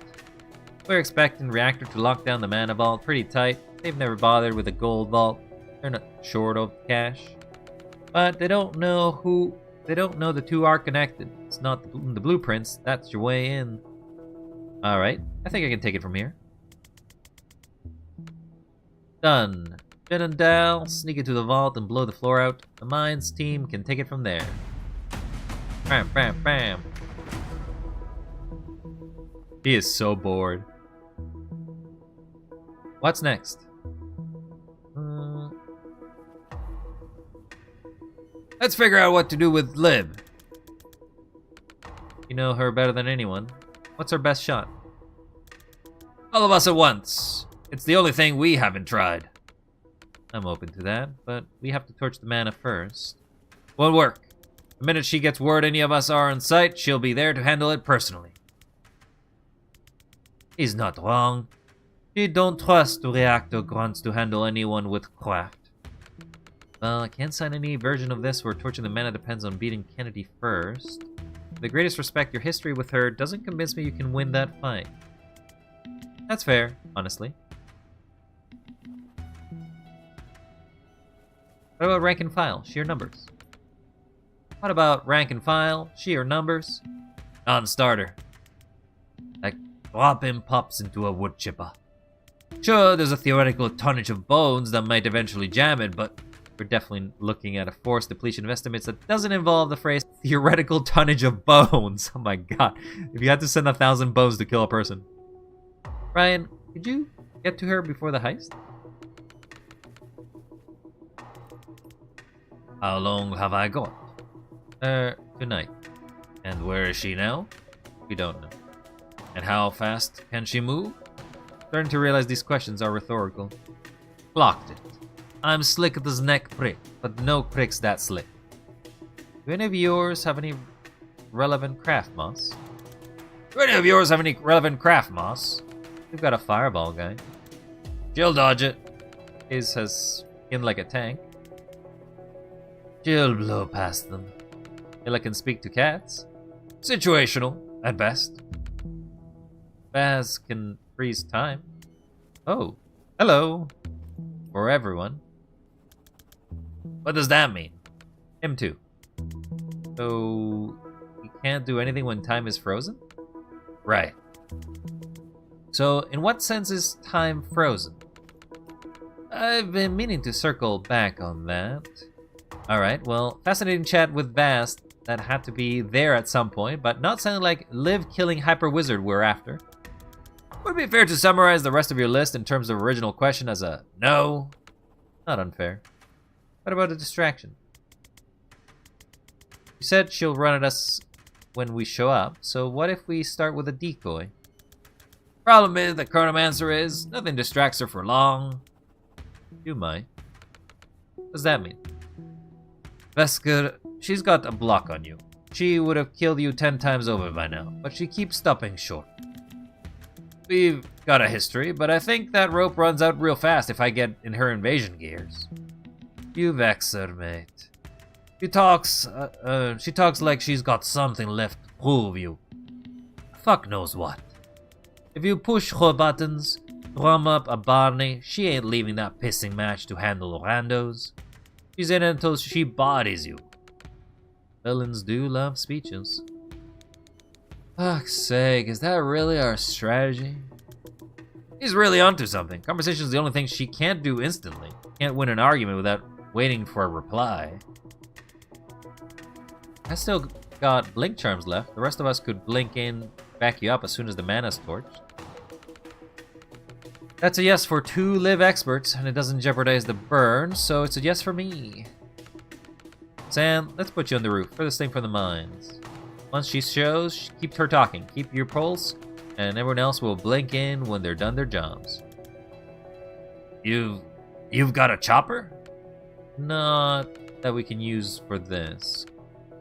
We're expecting Reactor to lock down the mana vault pretty tight. They've never bothered with a gold vault. They're not short of cash. But they don't know the two are connected. It's not the blueprints. That's your way in. Alright, I think I can take it from here. Done. Jen and Dal sneak into the vault and blow the floor out. The mines team can take it from there. Bam, bam, bam. He is so bored. Let's figure out what to do with Lib. You know her better than anyone. What's our best shot? All of us at once. It's the only thing we haven't tried. I'm open to that, but we have to torch the mana first. Won't work. The minute she gets word any of us are in sight, she'll be there to handle it personally. He's not wrong. She don't trust the reactor grunts to handle anyone with craft. Well, I can't sign any version of this where torching the mana depends on beating Kennedy first. With the greatest respect, your history with her doesn't convince me you can win that fight. That's fair, honestly. What about rank and file? Sheer numbers. What about rank and file? Sheer numbers? Non-starter. Like dropping pops into a wood chipper. Sure, there's a theoretical tonnage of bones that might eventually jam it, but we're definitely looking at a force depletion of estimates that doesn't involve the phrase theoretical tonnage of bones. Oh my god. If you had to send 1,000 bones to kill a person. Ryan, could you get to her before the heist? How long have I got? Tonight. And where is she now? We don't know. And how fast can she move? Starting to realize these questions are rhetorical. Blocked it. I'm slick as neck prick, but no pricks that slick. Do any of yours have any relevant craft moss? Do any of yours have any relevant craft moss? We've got a fireball guy. She'll dodge it. His has skin like a tank. She'll blow past them. Illa can speak to cats. Situational, at best. Baz can freeze time. Oh, hello. For everyone. What does that mean? Him too. So, you can't do anything when time is frozen? Right. So, in what sense is time frozen? I've been meaning to circle back on that. Alright, well, fascinating chat with Vast that had to be there at some point, but not sounding like live-killing hyper-wizard we're after. Would it be fair to summarize the rest of your list in terms of original question as a no? Not unfair. What about a distraction? You said she'll run at us when we show up, so what if we start with a decoy? Problem is, the chronomancer is, nothing distracts her for long. You might. What does that mean? Vesker, she's got a block on you. She would have killed you 10 times over by now, but she keeps stopping short. We've got a history, but I think that rope runs out real fast if I get in her invasion gears. You vex her, mate. She talks like she's got something left to prove you. Fuck knows what. If you push her buttons, drum up a Barney, she ain't leaving that pissing match to handle randos. She's in it until she bodies you. Villains do love speeches. Fuck's sake, is that really our strategy? He's really onto something. Conversation is the only thing she can't do instantly. Can't win an argument without waiting for a reply. I still got blink charms left. The rest of us could blink in, back you up as soon as the mana's torched. That's a yes for 2 live experts, and it doesn't jeopardize the burn, so it's a yes for me. Sam, let's put you on the roof. Furthest thing from the mines. Once she shows, keep her talking. Keep your pulse, and everyone else will blink in when they're done their jobs. You've got a chopper? Not that we can use for this.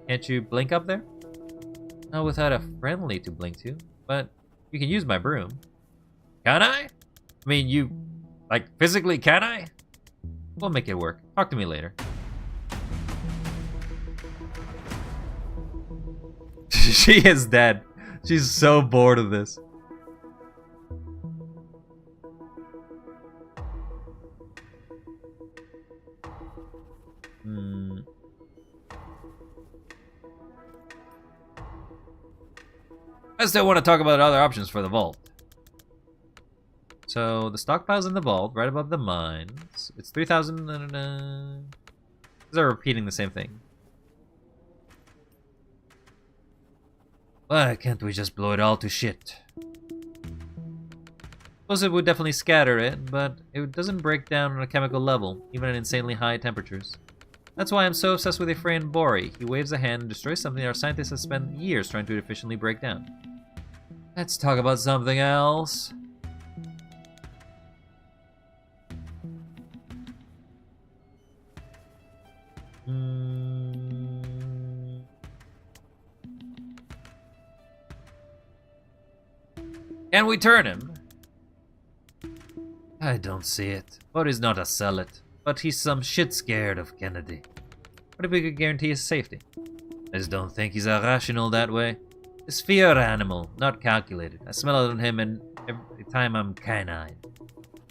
Can't you blink up there? Not without a friendly to blink to, but you can use my broom. Can I? I mean, you, like, physically, can I? We'll make it work. Talk to me later. She is dead. She's so bored of this. I still want to talk about other options for the vault. So, the stockpile's in the vault, right above the mines. It's 3,000... These are repeating the same thing. Why can't we just blow it all to shit? Suppose it would definitely scatter it, but it doesn't break down on a chemical level, even at insanely high temperatures. That's why I'm so obsessed with your friend Bori. He waves a hand and destroys something our scientists have spent years trying to efficiently break down. Let's talk about something else. Can we turn him? I don't see it. Bori's not a zealot, but he's some shit scared of Kennedy. What if we could guarantee his safety? I just don't think he's irrational that way. He's fear animal, not calculated. I smell it on him and every time I'm canine.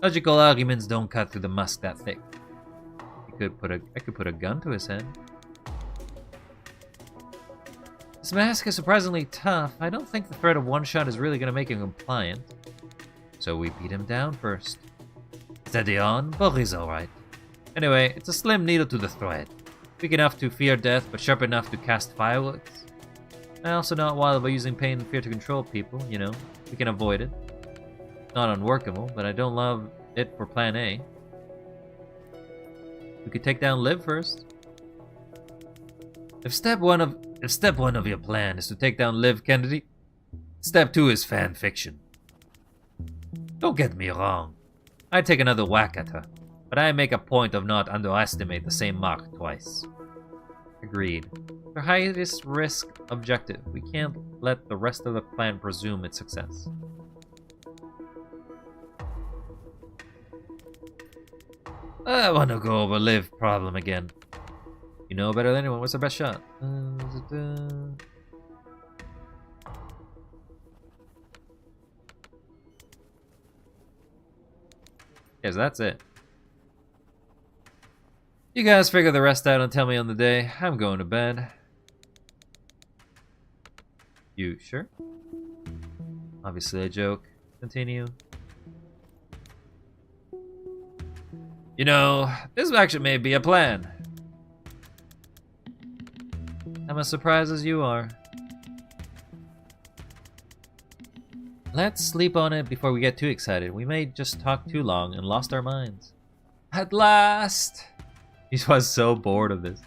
Logical arguments don't cut through the musk that thick. I could put a gun to his head. This mask is surprisingly tough. I don't think the threat of one shot is really gonna make him compliant. So we beat him down first. Steady on, Bori's alright. Anyway, it's a slim needle to the thread. Weak enough to fear death, but sharp enough to cast fireworks. And also not wild about using pain and fear to control people, you know. We can avoid it. Not unworkable, but I don't love it for plan A. We could take down Liv first. If step one of your plan is to take down Liv Kennedy, step 2 is fan fiction. Don't get me wrong. I'd take another whack at her, but I make a point of not underestimate the same mark twice. Agreed. The highest risk objective. We can't let the rest of the plan presume its success. I want to go over Liv problem again. You know better than anyone. What's our best shot? Yes, that's it. You guys figure the rest out and tell me on the day. I'm going to bed. You sure? Obviously a joke. Continue. You know, this actually may be a plan. I'm as surprised as you are. Let's sleep on it before we get too excited. We may just talk too long and lost our minds. At last! He was so bored of this.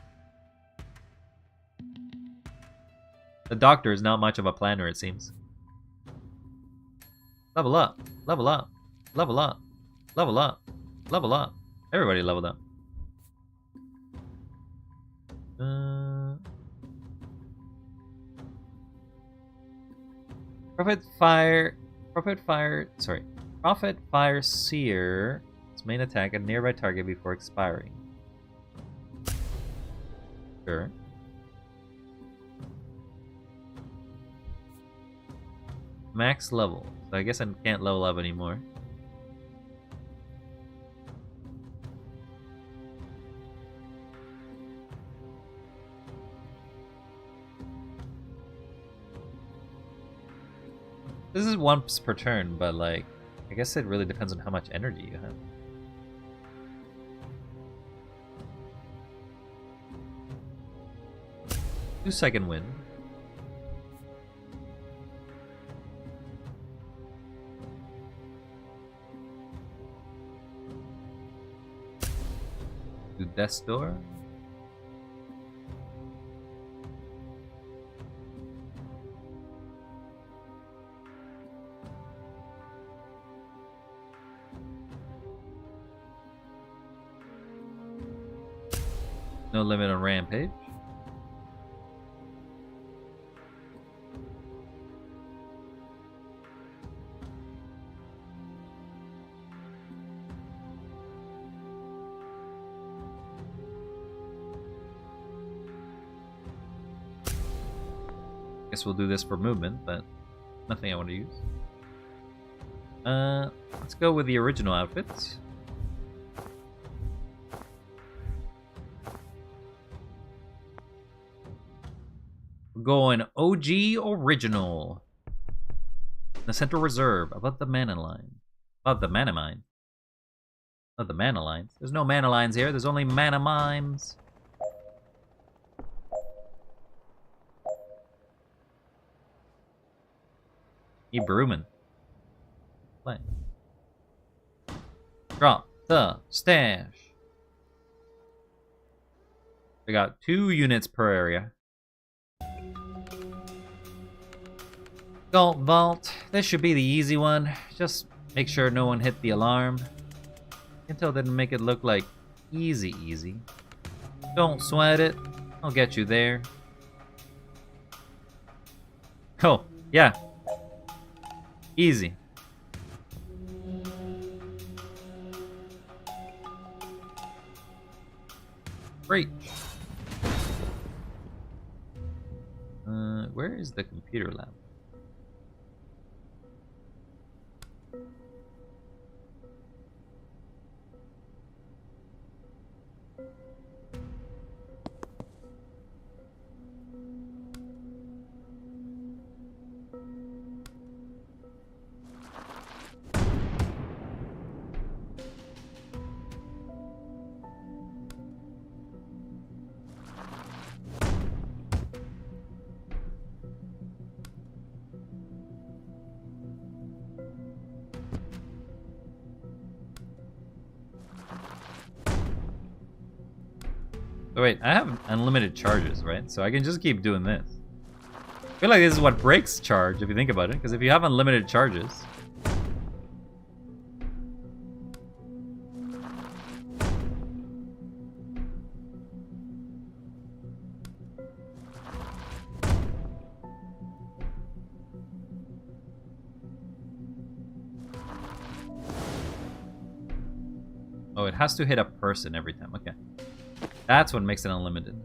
The doctor is not much of a planner, it seems. Level up, level up, level up, level up, level up. Everybody leveled up. Prophet Fire Seer. Its main attack at nearby target before expiring. Sure. Max level. So I guess I can't level up anymore. This is once per turn, but like, I guess it really depends on how much energy you have. Two-second wind. Do Death's Door. No limit on Rampage. Guess we'll do this for movement, but nothing I want to use. Let's go with the original outfits. We're going OG original. The Central Reserve, above the mana line. Above the mana mine. Not the mana lines. There's no mana lines here, there's only mana mimes. Bruman. Play. Drop the stash. We got 2 units per area. Galt Vault. This should be the easy one. Just make sure no one hit the alarm. Intel didn't make it look like easy. Don't sweat it. I'll get you there. Oh, yeah. Easy. Great. Where is the computer lab? Oh wait, I have unlimited charges, right? So I can just keep doing this. I feel like this is what breaks charge, if you think about it. Because if you have unlimited charges... Oh, it has to hit a person every time. Okay. That's what makes it unlimited.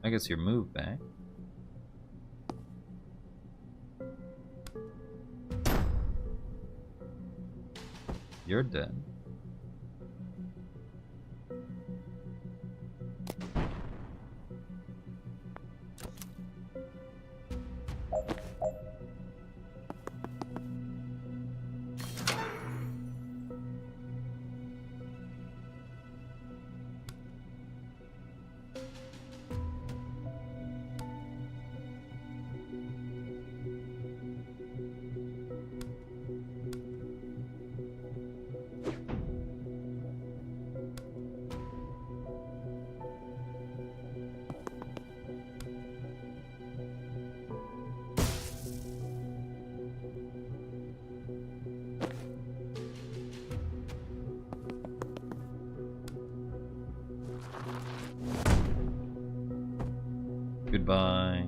I guess your move back. You're dead. Goodbye.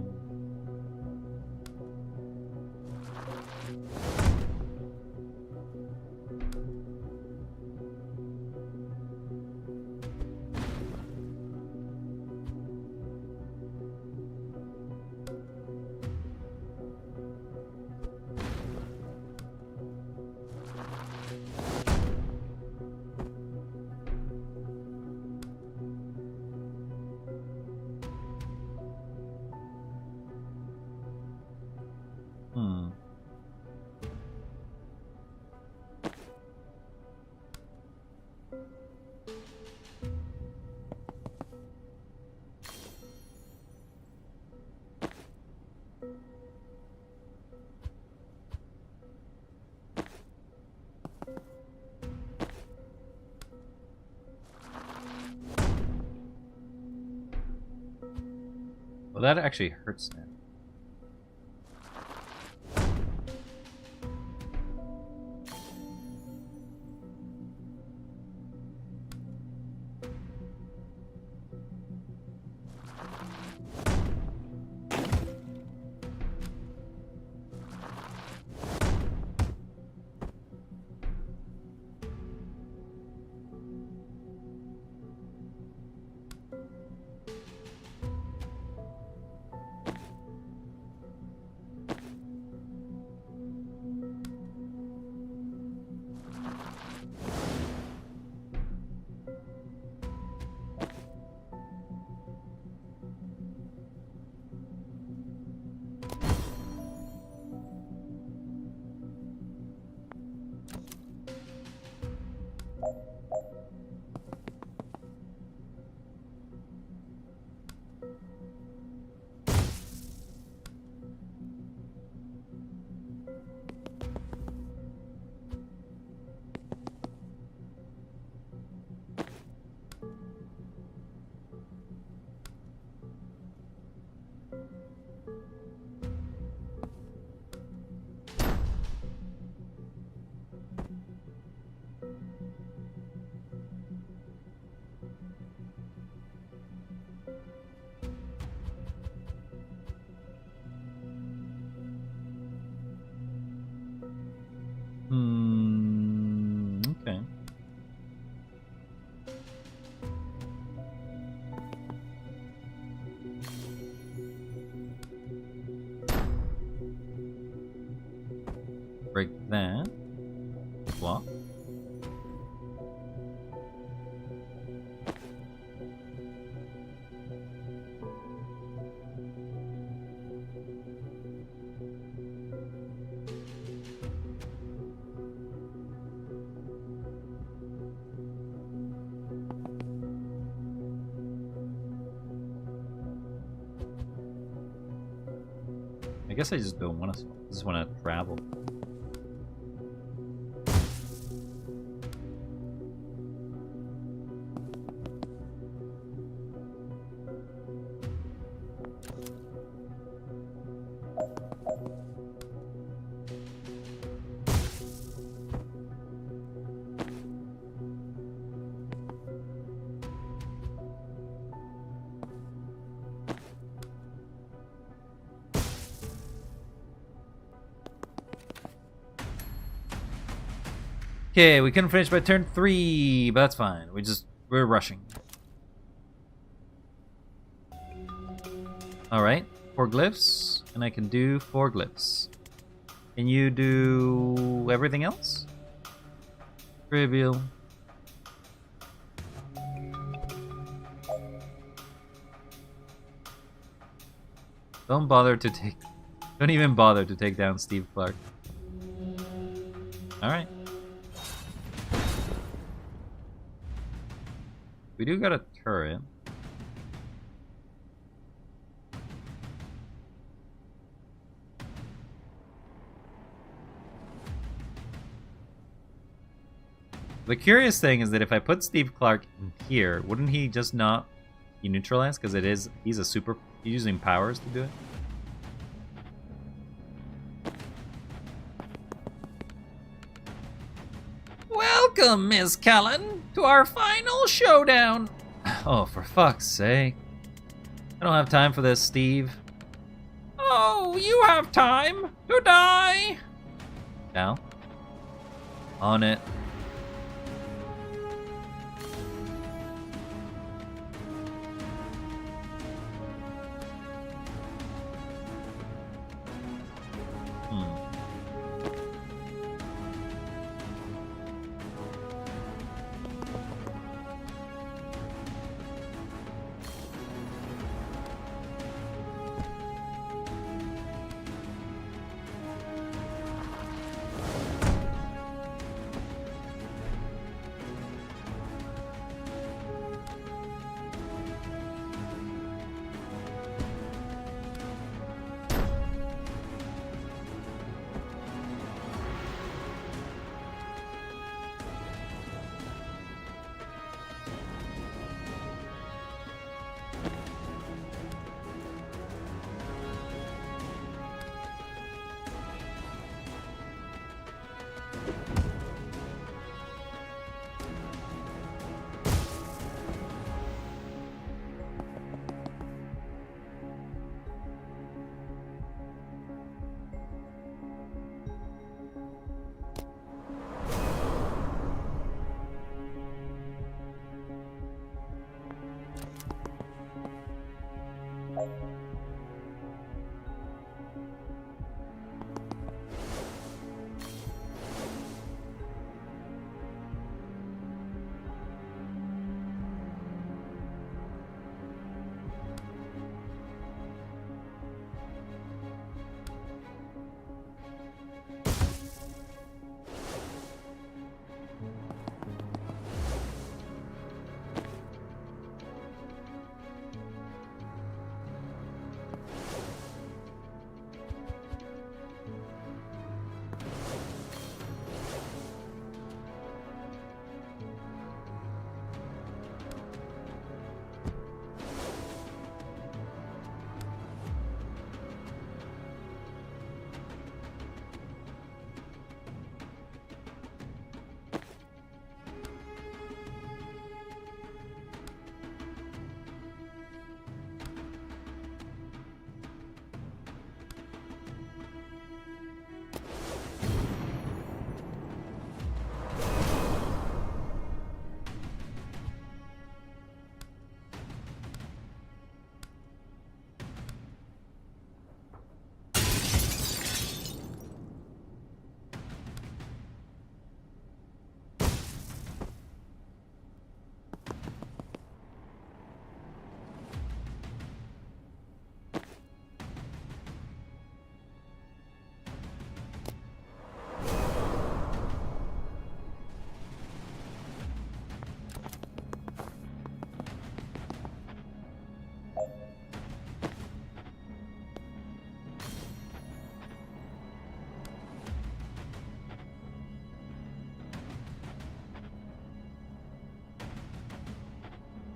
Well, that actually hurts now. guess I just don't want to. I just want to travel. Okay, we couldn't finish by turn 3, but that's fine. We're rushing. Alright, 4 glyphs, and I can do 4 glyphs. Can you do everything else? Trivial. Don't even bother to take down Steve Clark. Alright. We do got a turret. The curious thing is that if I put Steve Clark in here, wouldn't he just not be neutralized? Because he's using powers to do it. Welcome, Miss Callan, to our final showdown. Oh, for fuck's sake. I don't have time for this, Steve. Oh, you have time to die. Now. On it.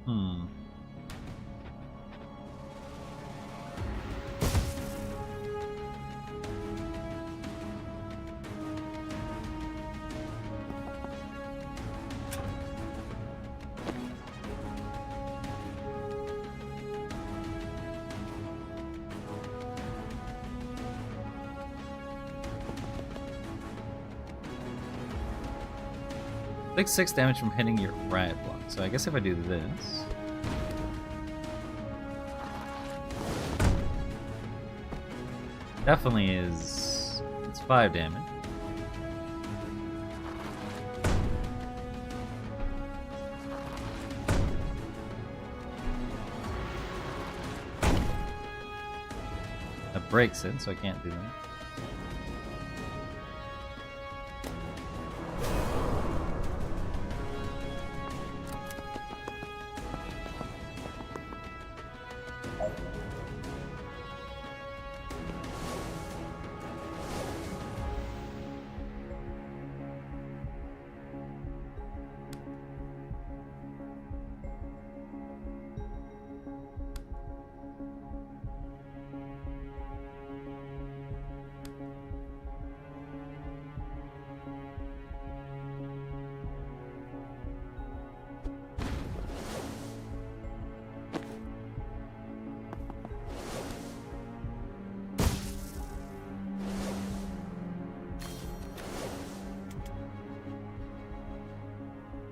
Hmm. Take 6 damage from hitting your riot block. So I guess if I do this. Definitely is. It's 5 damage. That breaks it, so I can't do that.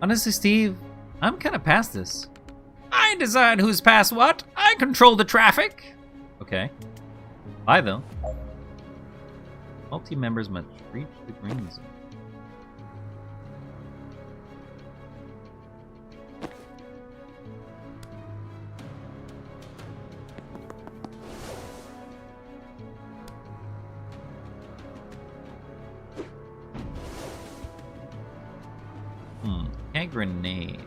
Honestly, Steve, I'm kind of past this. I decide who's past what. I control the traffic. Okay. Bye, though. Multi-members must reach the green zone. Can't grenade.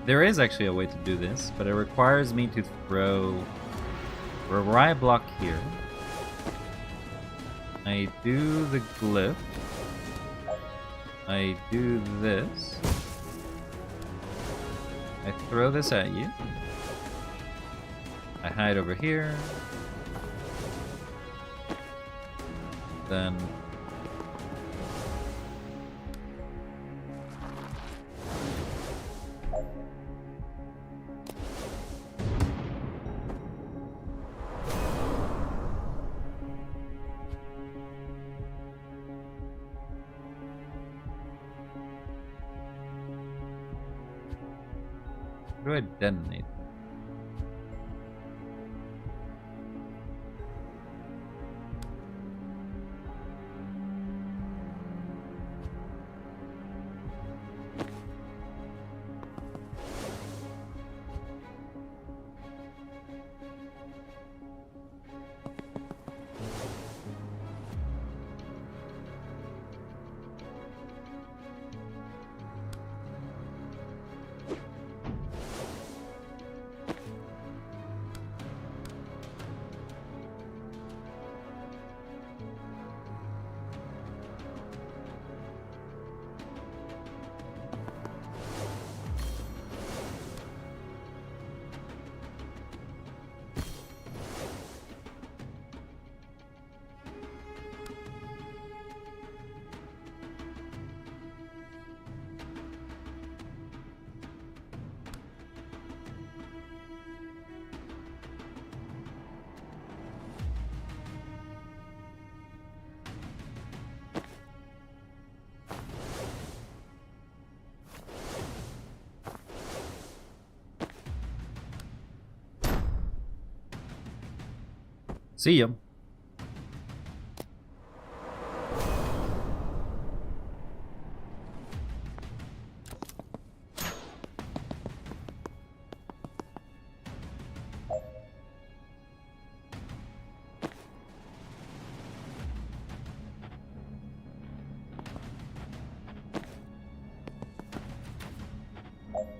There is actually a way to do this, but it requires me to throw a riot block here. I do the glyph. I do this. I throw this at you. I hide over here. Then how do I detonate? See ya.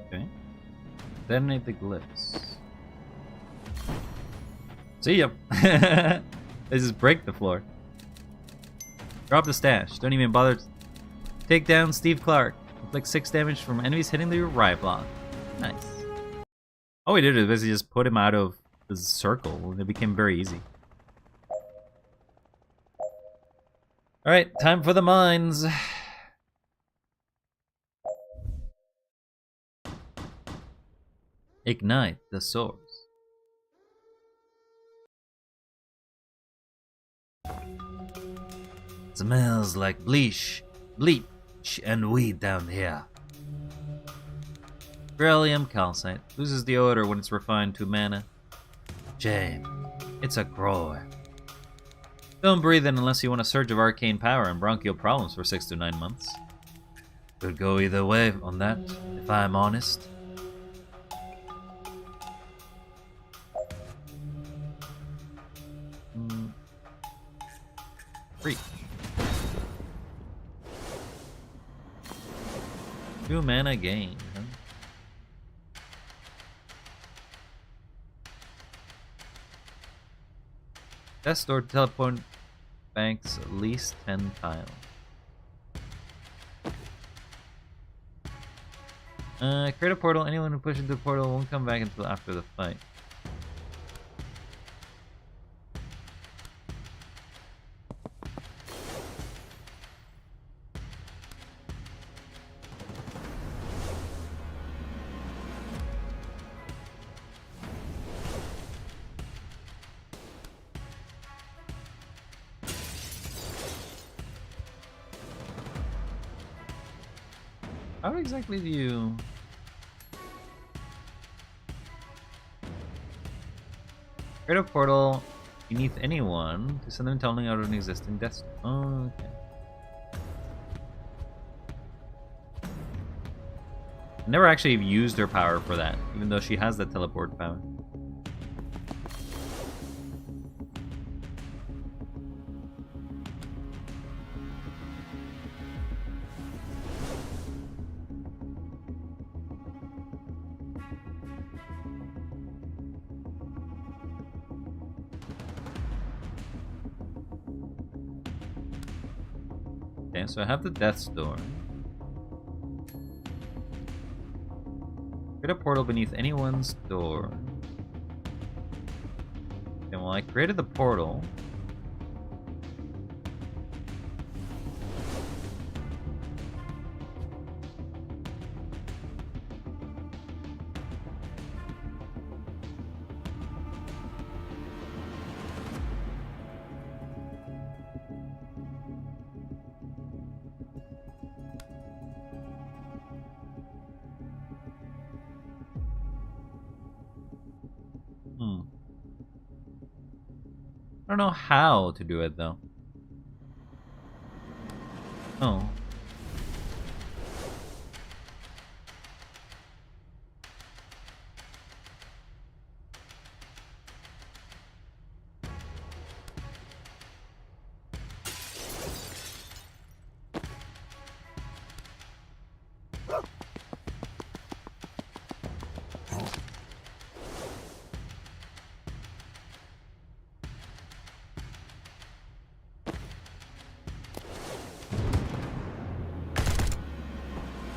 Okay. Detonate the glyphs. See ya. They just break the floor. Drop the stash. Don't even bother. Take down Steve Clark. Inflict 6 damage from enemies hitting the riot block. Nice. All we did is basically just put him out of the circle, and it became very easy. Alright, time for the mines. Ignite the source. Smells like bleach and weed down here. Beryllium calcite loses the odor when it's refined to mana. Shame. It's a grower. Don't breathe in unless you want a surge of arcane power and bronchial problems for 6 to 9 months. Could go either way on that, if I'm honest. Free. 2 mana gain. Huh? Test or teleport banks at least 10 tiles. Create a portal. Anyone who pushes the portal won't come back until after the fight. How exactly do you... Create a portal beneath anyone to send them tunnelling out of an existing death zone. Oh, okay. I never actually used her power for that, even though she has that teleport power. Okay, so I have the death's door. Create a portal beneath anyone's door. Okay, well I created the portal. I don't know how to do it though. Oh.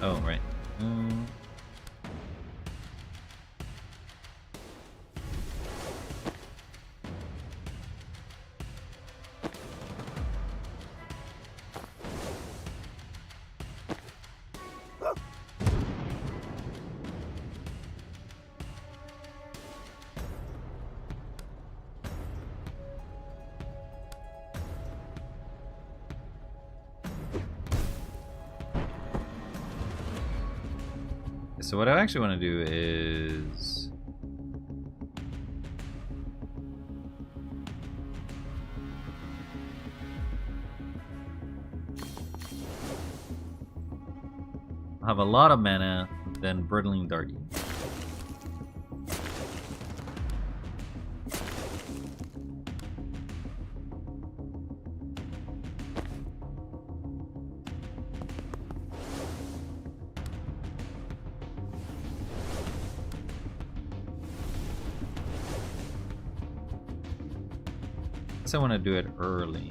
Oh, right. So what I actually want to do is have a lot of mana than Brittling Darty. I want to do it early.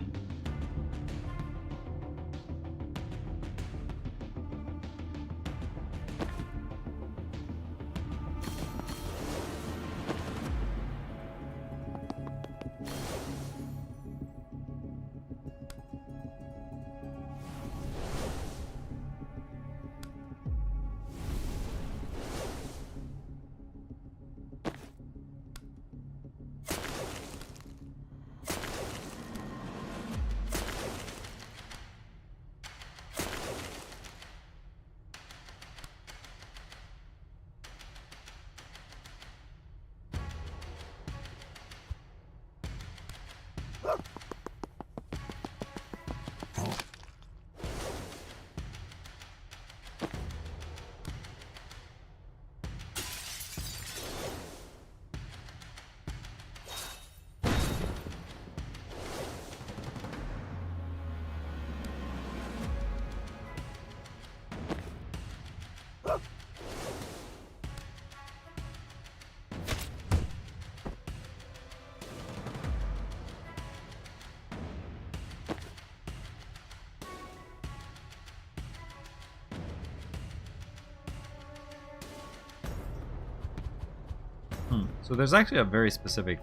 So there's actually a very specific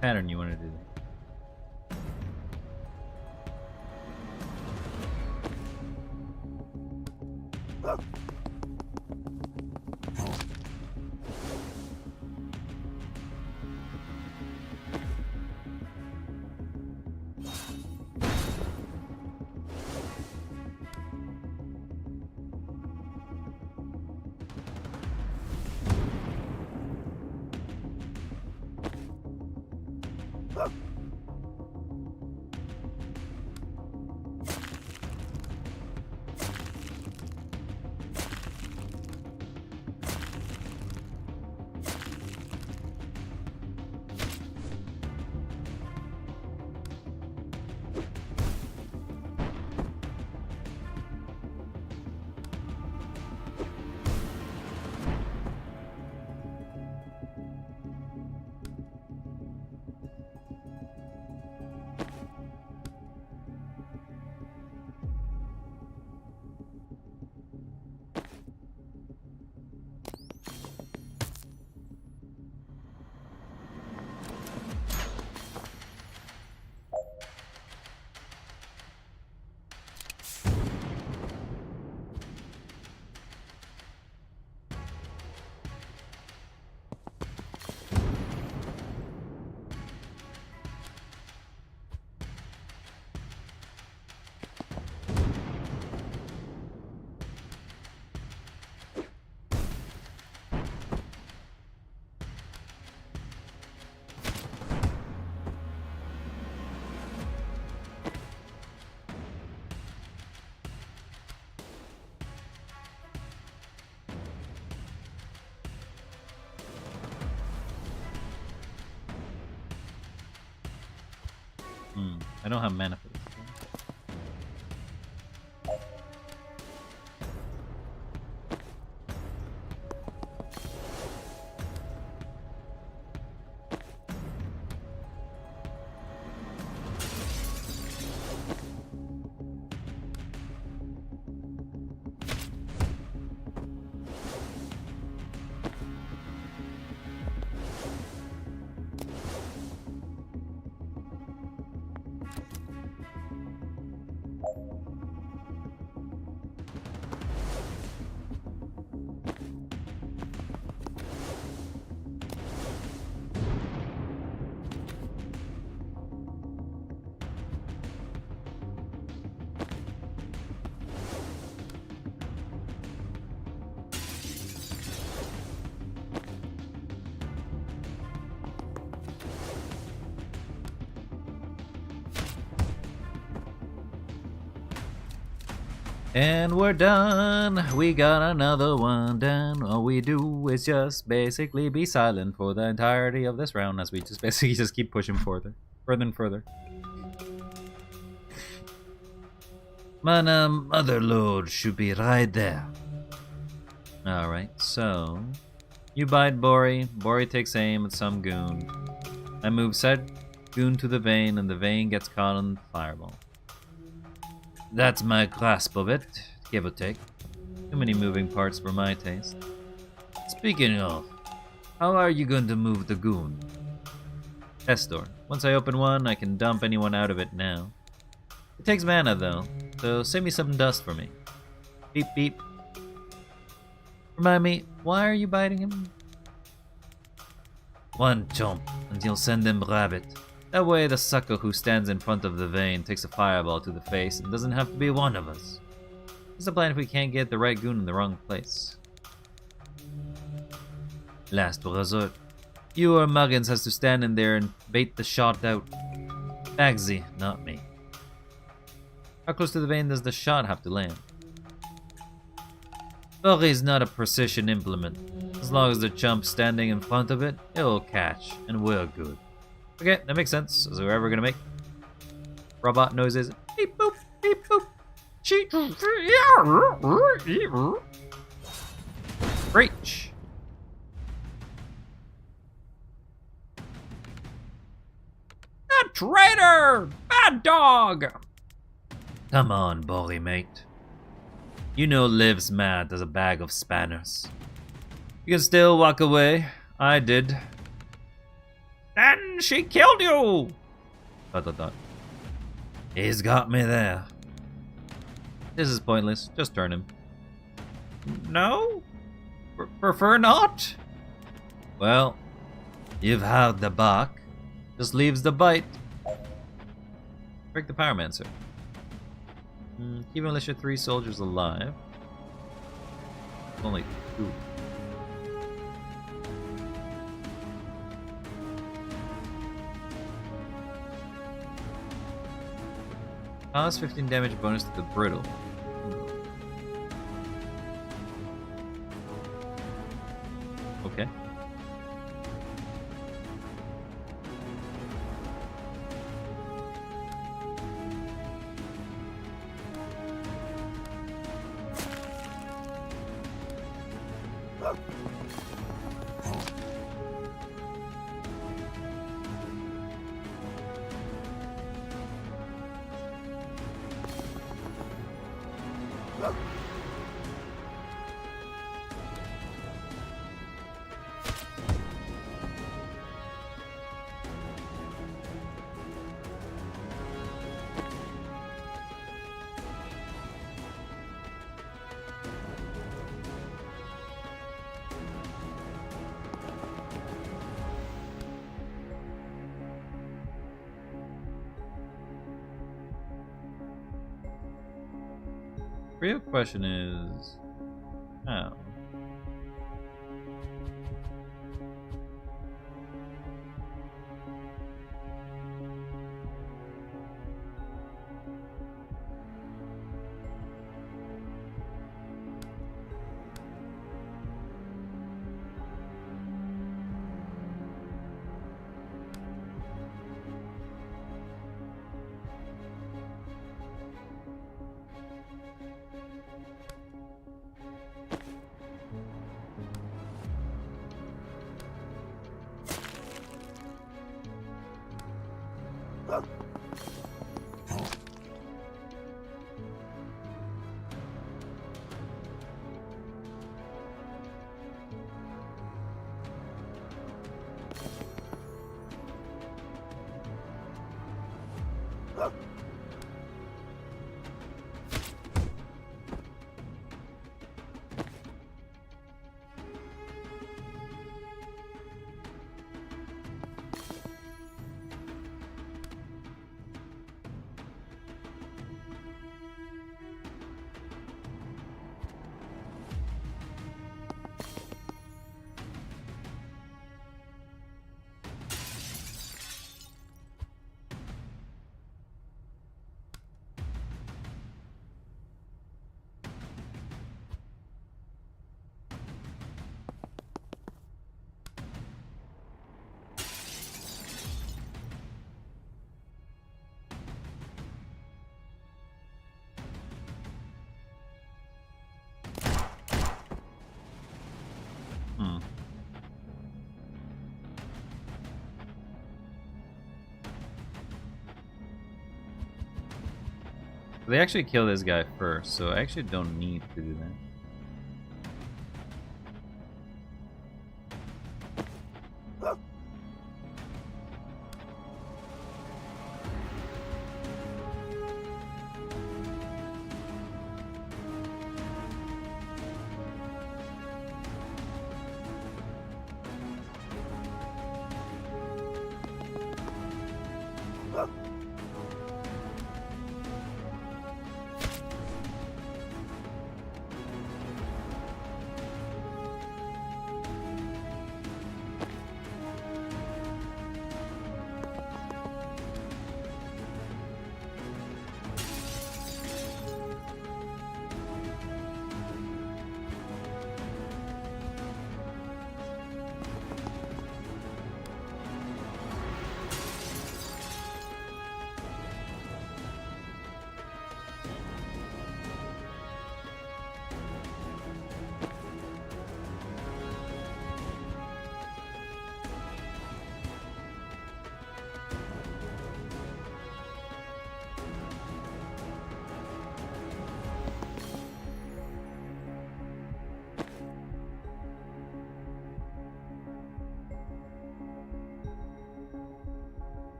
pattern you want to do. I don't have mana for this. And we're done. We got another one done. All we do is just basically be silent for the entirety of this round as we just basically just keep pushing further and further. Man, other load should be right there. Alright, so you bite Bori. Bori takes aim at some goon. I move said goon to the vein, and the vein gets caught on the fireball. That's my grasp of it, give or take. Too many moving parts for my taste. Speaking of, how are you going to move the goon? Test door. Once I open one, I can dump anyone out of it now. It takes mana though, so save me some dust for me. Beep beep. Remind me, why are you biting him? One chomp, and you'll send him rabbit. That way the sucker who stands in front of the vein takes a fireball to the face and doesn't have to be one of us. What's the plan if we can't get the right goon in the wrong place? Last resort. You or Muggins has to stand in there and bait the shot out. Bagsy, not me. How close to the vein does the shot have to land? Buggy's not a precision implement. As long as the chump's standing in front of it, it'll catch, and we're good. Okay, that makes sense. So we're ever gonna make robot noises. Beep boop, beep boop. Breach. A traitor! Bad dog! Come on, bully mate. You know Liv's mad as a bag of spanners. You can still walk away. I did. Then she killed you! ... He's got me there. This is pointless. Just turn him. No? Prefer not? Well, you've had the buck. Just leaves the bite. Break the Pyromancer. Keep militia 3 soldiers alive. Only 2. Cause 15 damage bonus to the brittle. Okay. Real question is how? They actually kill this guy first, so I actually don't need to do that.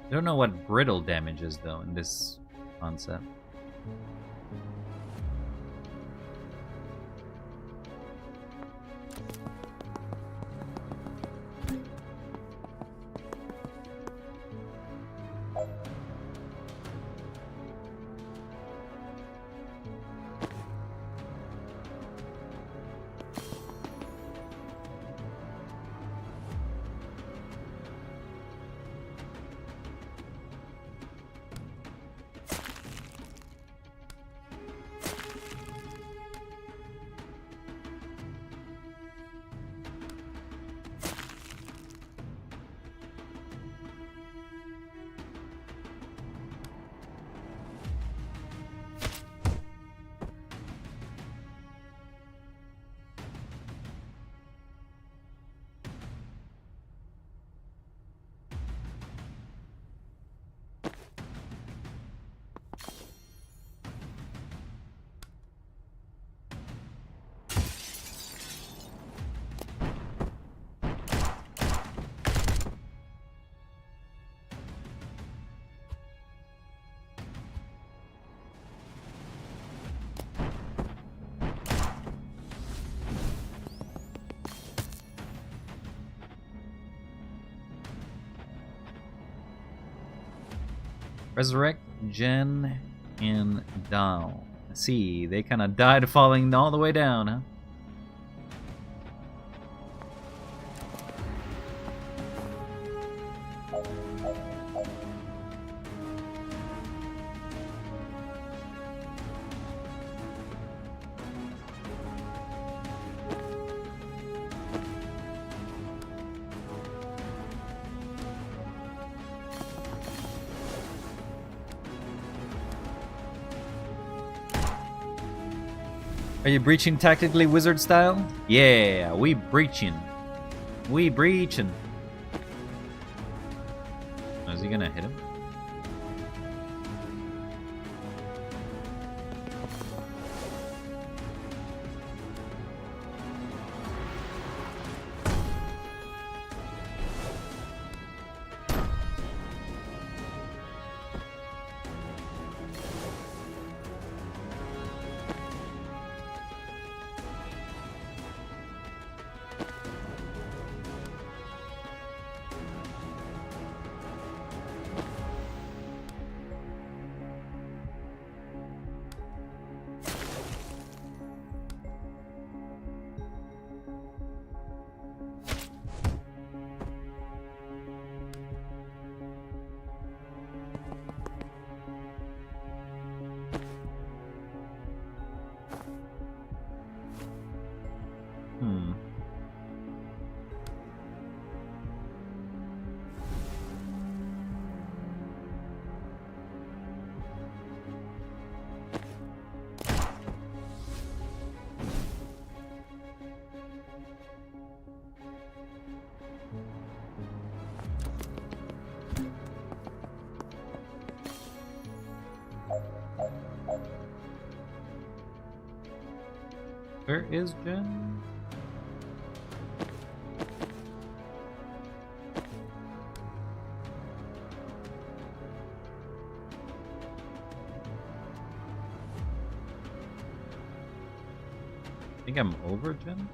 I don't know what brittle damage is though in this concept. Resurrect, Jen, and Dal. See, they kind of died falling all the way down, huh? Are you breaching tactically wizard style? Yeah, we breaching. We breaching. Oh, is he gonna hit him? Where is Jen? I think I'm over Jen.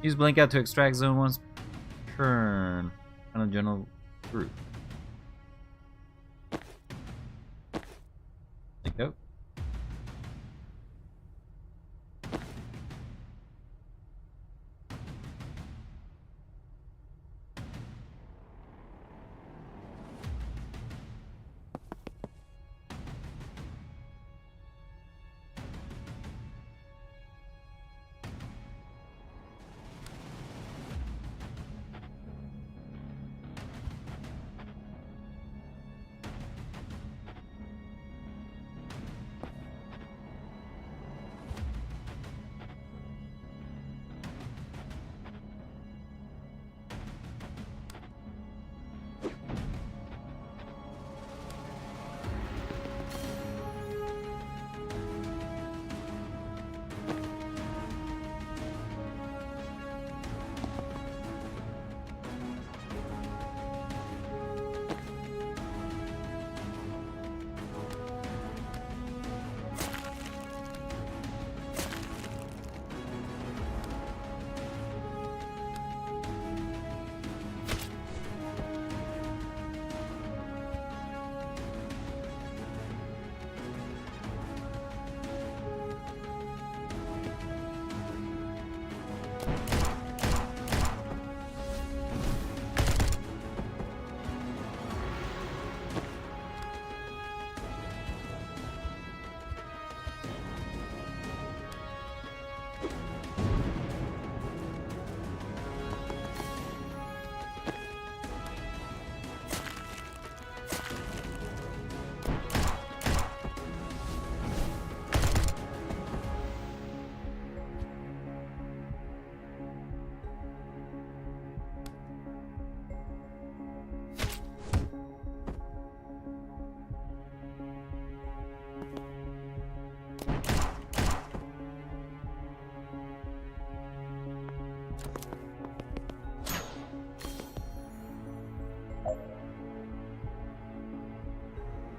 Use blink out to extract zone once turn on a general group. Blink out.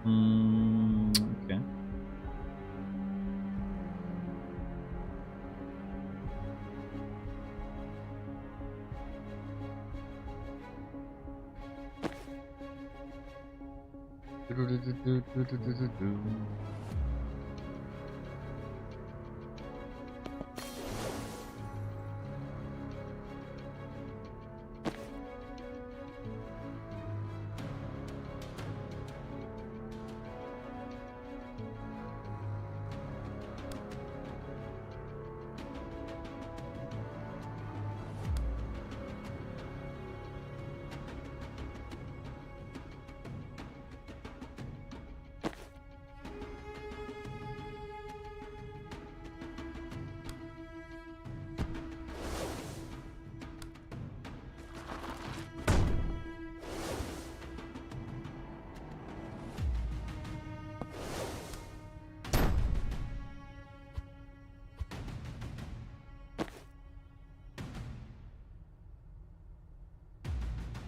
Okay.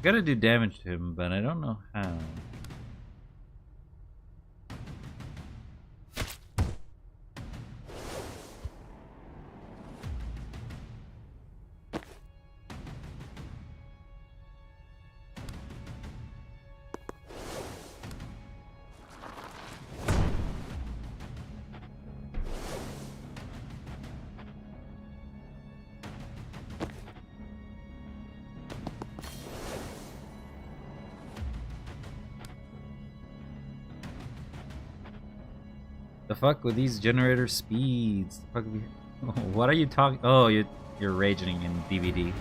Gotta do damage to him, but I don't know how. The fuck with these generator speeds? The fuck what are you talking? Oh, you're raging in DVD.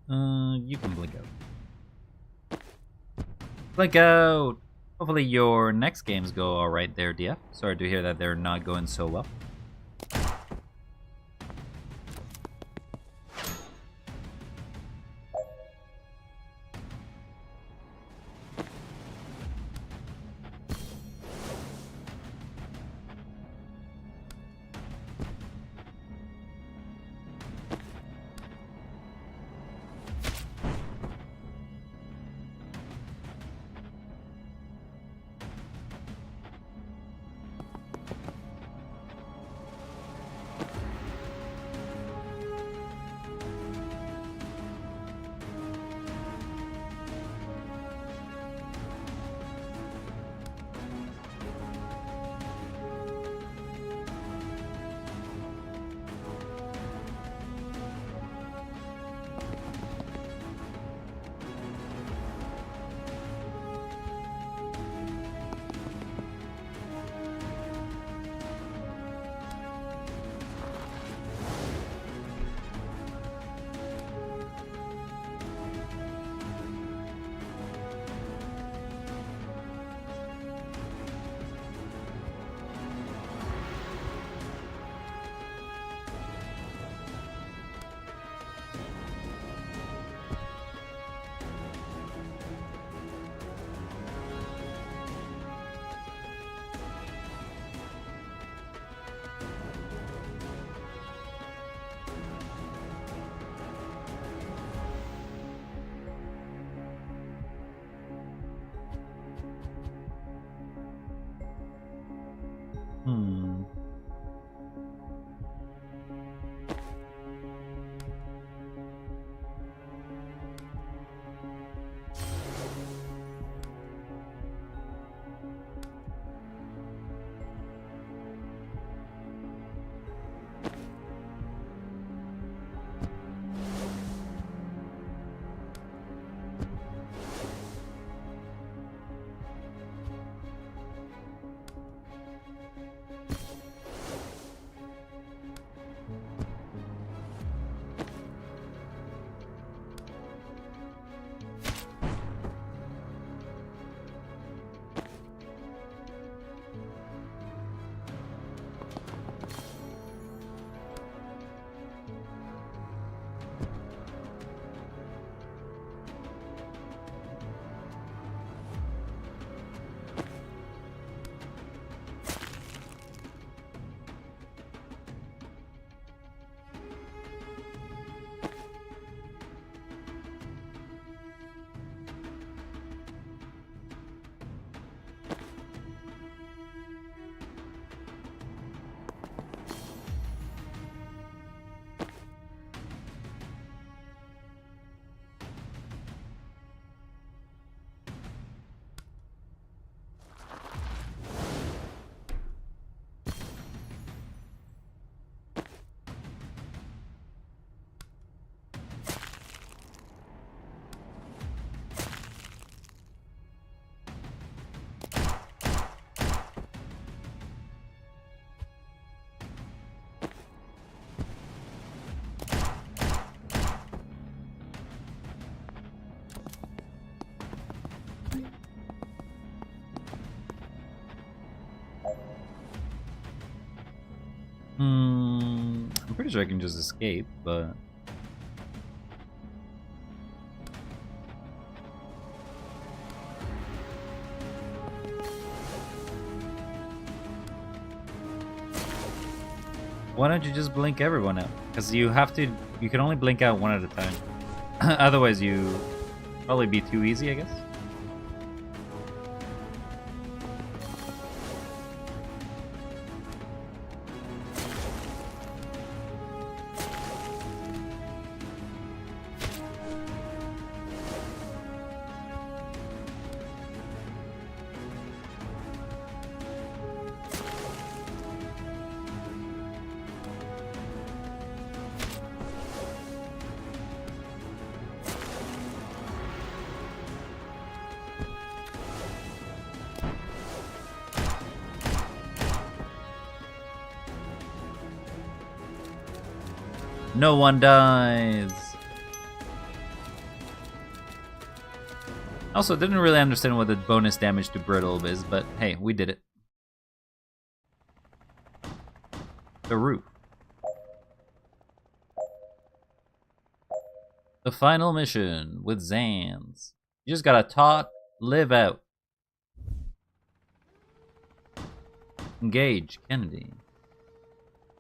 You can blink out. Blink out! Hopefully your next games go alright there, DF. Sorry to hear that they're not going so well. I'm pretty sure I can just escape, but... Why don't you just blink everyone out? Because you have to... You can only blink out one at a time. Otherwise you... Probably be too easy, I guess. No one dies. Also, didn't really understand what the bonus damage to brittle is, but hey, we did it. The roof. The final mission with Zans. You just gotta talk, live out. Engage Kennedy.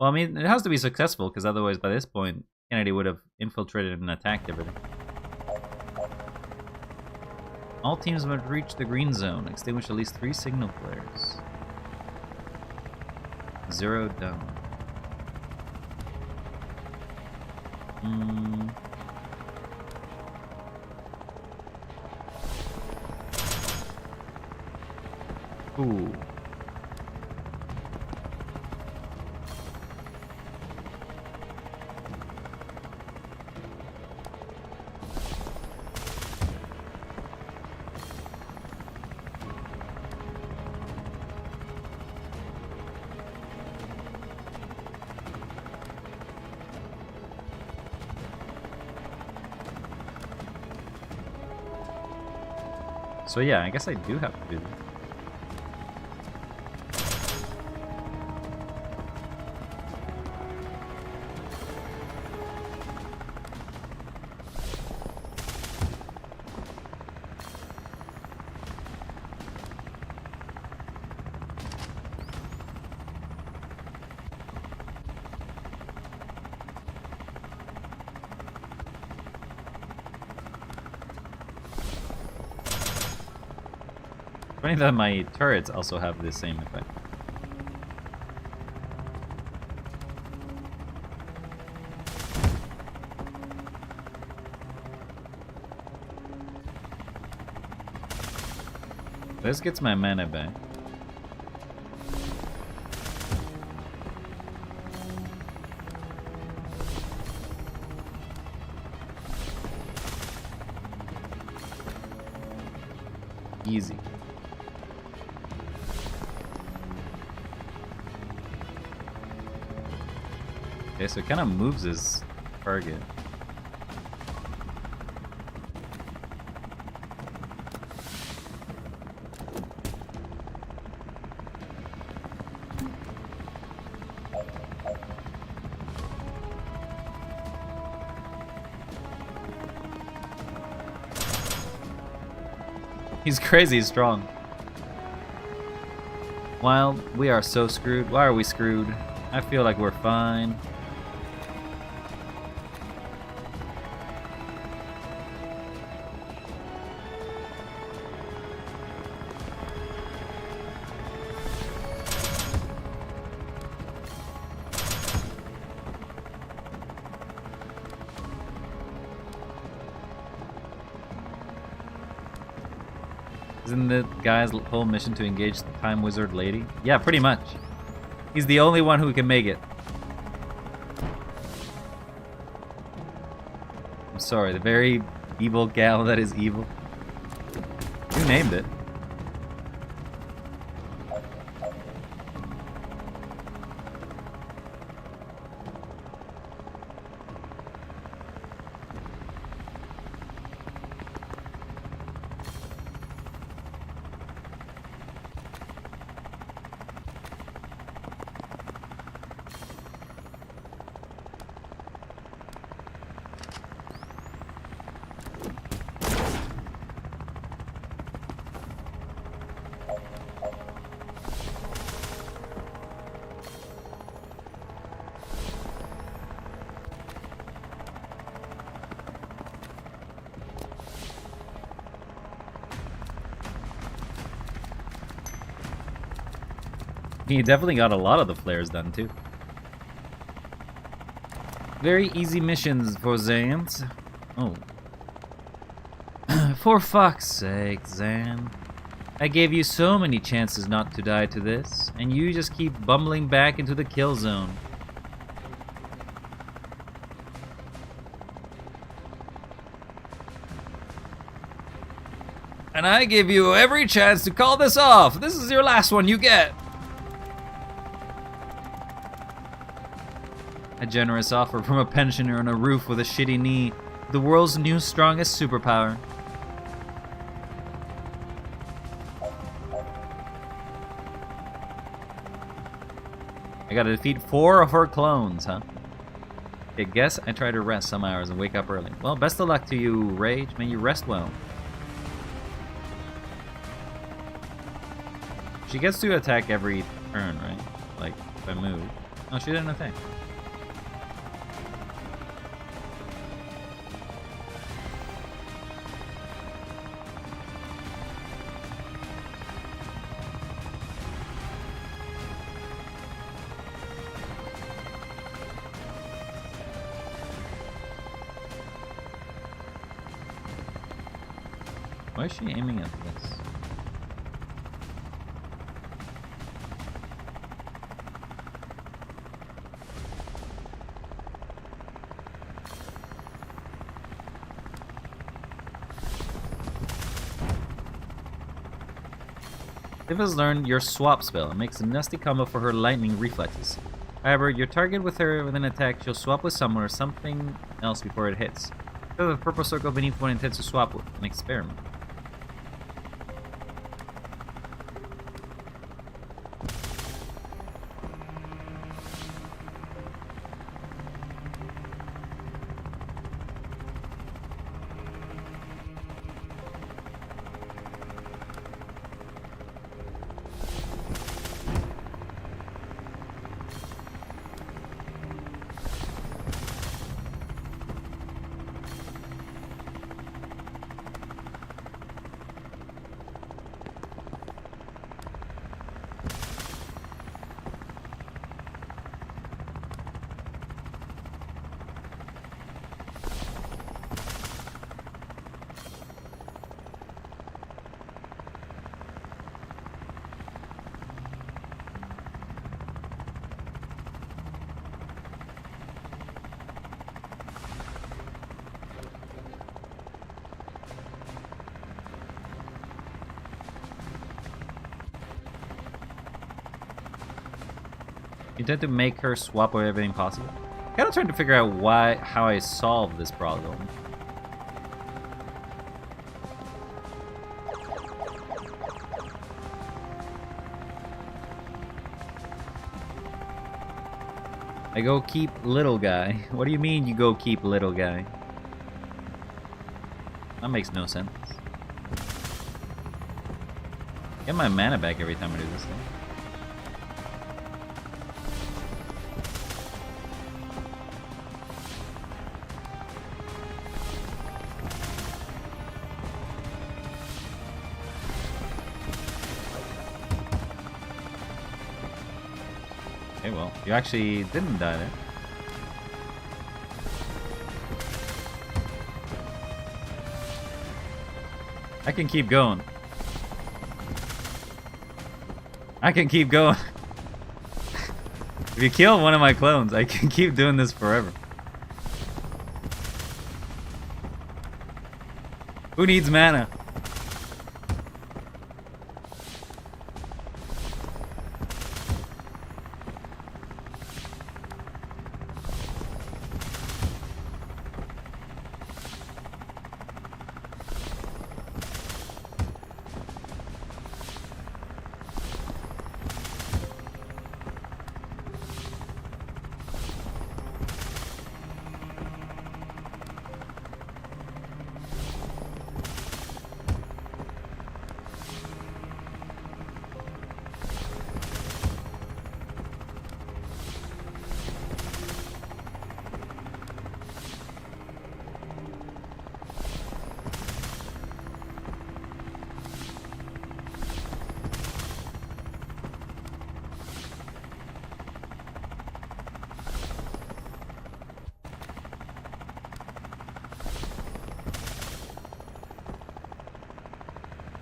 Well, I mean, it has to be successful, because otherwise by this point, Kennedy would have infiltrated and attacked everything. All teams must reach the green zone. Extinguish at least 3 signal flares. 0 down. Ooh. So yeah, I guess I do have to do this. Funny that my turrets also have the same effect. This gets my mana back. Easy. Okay, so it kind of moves his target. He's crazy strong. Well, we are so screwed. Why are we screwed? I feel like we're fine. Isn't the guy's whole mission to engage the Time Wizard lady? Yeah, pretty much. He's the only one who can make it. I'm sorry, the very evil gal that is evil. You named it. He definitely got a lot of the flares done too. Very easy missions for Zans. Oh. For fuck's sake, Zan. I gave you so many chances not to die to this, and you just keep bumbling back into the kill zone. And I give you every chance to call this off. This is your last one you get. A generous offer from a pensioner on a roof with a shitty knee. The world's new strongest superpower. gotta defeat 4 of her clones, huh? I guess I try to rest some hours and wake up early. Well, best of luck to you, Rage. May you rest well. She gets to attack every turn, right? Like, if I move. No, she didn't attack. Why is she aiming at this? If has learned your swap spell. It makes a nasty combo for her lightning reflexes. However, your target with her with an attack, she'll swap with someone or something else before it hits. There's a purple circle beneath one intends to swap with. An experiment. You tend to make her swap with everything possible. Kind of trying to figure out how I solve this problem. I go keep little guy. What do you mean you go keep little guy? That makes no sense. Get my mana back every time I do this thing. Okay, well, you actually didn't die there. I can keep going. I can keep going. If you kill one of my clones, I can keep doing this forever. Who needs mana?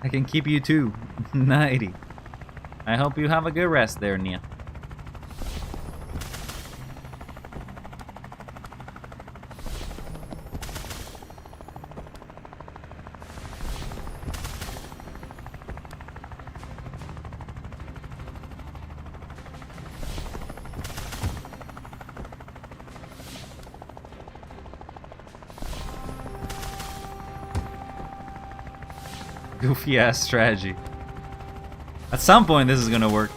I can keep you too. 90. I hope you have a good rest there, Nia. Goofy ass strategy. At some point this is gonna work.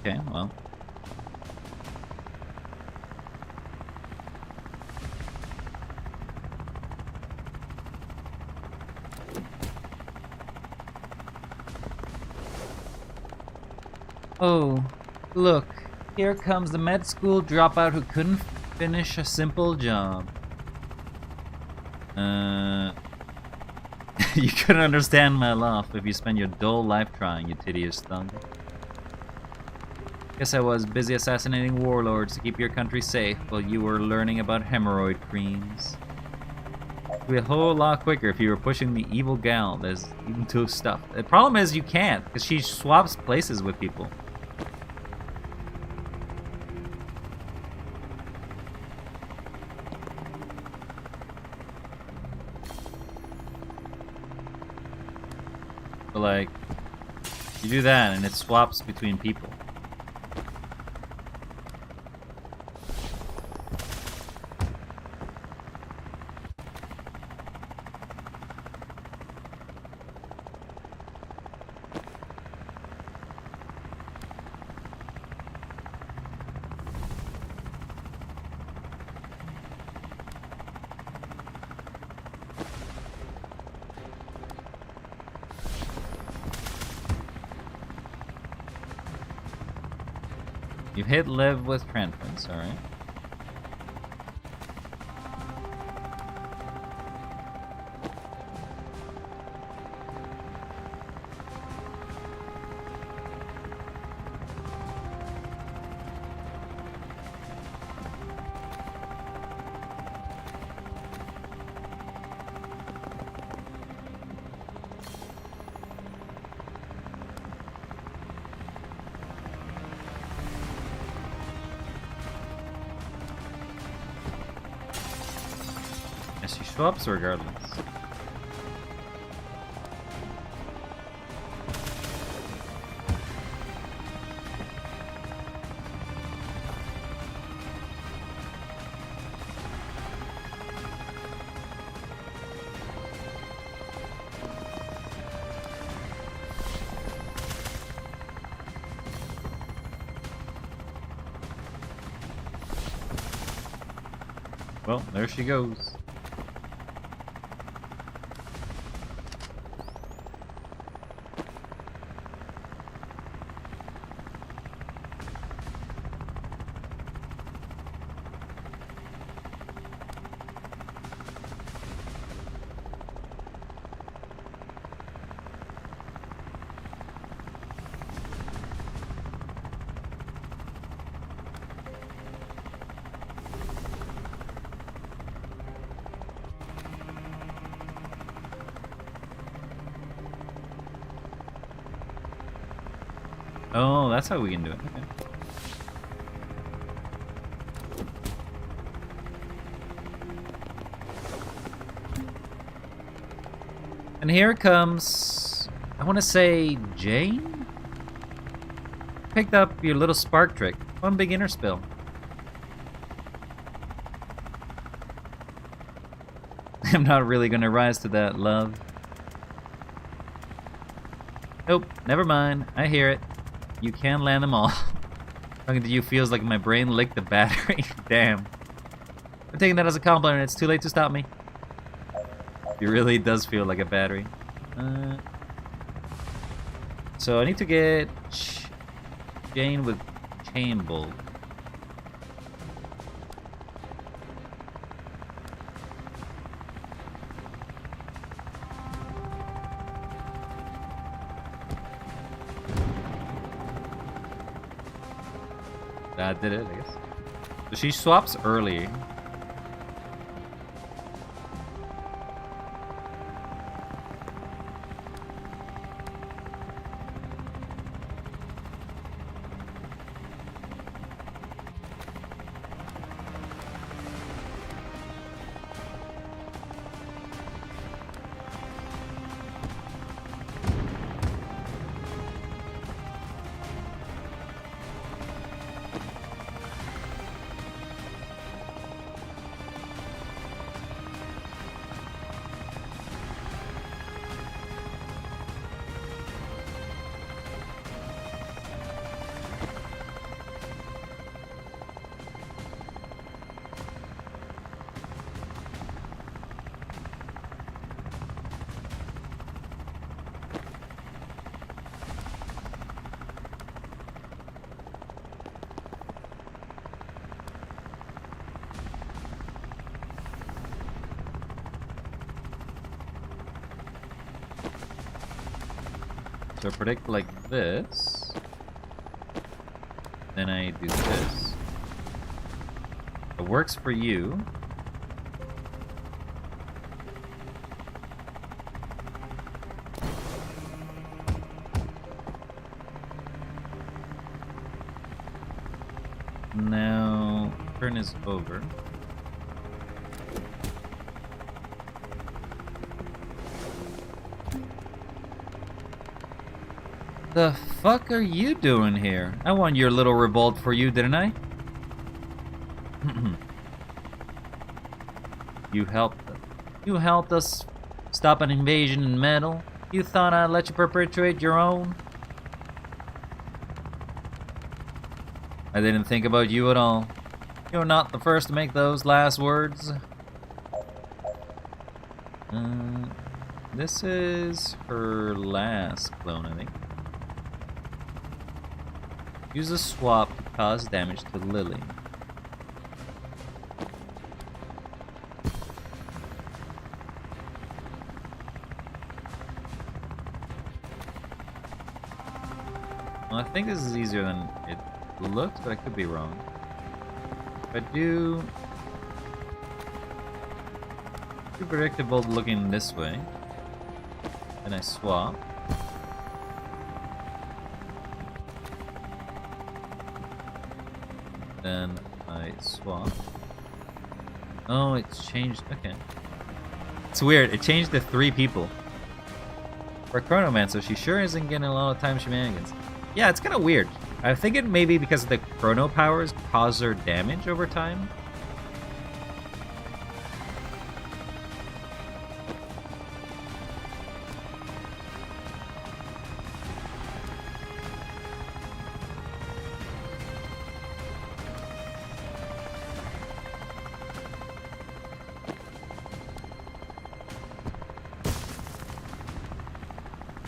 Okay, well. Oh, look. Here comes the med school dropout who couldn't finish a simple job. You couldn't understand my laugh if you spent your dull life trying, you tedious thug. Guess I was busy assassinating warlords to keep your country safe while you were learning about hemorrhoid creams. It'd be a whole lot quicker if you were pushing the evil gal that's into stuff. The problem is you can't, because she swaps places with people. But like, you do that and it swaps between people. You hit live with transference, alright. She swaps regardless. Well, there she goes. Oh, that's how we can do it. Okay. And here comes, I want to say, Jane? Picked up your little spark trick. Fun beginner spill. I'm not really going to rise to that, love. Nope, never mind. I hear it. You can land them all. Talking to you feels like my brain licked the battery. Damn. I'm taking that as a compliment. It's too late to stop me. It really does feel like a battery. So I need to get Jane with chain bolt. That did it, I guess. So she swaps early. So I predict like this. Then I do this. It works for you. Now, turn is over. The fuck are you doing here? I won your little revolt for you, didn't I? You helped us stop an invasion in metal. You thought I'd let you perpetuate your own? I didn't think about you at all. You're not the first to make those last words. This is her last clone, I think. Use a swap to cause damage to Lily. Well, I think this is easier than it looks, but I could be wrong. If I do... Too predictable looking this way. Then I swap. Then I swap. Oh, it's changed. Okay. It's weird. It changed to 3 people. For Chronomancer, she sure isn't getting a lot of time shenanigans. Yeah, it's kind of weird. I think it may be because the Chrono powers cause her damage over time.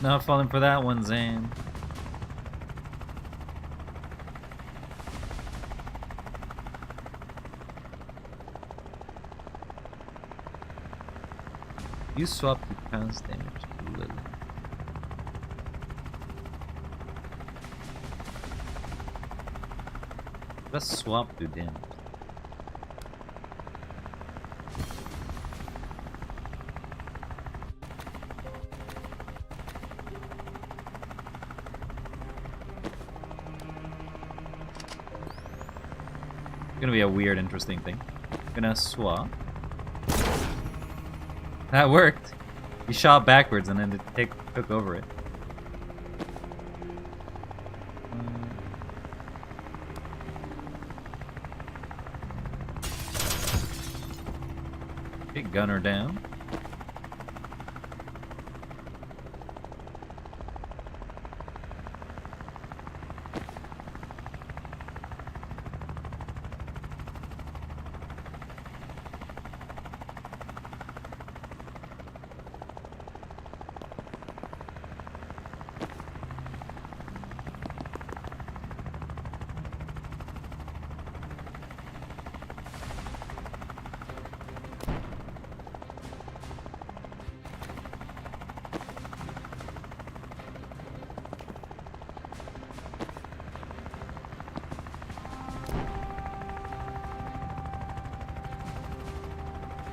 Not falling for that one, Zane. You swap the pounds damage to Lily. Let's swap to damage. Gonna be a weird, interesting thing. Gonna swap. That worked. You shot backwards and then it took over it. Okay, gunner down.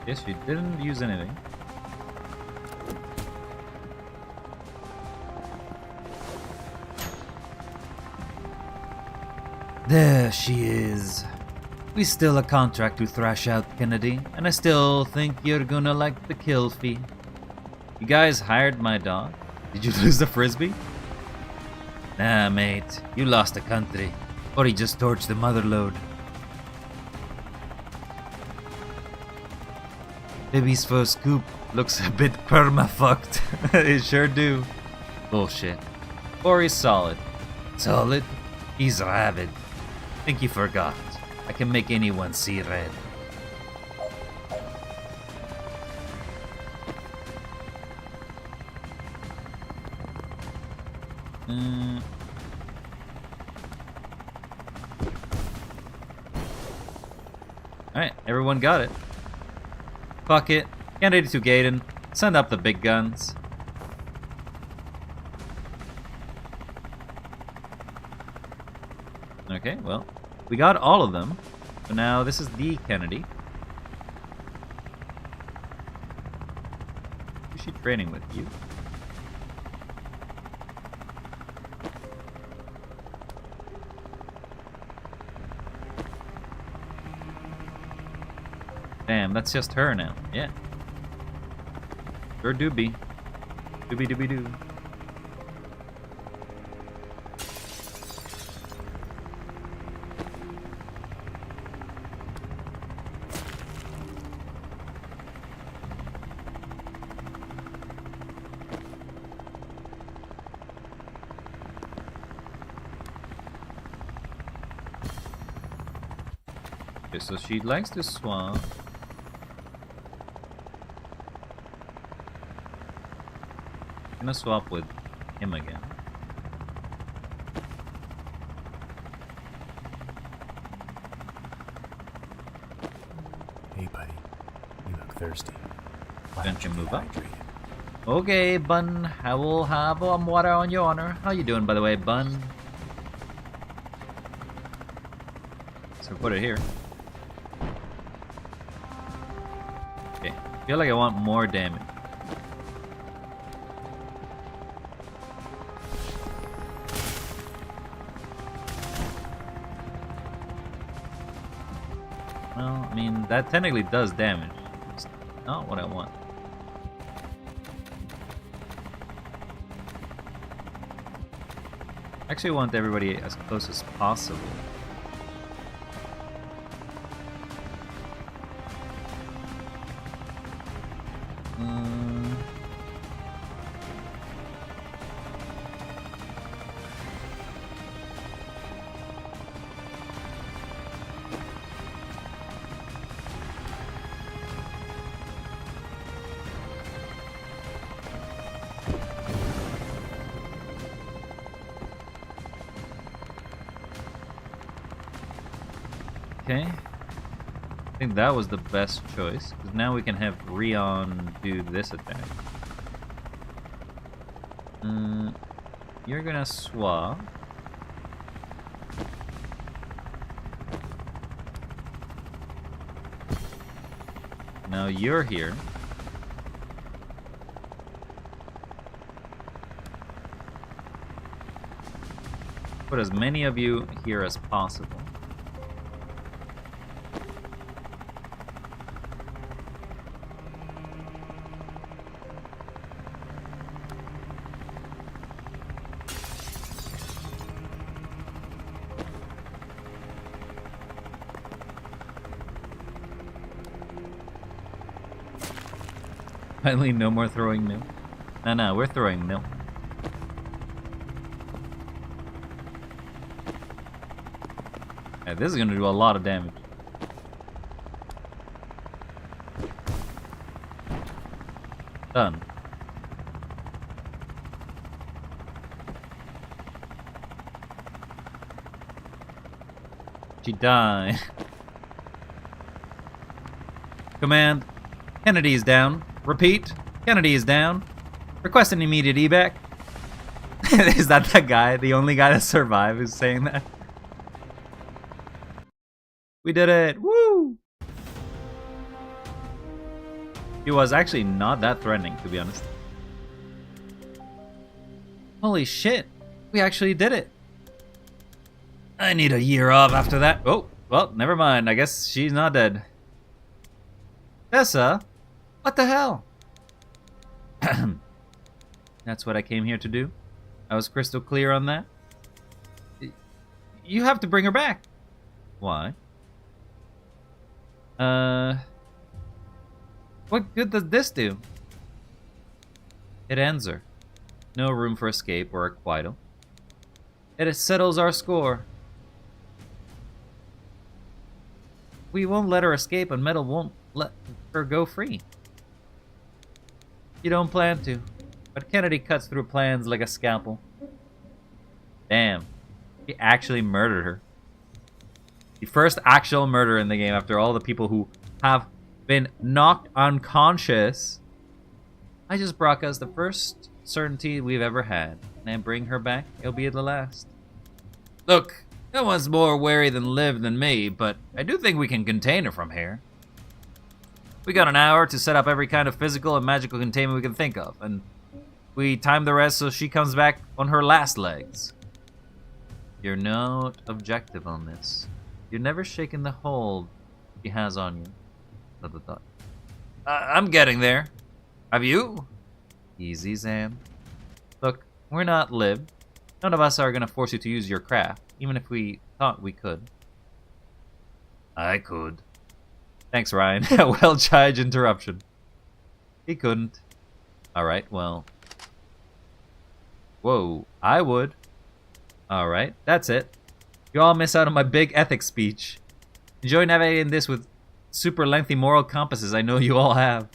Yes, you didn't use anything. There she is. We still a contract to thrash out Kennedy, and I still think you're gonna like the kill fee. You guys hired my dog? Did you lose the frisbee? Nah, mate. You lost the country. Or he just torched the motherlode. Baby's first scoop looks a bit perma-fucked. It sure do. Bullshit. Or he's solid. Solid? He's rabid. Think you forgot. I can make anyone see red. Alright, everyone got it. Fuck it. Candidate to Gaiden. Send up the big guns. Okay, well, we got all of them. So now this is the Kennedy. Who's she training with? You? Damn, that's just her now. Yeah. Sure do be. Doobie doobie doo. Okay, so she likes to swap. Gonna swap with him again. Hey, buddy. You look thirsty. Why Don't don't you you move get up? hydrated? Okay, Bun. I will have water on your honor. How you doing, by the way, Bun? So put it here. Okay. Feel like I want more damage. Well, I mean, that technically does damage. It's not what I want. I actually want everybody as close as possible. Okay. I think that was the best choice, because now we can have Rion do this attack. You're gonna swap. Now you're here. Put as many of you here as possible. Finally, no more throwing milk. No, we're throwing milk. Yeah, this is gonna do a lot of damage. Done. She died. Command. Kennedy is down. Repeat. Kennedy is down. Request an immediate evac. Is that guy? The only guy that survived who's saying that? We did it! Woo! He was actually not that threatening, to be honest. Holy shit. We actually did it. I need a year off after that. Oh, well, never mind. I guess she's not dead. Tessa? What the hell? That's what I came here to do. I was crystal clear on that. You have to bring her back. Why? What good does this do? It ends her. No room for escape or acquital. It settles our score. We won't let her escape, and Metal won't let her go free. You don't plan to, but Kennedy cuts through plans like a scalpel. Damn, he actually murdered her. The first actual murder in the game after all the people who have been knocked unconscious. I just brought us the first certainty we've ever had, and I bring her back, it'll be the last. Look, No one's more wary than Liv than me, but I do think we can contain her from here. We got an hour to set up every kind of physical and magical containment we can think of, and we time the rest so she comes back on her last legs. You're not objective on this. You're never shaken the hold she has on you. I'm getting there. Have you? Easy, Zam. Look, we're not Liv. None of us are gonna force you to use your craft, even if we thought we could. I could. Thanks, Ryan. Well-judged interruption. He couldn't. Alright, well. Whoa, I would. Alright, that's it. You all miss out on my big ethics speech. Enjoy navigating this with super lengthy moral compasses I know you all have.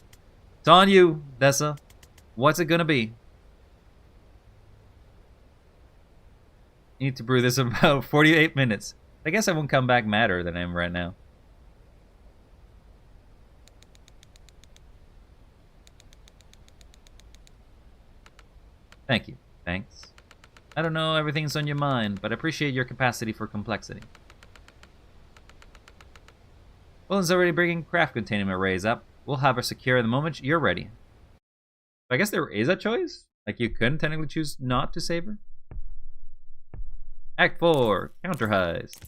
It's on you, Dessa. What's it gonna be? You need to brew this in about 48 minutes. I guess I won't come back madder than I am right now. Thank you. Thanks. I don't know everything's on your mind, but I appreciate your capacity for complexity. Willen's already bringing craft containment arrays up. We'll have her secure the moment you're ready. I guess there is a choice? Like you couldn't technically choose not to save her? Act 4, counter heist.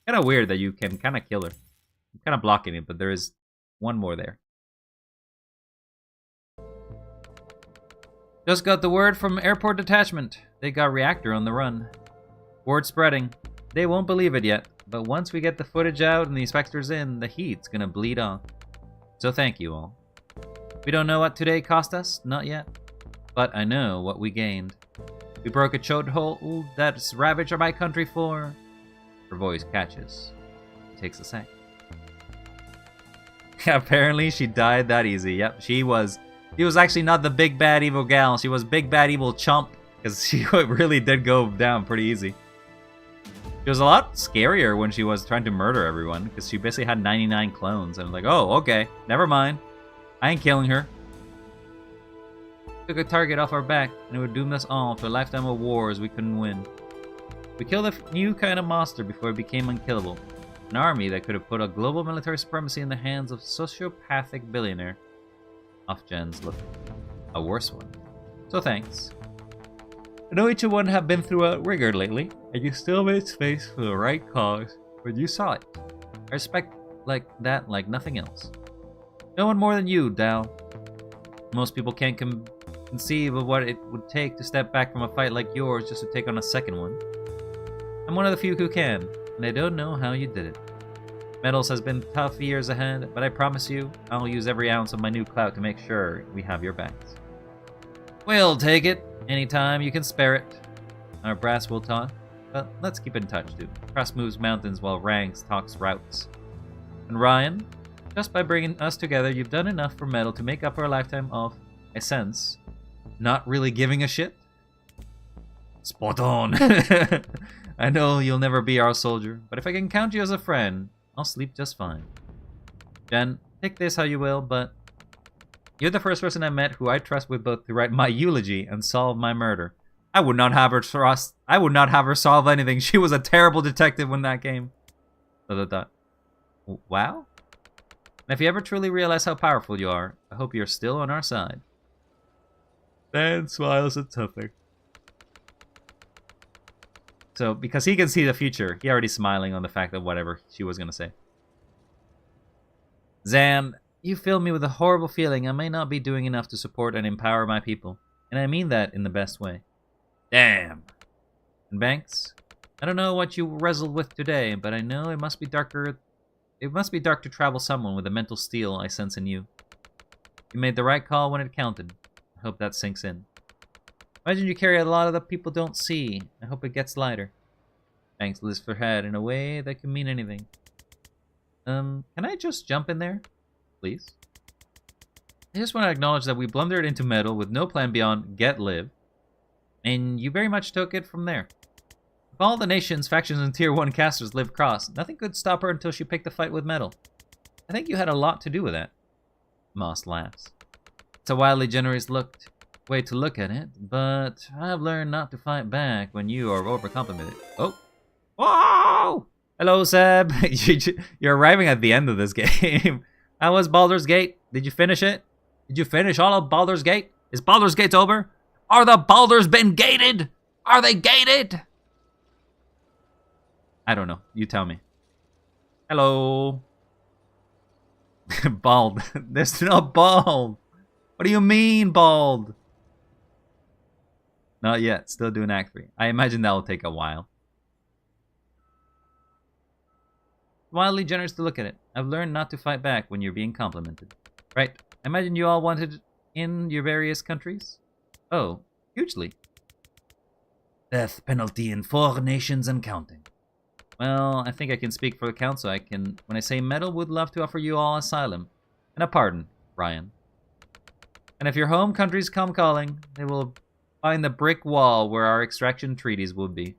Kinda weird that you can kinda kill her. I'm kinda blocking it, but there is one more there. Just got the word from airport detachment. They got reactor on the run. Word spreading. They won't believe it yet, but once we get the footage out and the inspectors in, the heat's gonna bleed off. So thank you all. We don't know what today cost us, not yet. But I know what we gained. We broke a chokehold that's ravaged my country for... Her voice catches. It takes a sec. Apparently she died that easy. Yep, she was actually not the big bad evil gal. She was big bad evil chump. Because she really did go down pretty easy. She was a lot scarier when she was trying to murder everyone. Because she basically had 99 clones. And I was like, oh, okay. Never mind. I ain't killing her. Took a target off our back. And it would doom us all to a lifetime of wars we couldn't win. We killed a new kind of monster before it became unkillable. An army that could have put a global military supremacy in the hands of sociopathic billionaire. Off-gens look a worse one. So thanks. I know each one have been through a rigor lately, and you still made space for the right cause when you saw it. I respect like that like nothing else. No one more than you, Dal. Most people can't conceive of what it would take to step back from a fight like yours just to take on a second one. I'm one of the few who can, and I don't know how you did it. Metals has been tough years ahead, but I promise you, I'll use every ounce of my new clout to make sure we have your backs. We'll take it, anytime you can spare it. Our brass will talk, but let's keep in touch, dude. Cross moves mountains while Ranks talks routes. And Ryan, just by bringing us together, you've done enough for Metal to make up for a lifetime of, I sense, not really giving a shit. Spot on! I know you'll never be our soldier, but if I can count you as a friend, I'll sleep just fine. Jen, take this how you will, but you're the first person I met who I trust with both to write my eulogy and solve my murder. I would not have her solve anything. She was a terrible detective when that came. Wow? And if you ever truly realize how powerful you are, I hope you're still on our side. Dan smiles at something. So, because he can see the future, he already smiling on the fact that whatever she was going to say. Zam, you fill me with a horrible feeling I may not be doing enough to support and empower my people. And I mean that in the best way. Damn. And Banks, I don't know what you wrestled with today, but I know it must be darker. It must be dark to travel someone with the mental steel I sense in you. You made the right call when it counted. I hope that sinks in. Imagine you carry a lot of the people don't see. I hope it gets lighter. Banks lifts her head in a way that can mean anything. Can I just jump in there? Please? I just want to acknowledge that we blundered into Metal with no plan beyond get live. And you very much took it from there. If all the nations, factions, and Tier 1 casters lived cross, nothing could stop her until she picked a fight with Metal. I think you had a lot to do with that. Moss laughs. It's a wildly generous look. way to look at it, but I've learned not to fight back when you are overcomplimented. Oh. Whoa! Hello, Seb. You're arriving at the end of this game. How was Baldur's Gate? Did you finish it? Did you finish all of Baldur's Gate? Is Baldur's Gate over? Are the Baldurs been gated? Are they gated? I don't know. You tell me. Hello. Bald. There's no bald. What do you mean, bald? Not yet. Still doing Act 3. I imagine that'll take a while. Wildly generous to look at it. I've learned not to fight back when you're being complimented. Right. I imagine you all wanted in your various countries? Oh, hugely. Death penalty in 4 nations and counting. Well, I think I can speak for the council. When I say Metal would love to offer you all asylum and a pardon, Ryan. And if your home countries come calling, they will find the brick wall where our extraction treaties would be.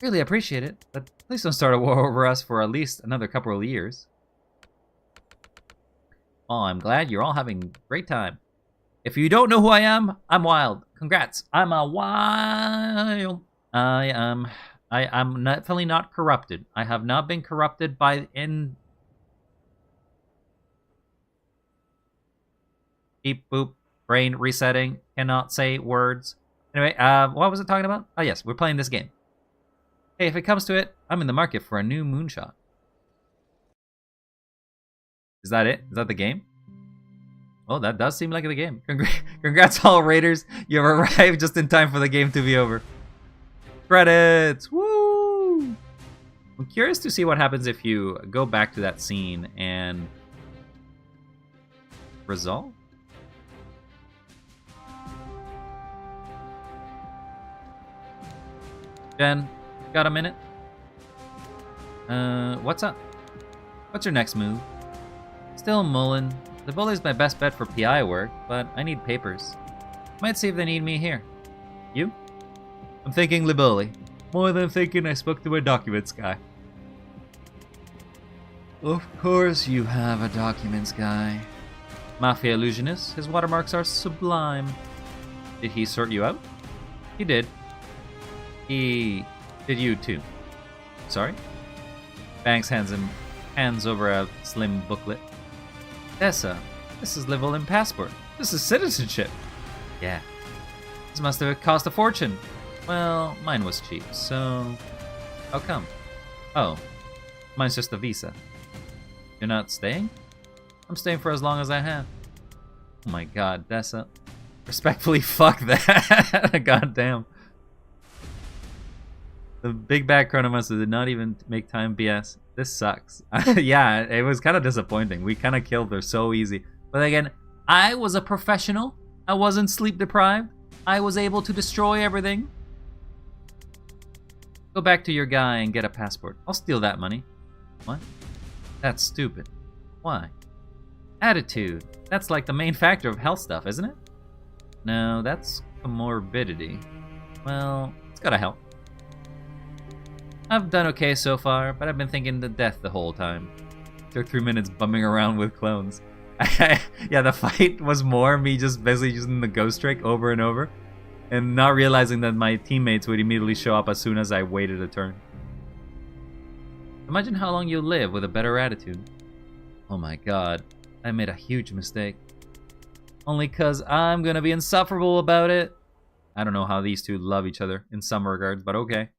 Really appreciate it, but please don't start a war over us for at least another couple of years. Oh, I'm glad you're all having a great time. If you don't know who I am, I'm Wild. Congrats. I'm a Wild. I'm definitely not corrupted. I have not been corrupted by Beep boop. Brain resetting. Cannot say words. Anyway, what was it talking about? Oh yes, we're playing this game. Hey, if it comes to it, I'm in the market for a new moonshot. Is that it? Is that the game? Oh, that does seem like the game. Congrats all raiders. You have arrived just in time for the game to be over. Credits! Woo! I'm curious to see what happens if you go back to that scene and resolve. Jen, got a minute? What's up? What's your next move? Still mulling. The bully's my best bet for PI work, but I need papers. Might see if they need me here. You? I'm thinking Liboli. More than thinking, I spoke to a documents guy. Of course you have a documents guy. Mafia illusionist. His watermarks are sublime. Did he sort you out? He did. He did you too. Sorry? Banks hands over a slim booklet. Tessa, this is Livolim passport. This is citizenship. Yeah. This must have cost a fortune. Well, mine was cheap, so how come? Oh, mine's just a visa. You're not staying? I'm staying for as long as I have. Oh my god, Tessa. Respectfully, fuck that. God damn. The big bad Chronomaster did not even make time BS. This sucks. Yeah, it was kind of disappointing. We kind of killed her so easy. But again, I was a professional. I wasn't sleep deprived. I was able to destroy everything. Go back to your guy and get a passport. I'll steal that money. What? That's stupid. Why? Attitude. That's like the main factor of health stuff, isn't it? No, that's comorbidity. Well, it's gotta help. I've done okay so far, but I've been thinking to death the whole time. Took 3 minutes bumming around with clones. Yeah, the fight was more me just basically using the ghost trick over and over, and not realizing that my teammates would immediately show up as soon as I waited a turn. Imagine how long you'll live with a better attitude. Oh my god, I made a huge mistake. Only 'cause I'm gonna be insufferable about it. I don't know how these two love each other in some regards, but okay.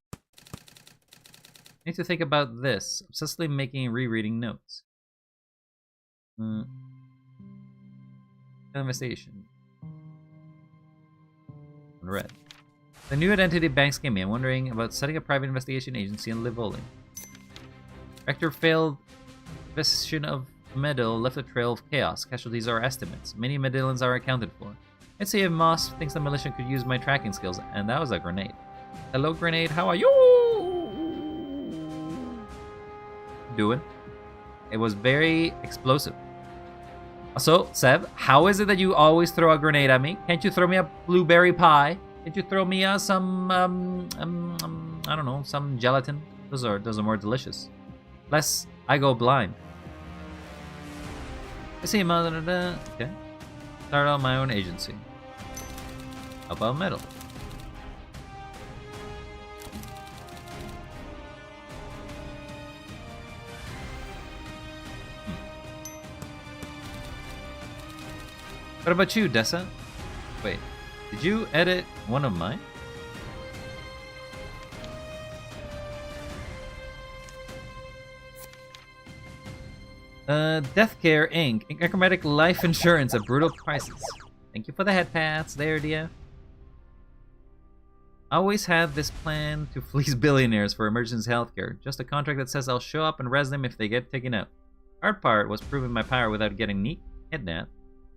Need to think about this. Obsessively making and rereading notes. Investigation. Red. The new identity banks gave me. I'm wondering about setting a private investigation agency in Livoli. Rector failed investigation of Medal left a trail of chaos. Casualties are estimates. Many medallions are accounted for. Let's see if Moss thinks the militia could use my tracking skills, and that was a grenade. Hello, grenade. How are you? Doing? It was very explosive. So, Seb, how is it that you always throw a grenade at me? Can't you throw me a blueberry pie? Can't you throw me some I don't know, some gelatin? Those are more delicious. Less I go blind. I see okay. Start out my own agency. About metal. What about you, Dessa? Wait, did you edit one of mine? Death Care Inc. Incrementic life insurance at brutal prices. Thank you for the head pats there, dear. I always had this plan to fleece billionaires for emergency healthcare. Just a contract that says I'll show up and res them if they get taken out. Hard part was proving my power without getting kidnapped.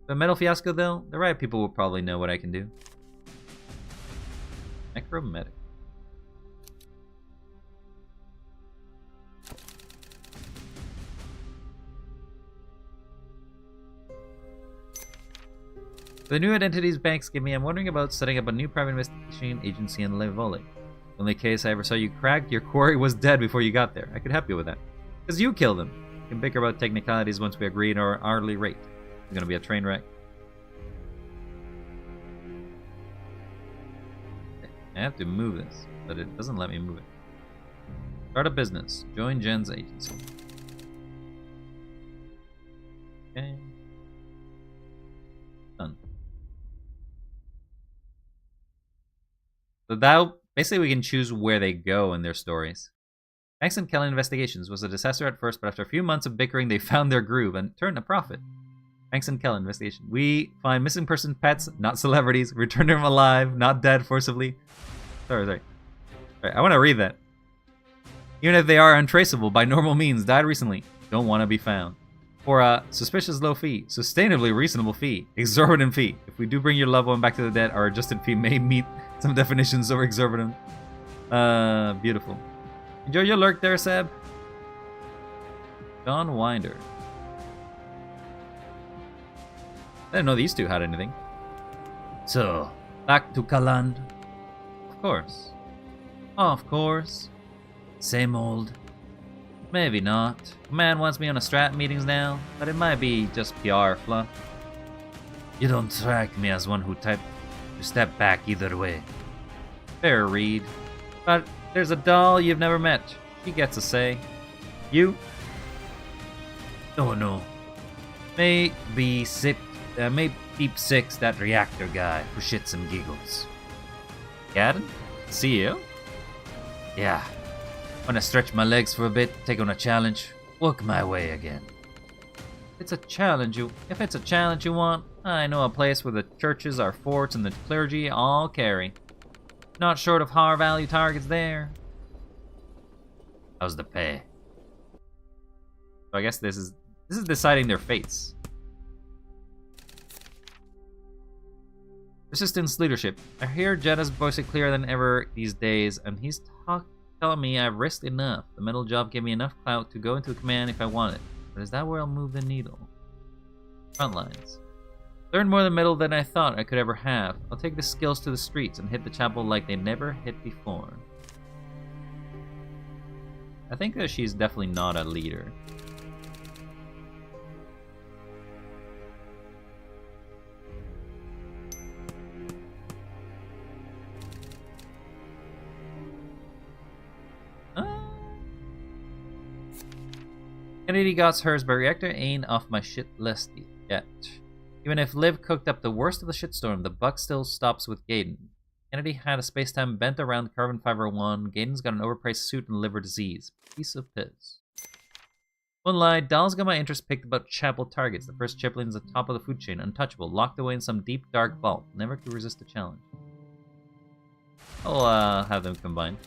The metal fiasco, though, the right people will probably know what I can do. Necromantic. The new identities banks give me, I'm wondering about setting up a new private investigation agency in Levole. The only case I ever saw you cracked, your quarry was dead before you got there. I could help you with that. Because you killed him. We can bicker about technicalities once we agree on our hourly rate. It's gonna be a train wreck. I have to move this, but it doesn't let me move it. Start a business. Join Jen's agency. Okay. Done. So that basically we can choose where they go in their stories. Banks and Kellen Investigations was a disaster at first, but after a few months of bickering, they found their groove and turned a profit. Banks and Kellen Investigation. We find missing person pets, not celebrities. Return them alive, not dead forcibly. Sorry. Alright, I want to read that. Even if they are untraceable by normal means, died recently, don't want to be found. For a suspicious low fee, sustainably reasonable fee, exorbitant fee. If we do bring your loved one back to the dead, our adjusted fee may meet some definitions of exorbitant. Beautiful. Enjoy your lurk there, Seb. John Winder. I didn't know these two had anything. So, back to Kaland. Of course. Of course. Same old. Maybe not. Command wants me on a strat meetings now, but it might be just PR fluff. You don't strike me as one who type to step back either way. Fair read. But there's a doll you've never met. She gets a say. You? Oh no. Maybe Deep Six, that reactor guy for shits and giggles. Gadden? CEO? Yeah. Wanna stretch my legs for a bit, take on a challenge, work my way again. If it's a challenge you want, I know a place where the churches, our forts, and the clergy all carry. Not short of high value targets there. How's the pay? So I guess this is deciding their fates. Resistance leadership. I hear Jedda's voice is clearer than ever these days, and he's telling me I've risked enough. The metal job gave me enough clout to go into a command if I want it. But is that where I'll move the needle? Front lines. Learned more than metal than I thought I could ever have. I'll take the skills to the streets and hit the chapel like they never hit before. I think that she's definitely not a leader. Kennedy got hers, but reactor ain't off my shit list yet. Even if Liv cooked up the worst of the shitstorm, the buck still stops with Gaiden. Kennedy had a space-time bent around carbon 501. Gaiden's got an overpriced suit and liver disease. Piece of piss. Won't lie, Dahl's got my interest picked about chapel targets. The first chiplin's at the top of the food chain, untouchable, locked away in some deep, dark vault. Never could resist a challenge. I'll have them combined.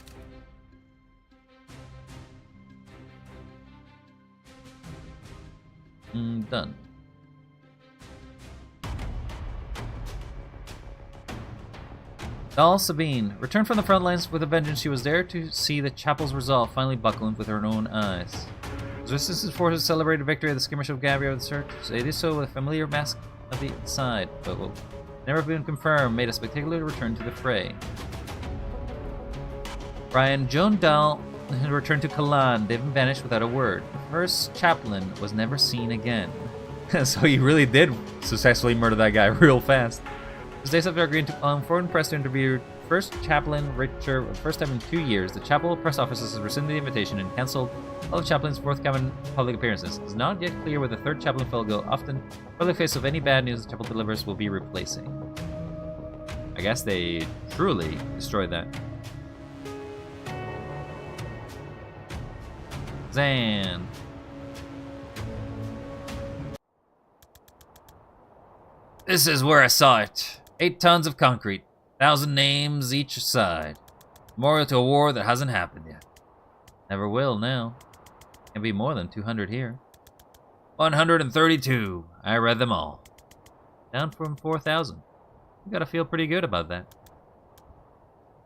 Done. Dahl Sabine. Returned from the front lines with a vengeance. She was there to see the chapel's resolve finally buckling with her own eyes. Resistance forces celebrated victory of the skirmish of Gabriel of the Search. It is so with a familiar mask at the side, but will never been confirmed, made a spectacular return to the fray. Brian, Joan Dahl returned to Kalan, didn't vanish without a word. The first chaplain was never seen again. So he really did successfully murder that guy real fast. His days after agreeing to foreign press to interview first chaplain Richard for the first time in 2 years, the chapel press offices has rescinded the invitation and cancelled all of Chaplin's forthcoming public appearances. It is not yet clear whether the third chaplain Felgo, often public face of any bad news the chapel delivers, will be replacing. I guess they truly destroyed that. Zan. This is where I saw it. 8 tons of concrete, 1,000 names each side. Memorial to a war that hasn't happened yet. Never will now. Can be more than 200 here. 132. I read them all. Down from 4,000. You gotta feel pretty good about that.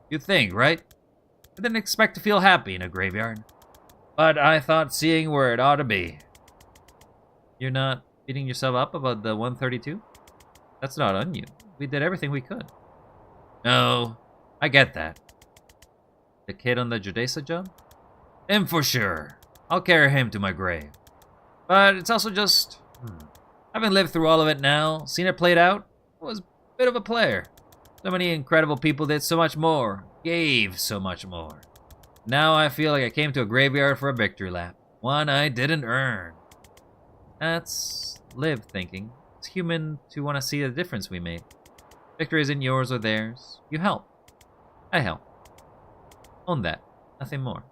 You think, right? I didn't expect to feel happy in a graveyard. But I thought seeing where it ought to be. You're not beating yourself up about the 132? That's not on you. We did everything we could. No, I get that. The kid on the Judesa job? Him for sure. I'll carry him to my grave. But it's also just... having lived through all of it now, seen it played out, I was a bit of a player. So many incredible people did so much more, gave so much more. Now I feel like I came to a graveyard for a victory lap. One I didn't earn. That's live thinking. It's human to want to see the difference we made. Victory isn't yours or theirs. You help. I help. Own that. Nothing more.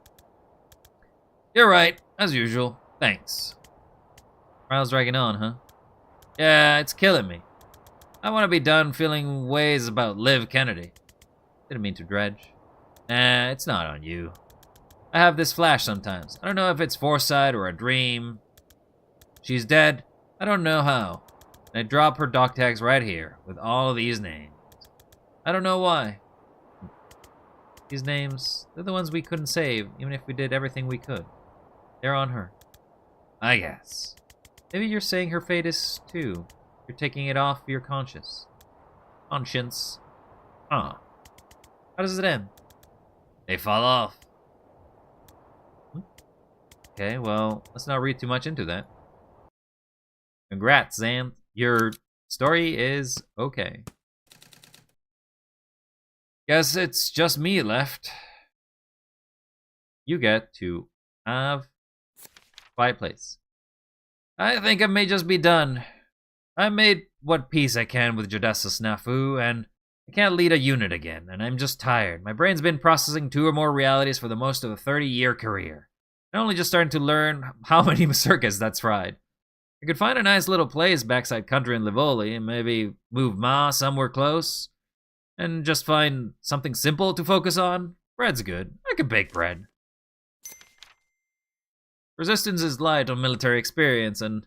You're right, as usual. Thanks. Trial's dragging on, huh? Yeah, it's killing me. I want to be done feeling ways about Liv Kennedy. Didn't mean to dredge. Nah, it's not on you. I have this flash sometimes. I don't know if it's foresight or a dream. She's dead. I don't know how. And I drop her doc tags right here, with all of these names. I don't know why. These names, they're the ones we couldn't save, even if we did everything we could. They're on her. I guess. Maybe you're saying her fate is too. You're taking it off your conscience. Conscience. Huh. How does it end? They fall off. Okay, well, let's not read too much into that. Congrats, Zan. Your story is okay. Guess it's just me left. You get to have quiet place. I think I may just be done. I made what peace I can with Jodessa Snafu, and I can't lead a unit again, and I'm just tired. My brain's been processing 2 or more realities for the most of a 30-year career. I'm only just starting to learn how many circuits that's fried. I could find a nice little place backside country in Livoli, and maybe move Ma somewhere close, and just find something simple to focus on. Bread's good. I could bake bread. Resistance is light on military experience, and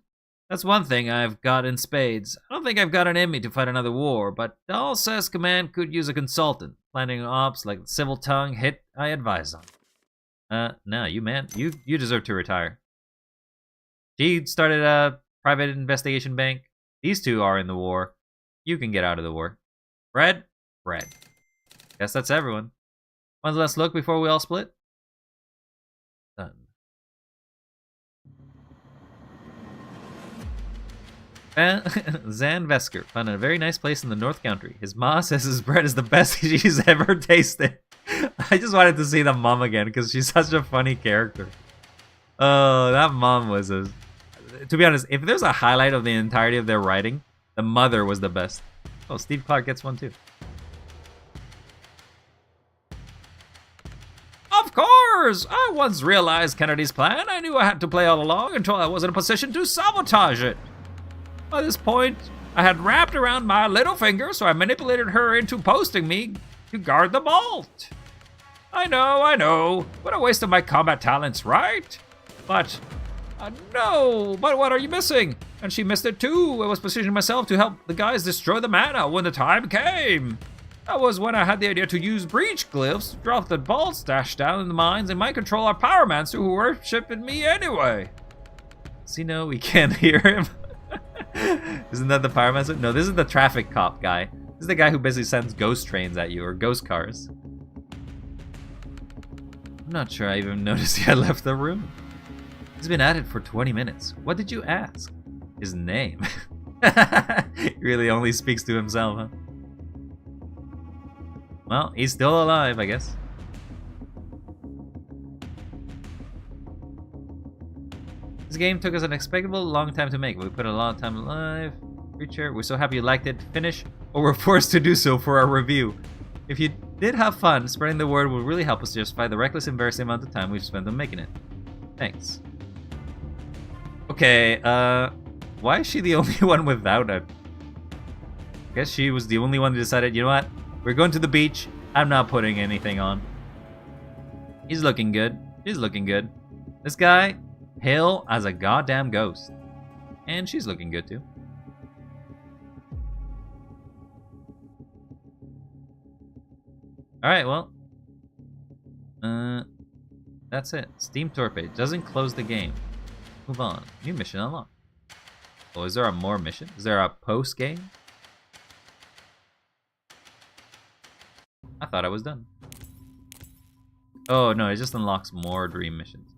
that's one thing I've got in spades. I don't think I've got an in me to fight another war, but Dahl says command could use a consultant, planning ops like the civil tongue hit I advise on. No, you deserve to retire. She started a private investigation bank. These 2 are in the war. You can get out of the war. Bread? Bread. Guess that's everyone. One last look before we all split? Done. Zan Vesker found a very nice place in the North Country. His ma says his bread is the best she's ever tasted. I just wanted to see the mom again because she's such a funny character. Oh, that mom was a... To be honest, if there's a highlight of the entirety of their writing, the mother was the best. Oh, Steve Clark gets one too. Of course! I once realized Kennedy's plan. I knew I had to play all along until I was in a position to sabotage it. By this point, I had wrapped around my little finger, so I manipulated her into posting me to guard the vault. I know. What a waste of my combat talents, right? But, no, but what are you missing? And she missed it too. I was positioning myself to help the guys destroy the mana when the time came. That was when I had the idea to use breach glyphs to drop the vault stash down in the mines and mind control our pyromancer who worship in me anyway. See, no, we can't hear him. Isn't that the pyromancer? No, this is the traffic cop guy. This is the guy who basically sends ghost trains at you, or ghost cars. I'm not sure I even noticed he had left the room. He's been at it for 20 minutes. What did you ask? His name. He really only speaks to himself, huh? Well, he's still alive, I guess. This game took us an expectable long time to make. We put a lot of time alive. Creature, we're so happy you liked it. Finish, or we're forced to do so for our review. If you did have fun, spreading the word will really help us justify the reckless, embarrassing amount of time we've spent on making it. Thanks. Okay, why is she the only one without it? I guess she was the only one who decided, you know what? We're going to the beach. I'm not putting anything on. He's looking good. She's looking good. This guy, pale as a goddamn ghost. And she's looking good too. Alright, well. That's it. Steam tour page. Doesn't close the game. Move on. New mission unlocked. Oh, is there a more mission? Is there a post game? I thought I was done. Oh no, it just unlocks more dream missions.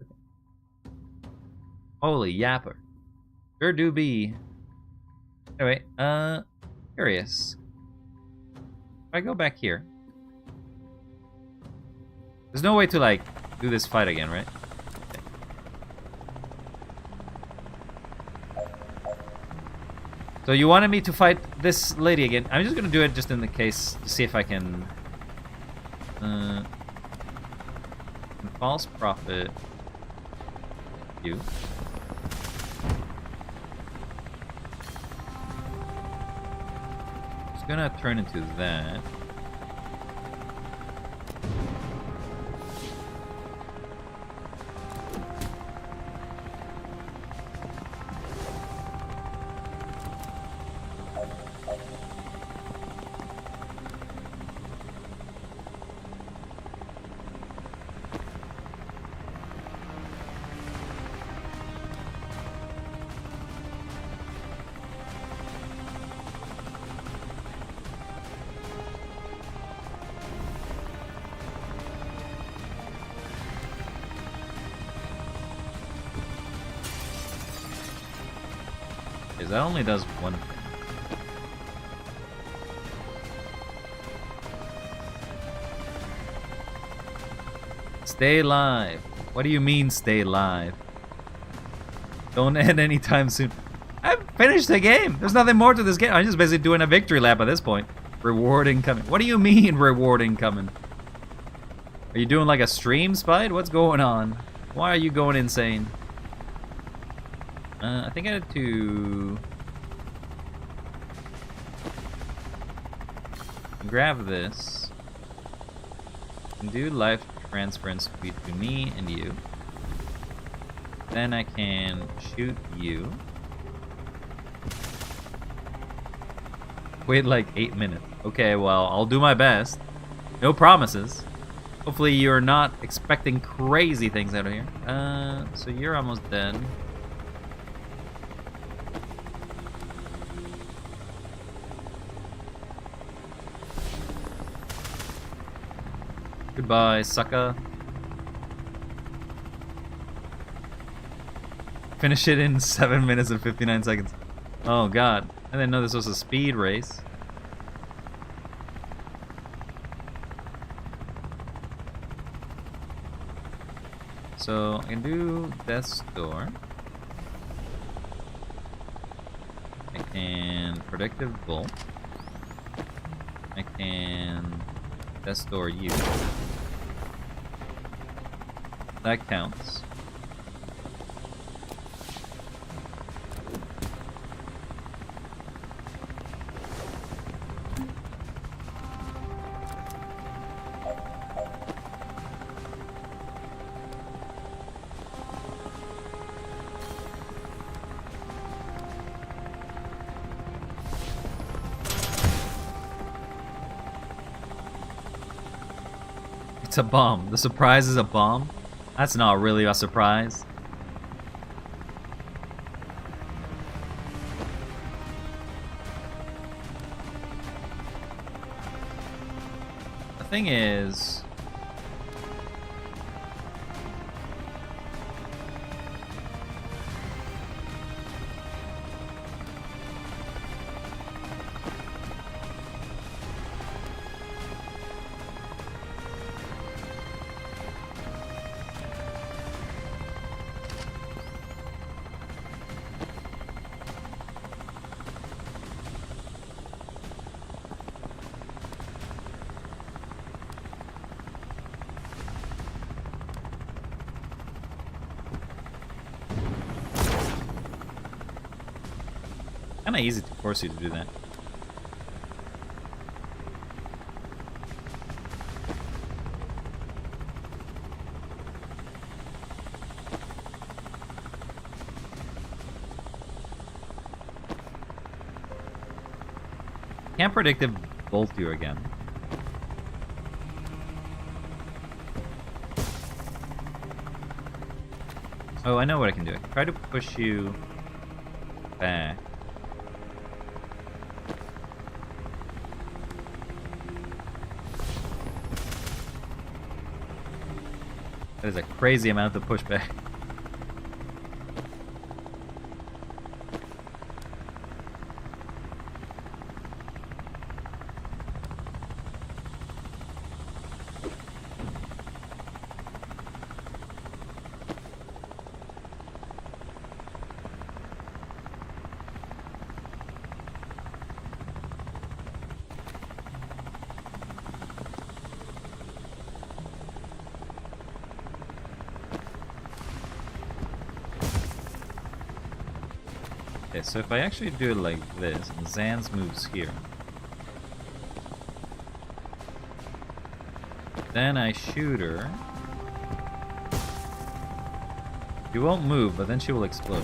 Holy yapper. Sure do be. Anyway, curious. If I go back here. There's no way to like do this fight again, right? Okay. So you wanted me to fight this lady again. I'm just gonna do it just in the case to see if I can false prophet you. It's gonna turn into that. That only does one thing. Stay live. What do you mean stay live? Don't end anytime soon. I've finished the game. There's nothing more to this game. I'm just basically doing a victory lap at this point. Reward incoming. What do you mean reward incoming? Are you doing like a stream, Spide? What's going on? Why are you going insane? I think I had to grab this and do life transference between me and you. Then I can shoot you. Wait like 8 minutes. Okay, well, I'll do my best. No promises. Hopefully you're not expecting crazy things out of here. So you're almost dead. Goodbye, sucker. Finish it in 7 minutes and 59 seconds. Oh god. I didn't know this was a speed race. So I can do Death's Door. I can Predictive Bolt. I can Death's Door you. That counts. It's a bomb. The surprise is a bomb? That's not really a surprise. The thing is... Kind of easy to force you to do that. Can't predict if bolt you again. Oh, I know what I can do. I can try to push you back. That is a crazy amount of pushback. Okay, so if I actually do it like this, and Zan's moves here, then I shoot her. She won't move, but then she will explode.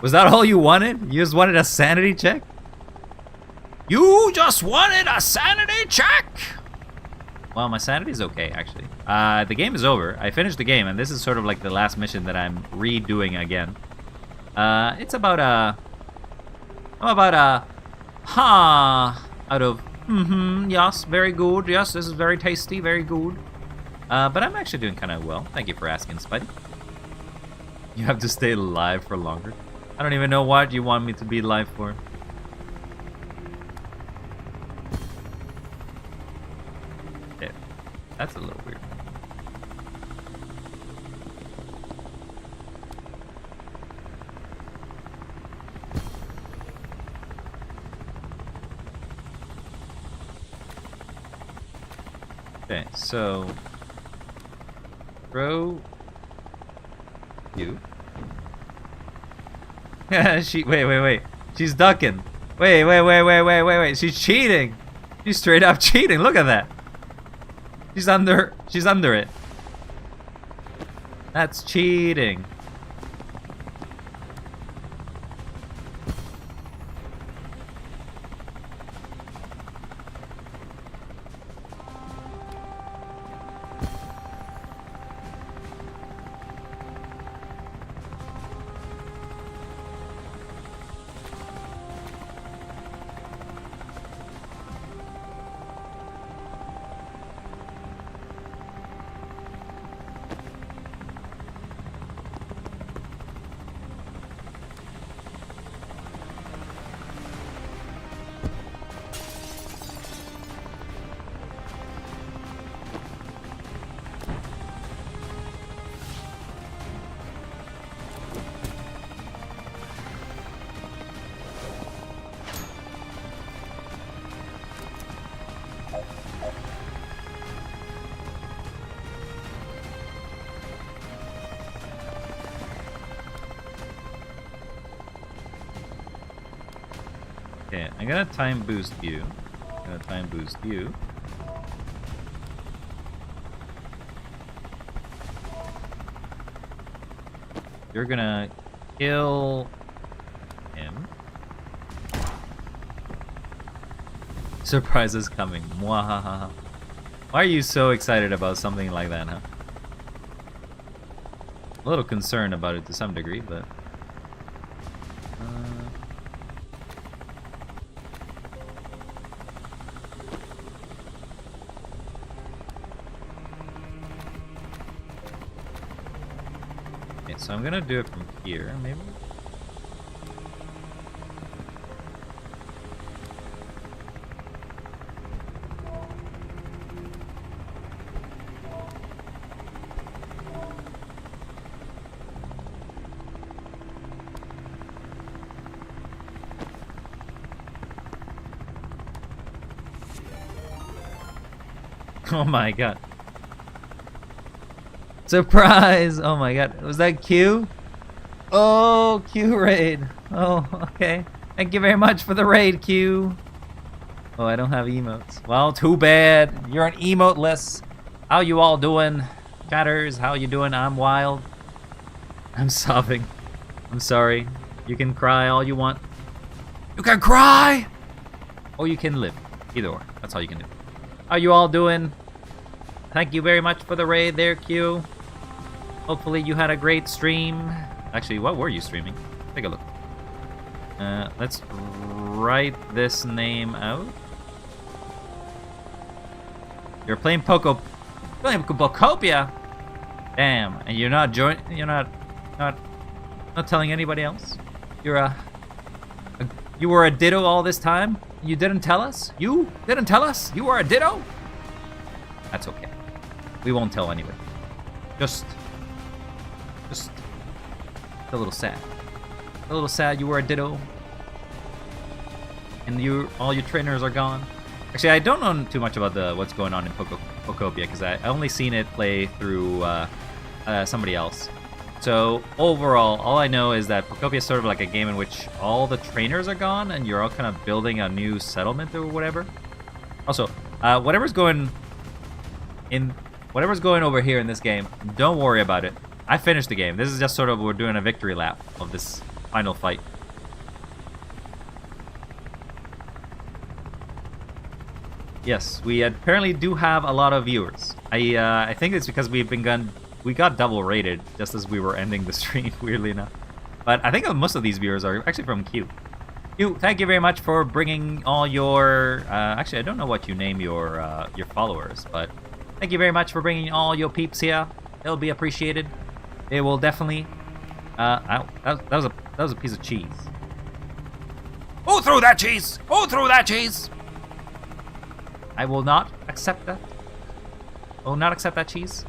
Was that all you wanted? You just wanted a sanity check? You just wanted a sanity check? Well, my sanity's okay, actually. The game is over. I finished the game, and this is sort of like the last mission that I'm redoing again. It's about a... out of... yes, very good. Yes, this is very tasty, very good. But I'm actually doing kind of well. Thank you for asking, Spidey. You have to stay alive for longer. I don't even know what you want me to be alive for. Yeah, that's a little weird. Okay, so... throw you. Wait. She's ducking. Wait. She's cheating. She's straight up cheating. Look at that. She's under it. That's cheating. Okay, I'm gonna time boost you. You're gonna kill him. Surprise is coming. Mwahaha. Why are you so excited about something like that, huh? A little concerned about it to some degree, but... Okay, so I'm gonna do it from here, maybe? Oh my god. Surprise! Oh my god. Was that Q? Oh, Q raid. Oh, okay. Thank you very much for the raid, Q. Oh, I don't have emotes. Well, too bad. You're an emoteless. How you all doing? Chatters, how you doing? I'm wild. I'm sobbing. I'm sorry. You can cry all you want. You can cry! Or you can live. Either or. That's all you can do. How you all doing? Thank you very much for the raid there, Q. Hopefully you had a great stream. Actually, what were you streaming? Take a look. Let's write this name out. You're playing Pokopia. Damn, and you're not not telling anybody else. You were a ditto all this time. You didn't tell us. You didn't tell us. You were a ditto. That's okay. We won't tell anybody. Just a little sad. A little sad you were a ditto. And all your trainers are gone. Actually, I don't know too much about what's going on in Pokopia because I only seen it play through somebody else. So overall, all I know is that Pokopia is sort of like a game in which all the trainers are gone and you're all kind of building a new settlement or whatever. Also, whatever's going over here in this game, don't worry about it. I finished the game. This is just sort of, we're doing a victory lap of this final fight. Yes, we apparently do have a lot of viewers. I think it's because we got double rated just as we were ending the stream, weirdly enough. But I think most of these viewers are actually from Q. Q, thank you very much for bringing all your... actually, I don't know what you name your followers, but thank you very much for bringing all your peeps here. It'll be appreciated. It will definitely... that was a piece of cheese. Who threw that cheese? Who threw that cheese? I will not accept that. I will not accept that cheese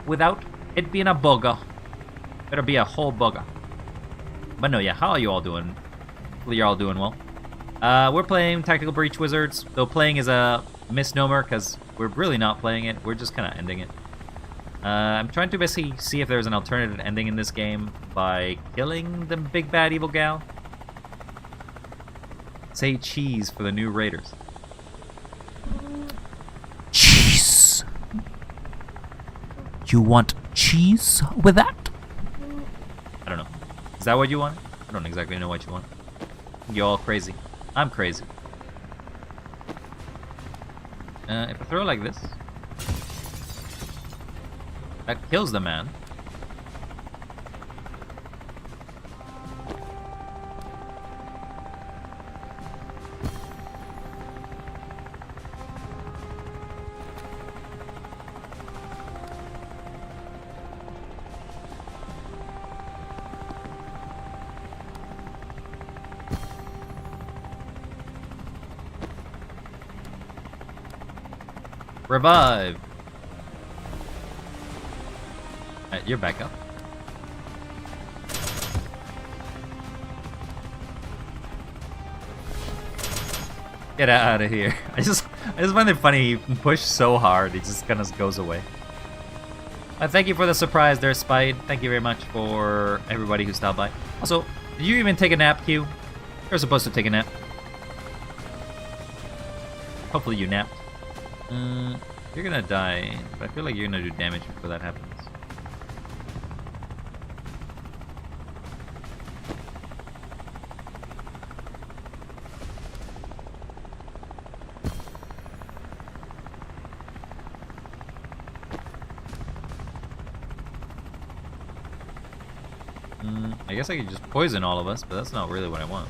without it being a bugger. Better be a whole bugger. But no, yeah, how are you all doing? Hopefully you're all doing well. We're playing Tactical Breach Wizards, though playing is a misnomer because we're really not playing it. We're just kind of ending it. I'm trying to basically see if there's an alternative ending in this game by killing the big bad evil gal. Say cheese for the new raiders. Cheese. You want cheese with that? I don't know. Is that what you want? I don't exactly know what you want. You're all crazy. I'm crazy. If I throw it like this, that kills the man. Revive. You're back up. Get out of here. I just find it funny. You can push so hard, it just kind of goes away. Thank you for the surprise there, Spide. Thank you very much for everybody who stopped by. Also, did you even take a nap, Q? You're supposed to take a nap. Hopefully you napped. You're gonna die, but I feel like you're gonna do damage before that happens. I guess I could just poison all of us, but that's not really what I want.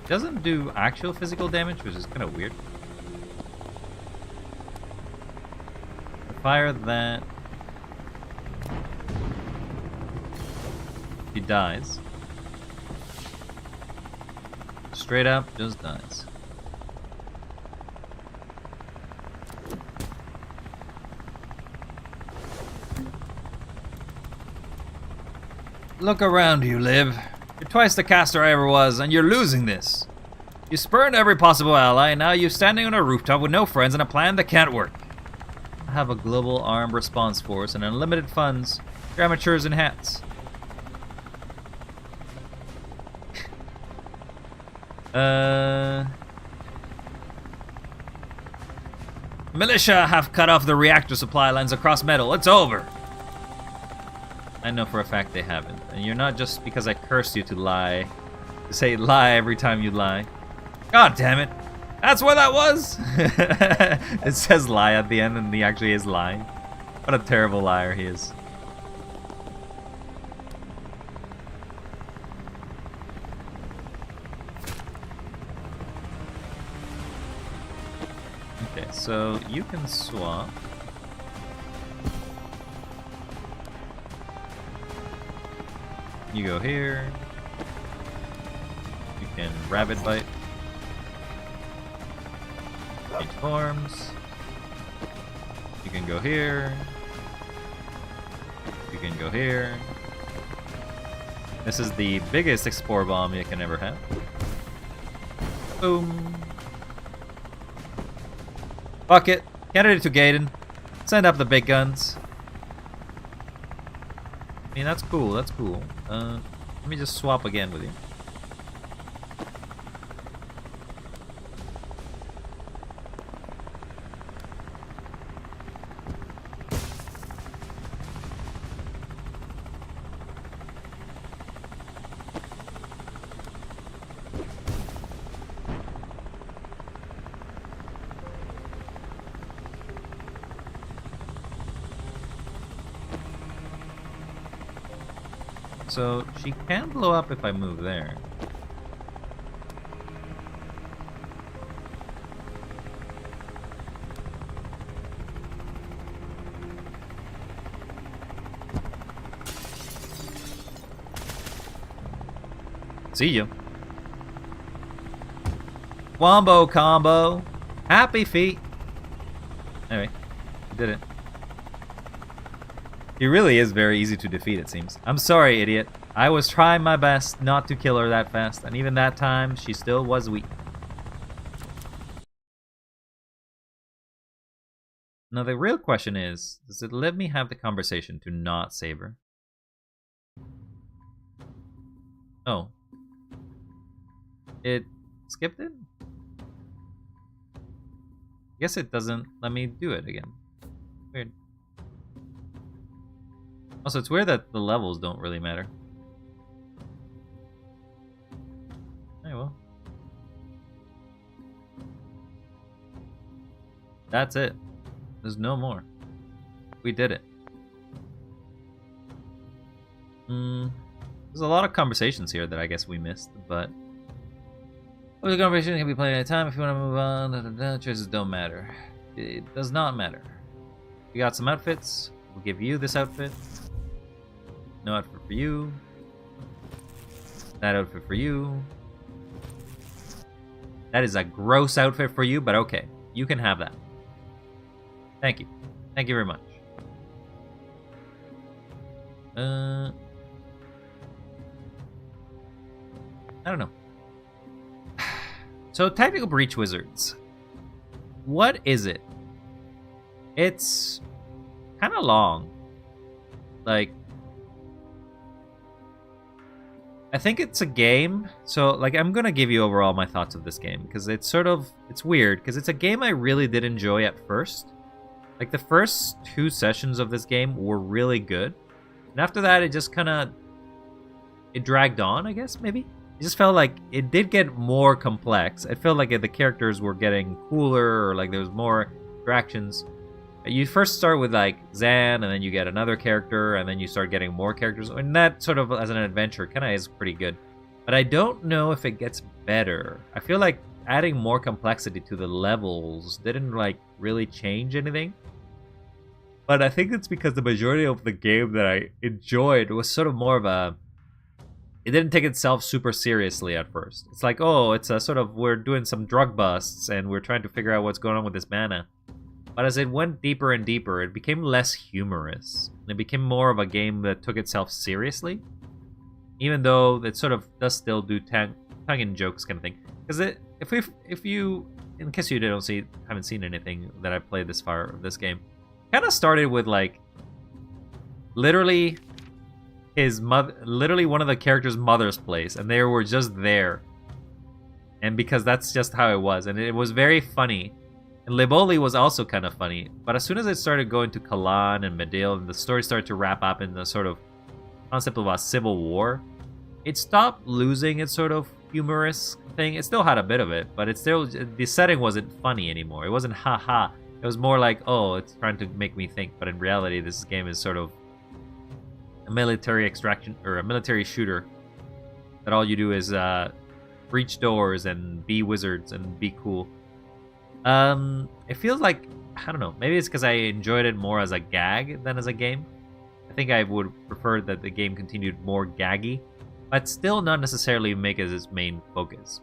Doesn't do actual physical damage, which is kind of weird. Fire that. He dies. Straight up, just dies. Look around you, Liv. You're twice the caster I ever was, and you're losing this. You spurned every possible ally, and now you're standing on a rooftop with no friends and a plan that can't work. I have a global armed response force and unlimited funds for amateurs in hats. Militia have cut off the reactor supply lines across metal. It's over. I know for a fact they haven't. And you're not just because I cursed you to lie. To say lie every time you lie. God damn it. That's what that was? It says lie at the end and he actually is lying. What a terrible liar he is. Okay, so you can swap. You go here. You can rabbit bite. Change forms. You can go here. You can go here. This is the biggest Explorer bomb you can ever have. Boom. Fuck it. Candidate to Gaiden. Send up the big guns. I mean, that's cool, that's cool. Let me just swap again with you. So she can blow up if I move there. See you. Wombo combo. Happy feet. Anyway, did it. He really is very easy to defeat, it seems. I'm sorry, idiot. I was trying my best not to kill her that fast, and even that time, she still was weak. Now, the real question is, does it let me have the conversation to not save her? Oh. It skipped it? I guess it doesn't let me do it again. Weird. Also, it's weird that the levels don't really matter. Hey, well. That's it. There's no more. We did it. There's a lot of conversations here that I guess we missed, but... the conversation can be played at a time if you want to move on. Choices don't matter. It does not matter. We got some outfits. We'll give you this outfit. No outfit for you. That outfit for you. That is a gross outfit for you, but okay. You can have that. Thank you. Thank you very much. I don't know. So, Tactical Breach Wizards. What is it? It's kind of long. Like, I think it's a game. So, like, I'm gonna give you overall my thoughts of this game because it's weird because it's a game I really did enjoy at first. Like, the first 2 sessions of this game were really good, and after that, it just kind of dragged on. I guess maybe it just felt like it did get more complex. I felt like the characters were getting cooler, or like there was more interactions. You first start with like Zan, and then you get another character, and then you start getting more characters. And that sort of as an adventure kind of is pretty good. But I don't know if it gets better. I feel like adding more complexity to the levels didn't like really change anything. But I think it's because the majority of the game that I enjoyed was sort of more of a... It didn't take itself super seriously at first. It's like, oh, it's a sort of, we're doing some drug busts, and we're trying to figure out what's going on with this mana. But as it went deeper and deeper, it became less humorous. And it became more of a game that took itself seriously. Even though it sort of does still do tongue-in-jokes kind of thing. Because if you, in case you haven't seen anything that I played this far of this game, kind of started with like, literally one of the characters' mother's place, and they were just there. And because that's just how it was, and it was very funny. And Liboli was also kind of funny, but as soon as it started going to Kalan and Medil, and the story started to wrap up in the sort of concept of a civil war, it stopped losing its sort of humorous thing. It still had a bit of it, but the setting wasn't funny anymore. It wasn't haha. It was more like, oh, it's trying to make me think, but in reality, this game is sort of a military extraction, or a military shooter, that all you do is breach doors and be wizards and be cool. It feels like, I don't know, maybe it's because I enjoyed it more as a gag than as a game. I think I would prefer that the game continued more gaggy, but still not necessarily make it its main focus.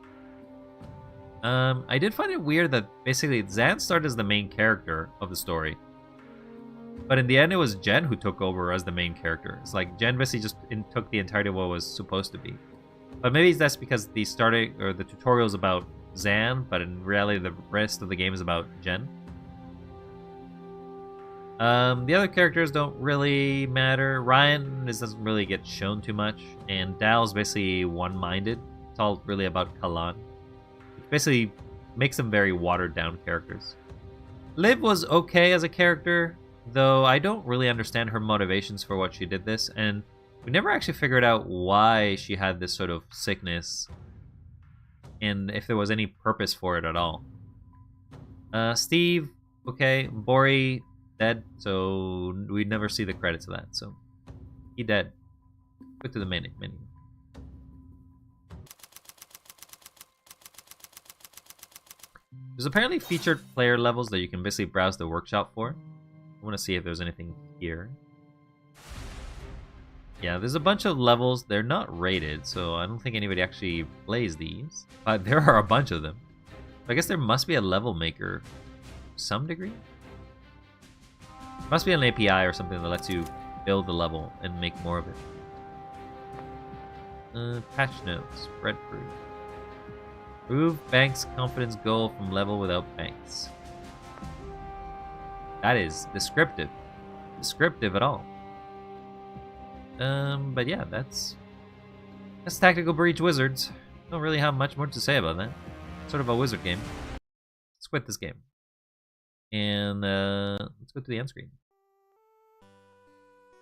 I did find it weird that basically Zan started as the main character of the story, but in the end it was Jen who took over as the main character. It's like Jen basically just took the entirety of what was supposed to be. But maybe that's because the tutorial is about Zan, but in reality the rest of the game is about Jen. The other characters don't really matter. Ryan doesn't really get shown too much, and Dal's basically one-minded. It's all really about Kalan, which basically makes them very watered-down characters. Liv was okay as a character, though I don't really understand her motivations for what she did this, and we never actually figured out why she had this sort of sickness, and if there was any purpose for it at all. Steve, okay. Bori, dead, so we never see the credits of that, so he dead. Go to the menu. There's apparently featured player levels that you can basically browse the workshop for. I want to see if there's anything here. Yeah, there's a bunch of levels. They're not rated, so I don't think anybody actually plays these. But there are a bunch of them. I guess there must be a level maker to some degree. Must be an API or something that lets you build the level and make more of it. Patch notes. Spread proof. Prove bank's confidence goal from level without banks. That is descriptive. Descriptive at all. But yeah, that's Tactical Breach Wizards. Don't really have much more to say about that. Sort of a wizard game. Let's quit this game. And let's go to the end screen.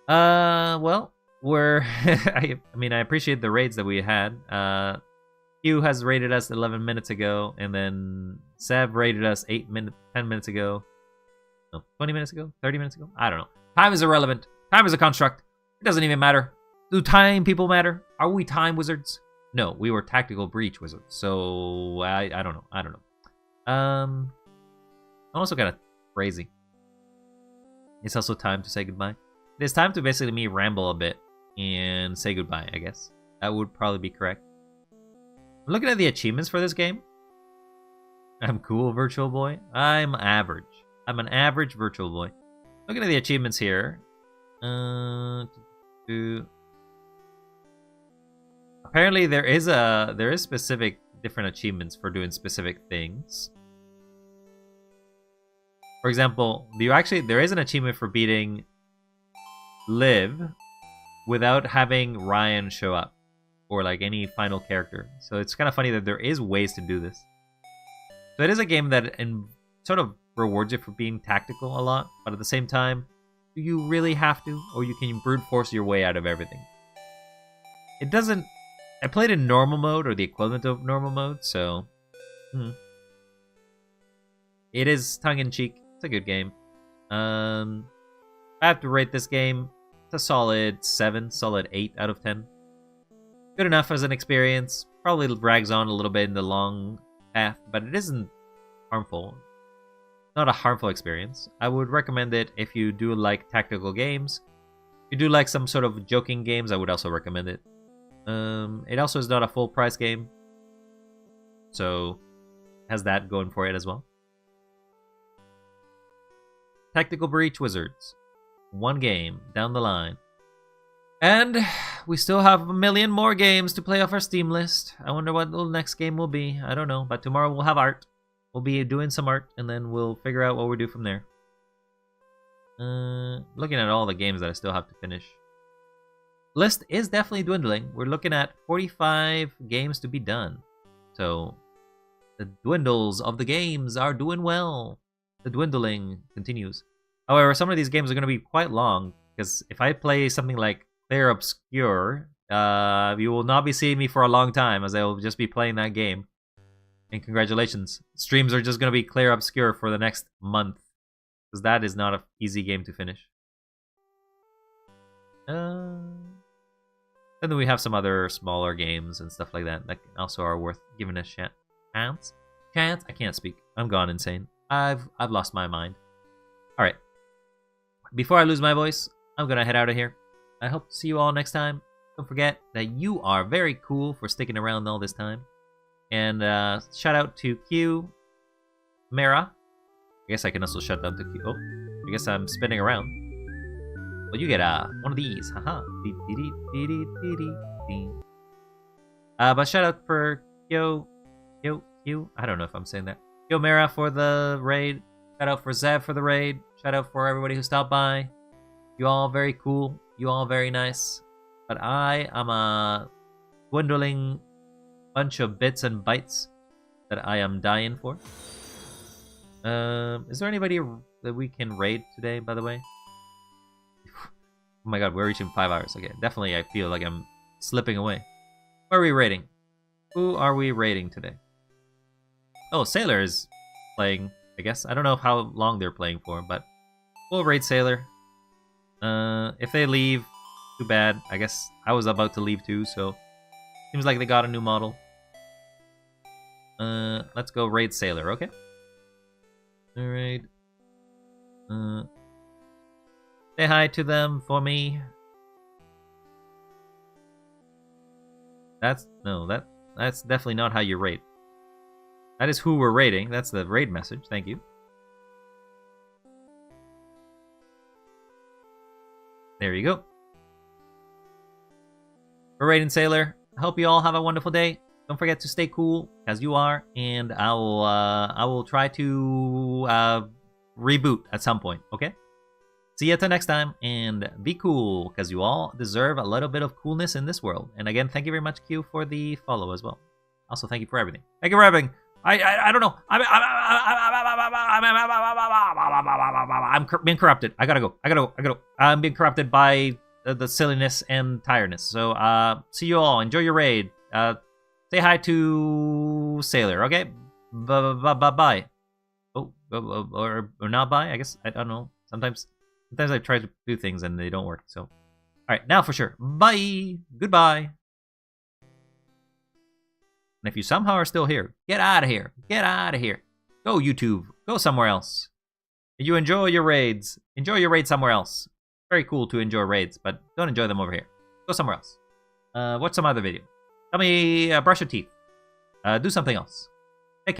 Well, we're I appreciate the raids that we had. Hugh has rated us 11 minutes ago, and then Sev rated us 10 minutes ago. No, 20 minutes ago? 30 minutes ago? I don't know. Time is irrelevant. Time is a construct. It doesn't even matter. Do time people matter? Are we time wizards? No, we were Tactical Breach Wizards. So I don't know. I'm also kind of crazy. It's also time to say goodbye. It is time to basically me ramble a bit and say goodbye, I guess. That would probably be correct. I'm looking at the achievements for this game. I'm cool, virtual boy. I'm average. I'm an average virtual boy. Looking at the achievements here. Apparently there is specific different achievements for doing specific things. For example, there is an achievement for beating Liv without having Ryan show up, for like any final character. So it's kind of funny that there is ways to do this. So it is a game that sort of rewards you for being tactical a lot, but at the same time, do you really have to, or you can brute force your way out of everything? It doesn't. I played in normal mode, or the equivalent of normal mode, so it is tongue-in-cheek. It's a good game. I have to rate this game. It's a solid 7, solid 8 out of 10. Good enough as an experience. Probably drags on a little bit in the long path, but it isn't harmful. Not a harmful experience. I would recommend it if you do like tactical games. If you do like some sort of joking games, I would also recommend it. It also is not a full price game, so has that going for it as well. Tactical Breach Wizards. One game down the line. And we still have a million more games to play off our Steam list. I wonder what the next game will be. I don't know, but tomorrow we'll have art. We'll be doing some art, and then we'll figure out what we do from there. Looking at all the games that I still have to finish. List is definitely dwindling. We're looking at 45 games to be done. So, the dwindles of the games are doing well. The dwindling continues. However, some of these games are going to be quite long, because if I play something like Clear Obscure, you will not be seeing me for a long time, as I will just be playing that game. And congratulations. Streams are just going to be Clear Obscure for the next month. Because that is not an easy game to finish. And then we have some other smaller games and stuff like that also are worth giving a chance. I can't speak. I'm gone insane. I've lost my mind. Alright. Before I lose my voice, I'm going to head out of here. I hope to see you all next time. Don't forget that you are very cool for sticking around all this time. And shout out to Q, Mara. I guess I can also shout out to Q. Oh, I guess I'm spinning around. Well, you get one of these. Haha. But shout out for Q. I don't know if I'm saying that. Q, Mara for the raid. Shout out for Zev for the raid. Shout out for everybody who stopped by. You all very cool. You all very nice. But I am a dwindling bunch of bits and bytes that I am dying for. Is there anybody that we can raid today, by the way? Oh my god, we're reaching 5 hours. Okay, definitely I feel like I'm slipping away. Who are we raiding? Who are we raiding today? Oh, Sailor is playing, I guess. I don't know how long they're playing for, but we'll raid Sailor. If they leave, too bad. I guess I was about to leave too, so seems like they got a new model. Let's go raid Sailor, okay? Alright. Say hi to them for me. That's definitely not how you raid. That is who we're raiding. That's the raid message. Thank you. There you go. We're raiding Sailor. I hope you all have a wonderful day. Don't forget to stay cool, as you are, and I will try to reboot at some point, okay? See you till next time, and be cool, because you all deserve a little bit of coolness in this world. And again, thank you very much, Q, for the follow as well. Also, thank you for everything. Thank you for everything. I don't know. I'm being corrupted. I gotta go. I'm being corrupted by the silliness and tiredness. So, see you all. Enjoy your raid. Say hi to Sailor, okay? Bye. Oh, or not bye, I guess. I don't know. Sometimes I try to do things and they don't work, so. Alright, now for sure. Bye! Goodbye! And if you somehow are still here, get out of here. Get out of here. Go YouTube. Go somewhere else. You enjoy your raids. Enjoy your raids somewhere else. Very cool to enjoy raids, but don't enjoy them over here. Go somewhere else. Watch some other video. Tell me, brush your teeth. Do something else.